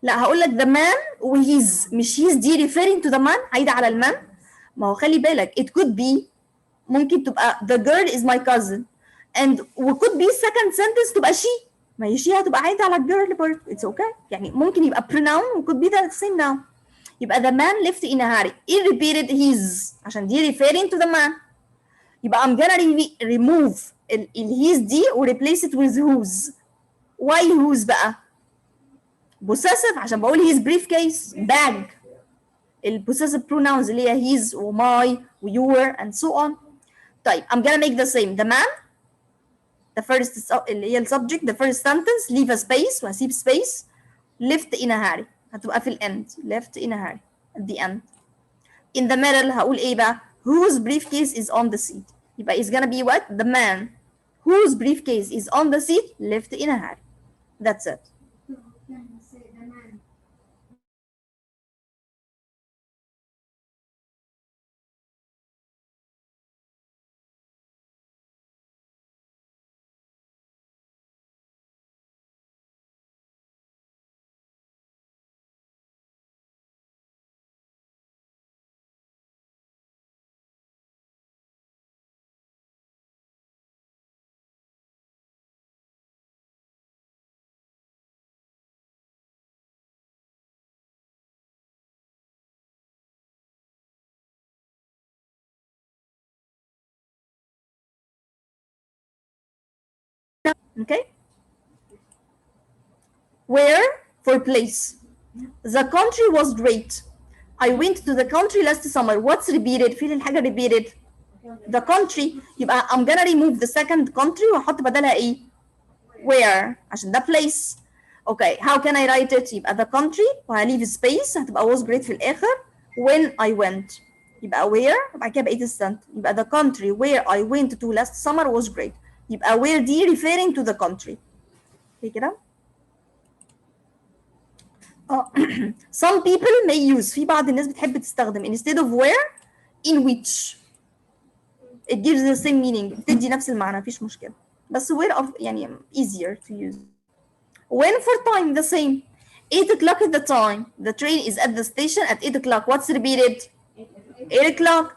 لا هقول لك the man و his. مش his دي referring to the man عايدة على المان. ما هو خلي بالك it could be ممكن تبقى the girl is my cousin and could be second sentence تبقى she. ما هي she هتبقى عايدة على الجيرل برضه. It's okay. يعني ممكن يبقى pronoun و could be the same noun. يبقى the man left in a hurry. it repeated his عشان دي referring to the man. يبقى I'm gonna remove his دي و replace it with whose. why whose بقى؟ possessive عشان بقول his briefcase bag. possessive pronouns اللي هي his و my و your and so on. طيب I'm gonna make the same. The man, the first اللي هي subject, the first sentence, leave a space وهسيب space, left in a hurry هتبقى في الend, left in a hurry at the end. In the middle هقول ايه بقى؟ whose briefcase is on the seat. يبقى is gonna be what? The man whose briefcase is on the seat left in a hurry. That's it. Can say the man. Okay. Where for place. The country was great. I went to the country last summer. What's repeated؟ فين الحاجة repeated؟ The country. يبقى I'm gonna remove the second country وأحط بدلها إيه؟ Where عشان ده place. Okay, how can I write it؟ يبقى the country وهleave space هتبقى was great في الآخر. When I went. يبقى where وبعد كده بقية السنت. يبقى the country where I went to last summer was great. يبقى where دي referring to the country. اوكي كده؟ some people may use في بعض الناس بتحب تستخدم instead of where in which it gives the same meaning بتدي نفس المعنى مفيش مشكلة بس where of يعني easier to use. When for time the same. 8 o'clock is the time. The train is at the station at 8 o'clock. What's repeated? 8 o'clock.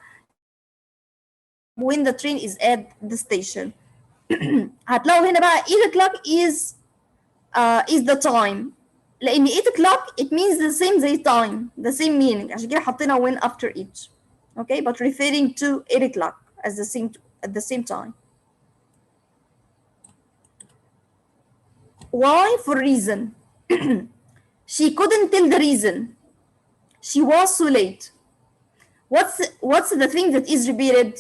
When the train is at the station. هتلاقوا هنا بقى 8 o'clock is the time. لأن 8 o'clock it means the same زي time, the same meaning. عشان كده حطينا when after each. Okay, but referring to 8 o'clock as at the same time. Why? For reason. She couldn't tell the reason. She was so late. What's the thing that is repeated?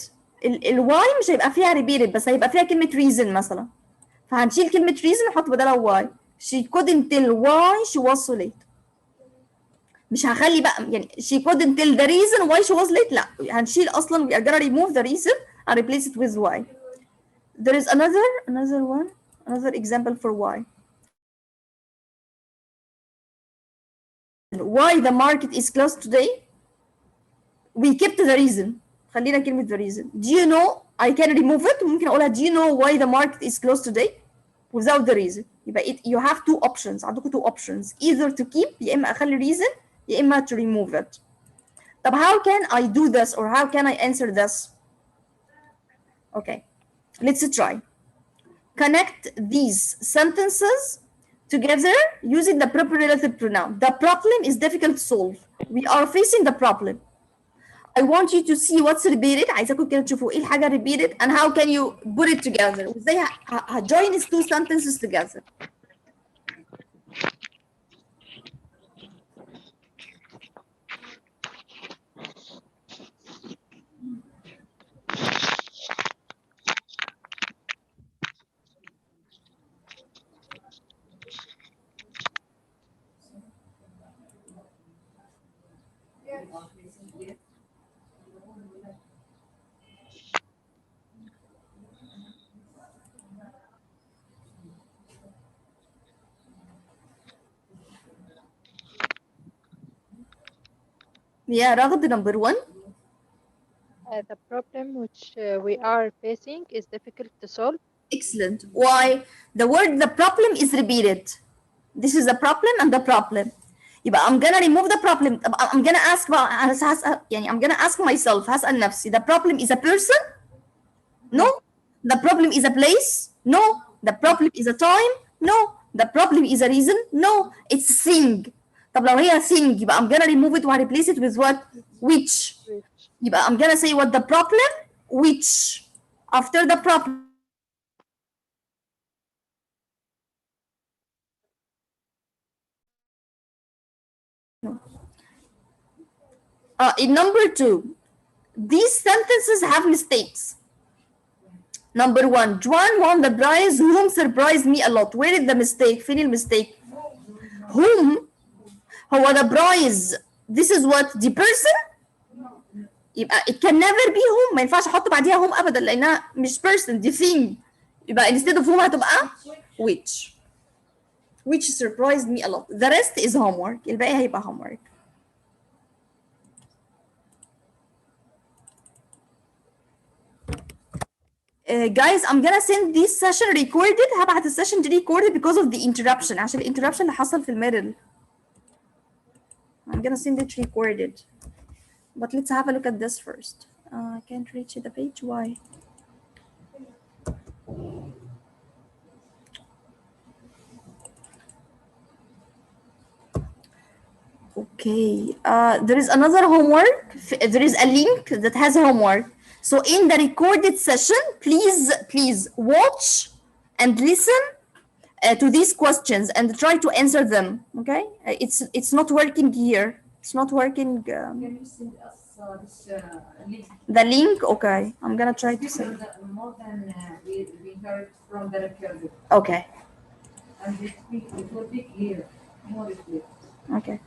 why مش هيبقى فيها repeated بس هيبقى فيها كلمة reason مثلا. فهنشيل كلمة reason ونحط بدلها why. She couldn't tell why she was so late. مش هخلي بقى يعني she couldn't tell the reason why she was late. لا هنشيل أصلا we are gonna remove the reason and replace it with why. There is another example for why. Why the market is closed today? We kept the reason. خلينا كلمة the reason. Do you know? I can remove it. ممكن أقولها do you know why the market is closed today? Without the reason. يبقى you have two options. عندكم two options. Either to keep يا إما أخلي reason يا إما to remove it. طب how can I do this or how can I answer this? Okay. Let's try. Connect these sentences together using the proper relative pronoun. The problem is difficult to solve. We are facing the problem. I want you to see what's repeated. عايزاكم كده تشوفوا ايه الحاجة repeated and how can you put it together. وازاي join these two sentences together. Yeah, Ragd, number 1. The problem which we are facing is difficult to solve. Excellent. Why? The word the problem is repeated. This is the problem and the problem. يبقى I'm gonna remove the problem. I'm gonna ask يعني I'm gonna ask myself هسأل نفسي the problem is a person? No. The problem is a place? No. The problem is a time? No. The problem is a reason? No. It's a thing. طب لو هي thing يبقى I'm gonna remove it and replace it with what? Which. يبقى I'm gonna say what the problem which after the problem. In number 2, these sentences have mistakes. Number one, Juan won the prize. Whom surprised me a lot. Where is the mistake? فين المistake? Whom. هو the prize. This is what the person. يبقى it can never be whom. ما ينفعش احط بعديها whom ابدا لانها مش person دي thing. يبقى instead of whom هتبقى which. Which surprised me a lot. The rest is homework. الباقي هيبقى homework. Guys, I'm gonna send this session recorded. هبعت السيشن دي recorded because of the interruption. عشان الانتربشن اللي حصل في الميدل. I'm gonna send it recorded. But let's have a look at this first. I can't reach the page. Why? Okay. There is another homework. There is a link that has homework. So in the recorded session, please watch and listen to these questions and try to answer them. Okay? It's not working here. It's not working. Can you send us this link? The link. Okay. I'm gonna try to send. More than we heard from the recording. Okay. And it will be clear, more clear. Okay.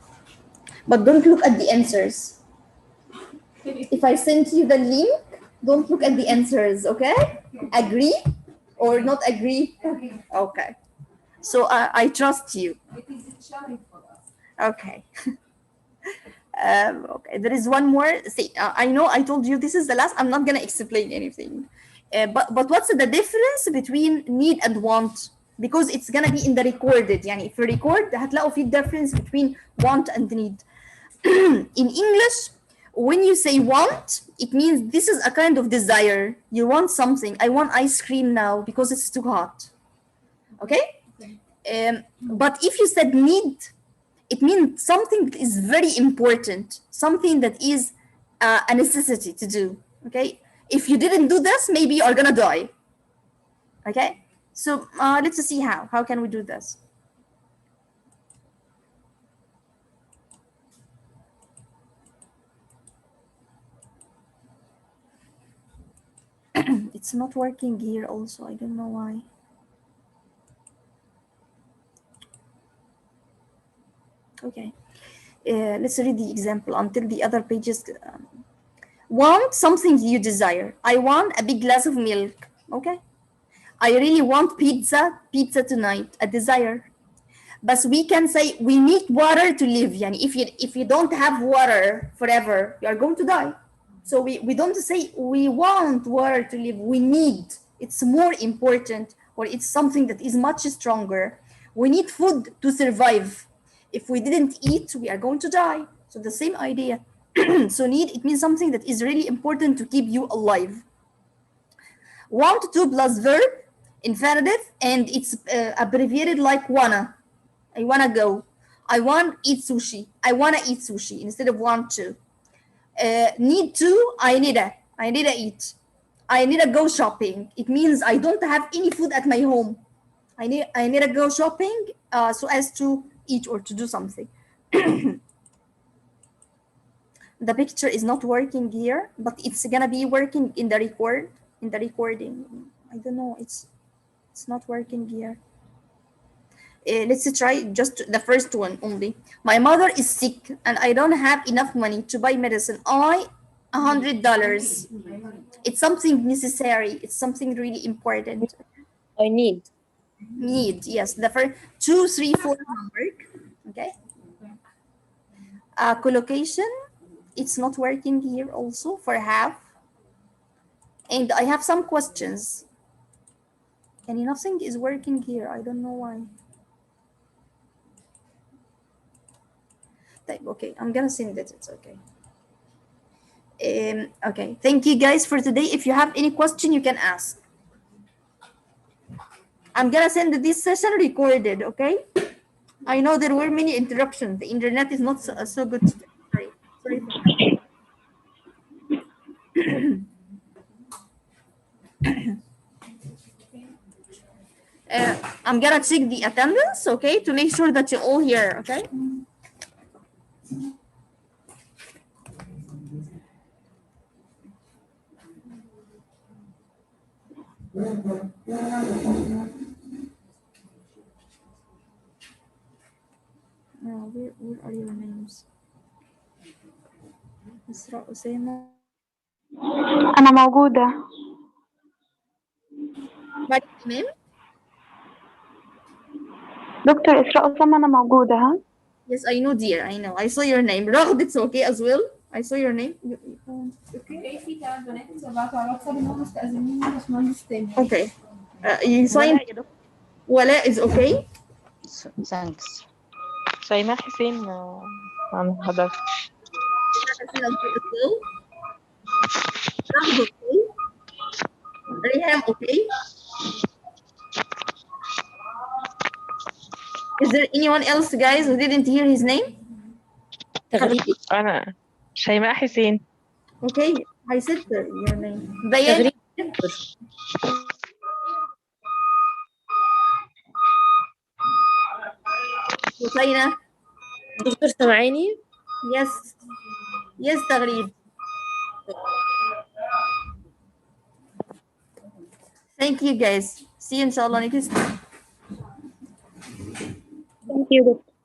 But don't look at the answers. If I send you the link, don't look at the answers, okay? Agree or not agree? Okay. So I trust you. It is a challenge for us. Okay. Okay, there is one more. See, I know I told you this is the last. I'm not gonna explain anything. But what's the difference between need and want? Because it's gonna be in the recorded. يعني if you record هتلاقوا في difference between want and need. In English, when you say want, it means this is a kind of desire. You want something. I want ice cream now because it's too hot. Okay? But if you said need, it means something that is very important, something that is a necessity to do. Okay? If you didn't do this, maybe you are gonna die. Okay? So let's see how. How can we do this? It's not working here also. I don't know why. Okay. Let's read the example until the other pages. Want something you desire. I want a big glass of milk. Okay. I really want pizza tonight. A desire. But we can say we need water to live. Yani if you don't have water forever, you are going to die. So we don't say we want water to live. We need. It's more important, or it's something that is much stronger. We need food to survive. If we didn't eat, we are going to die. So the same idea. So need, it means something that is really important to keep you alive. Want to plus verb, infinitive, and it's abbreviated like wanna. I wanna go. I want eat sushi. I wanna eat sushi instead of want to. Need to, I need to eat. I need to go shopping. It means I don't have any food at my home. I need to go shopping so as to eat or to do something. The picture is not working here, but it's gonna be working in the recording. I don't know, it's not working here. Let's try just the first one only. My mother is sick and I don't have enough money to buy medicine. $100. It's something necessary. It's something really important. I need. Need, yes. The first 2, 3, 4 homework. Okay. Collocation. It's not working here also for have. And I have some questions. And nothing is working here. I don't know why. Okay, I'm gonna send it. It's okay. Okay, thank you guys for today. If you have any question, you can ask. I'm gonna send this session recorded. Okay. I know there were many interruptions. The internet is not so good today. Sorry for that. I'm gonna check the attendance, okay, to make sure that you're all here, okay? where are your names? إسراء أسامة. أنا موجودة. مريم إمام. دكتور إسراء أسامة أنا موجودة ها. Yes, I know, dear. I know. I saw your name. رغد, it's okay as well. I saw your name. اوكي في 3 بنات بعتوا على الواتساب انهم مستأذنين من باشمهندس تاني. Okay. You signed. ولاء is okay. Thanks. شيماء حسين عن حضرتك. رغد okay. Riham okay. Is there anyone else, guys, who didn't hear his name? أنا شيماء حسين. Okay, I said your name. بيان. وطينة. دكتور سامعيني؟ Yes. Yes, تغريد. Thank you, guys. See you inshallah next time. Thank you.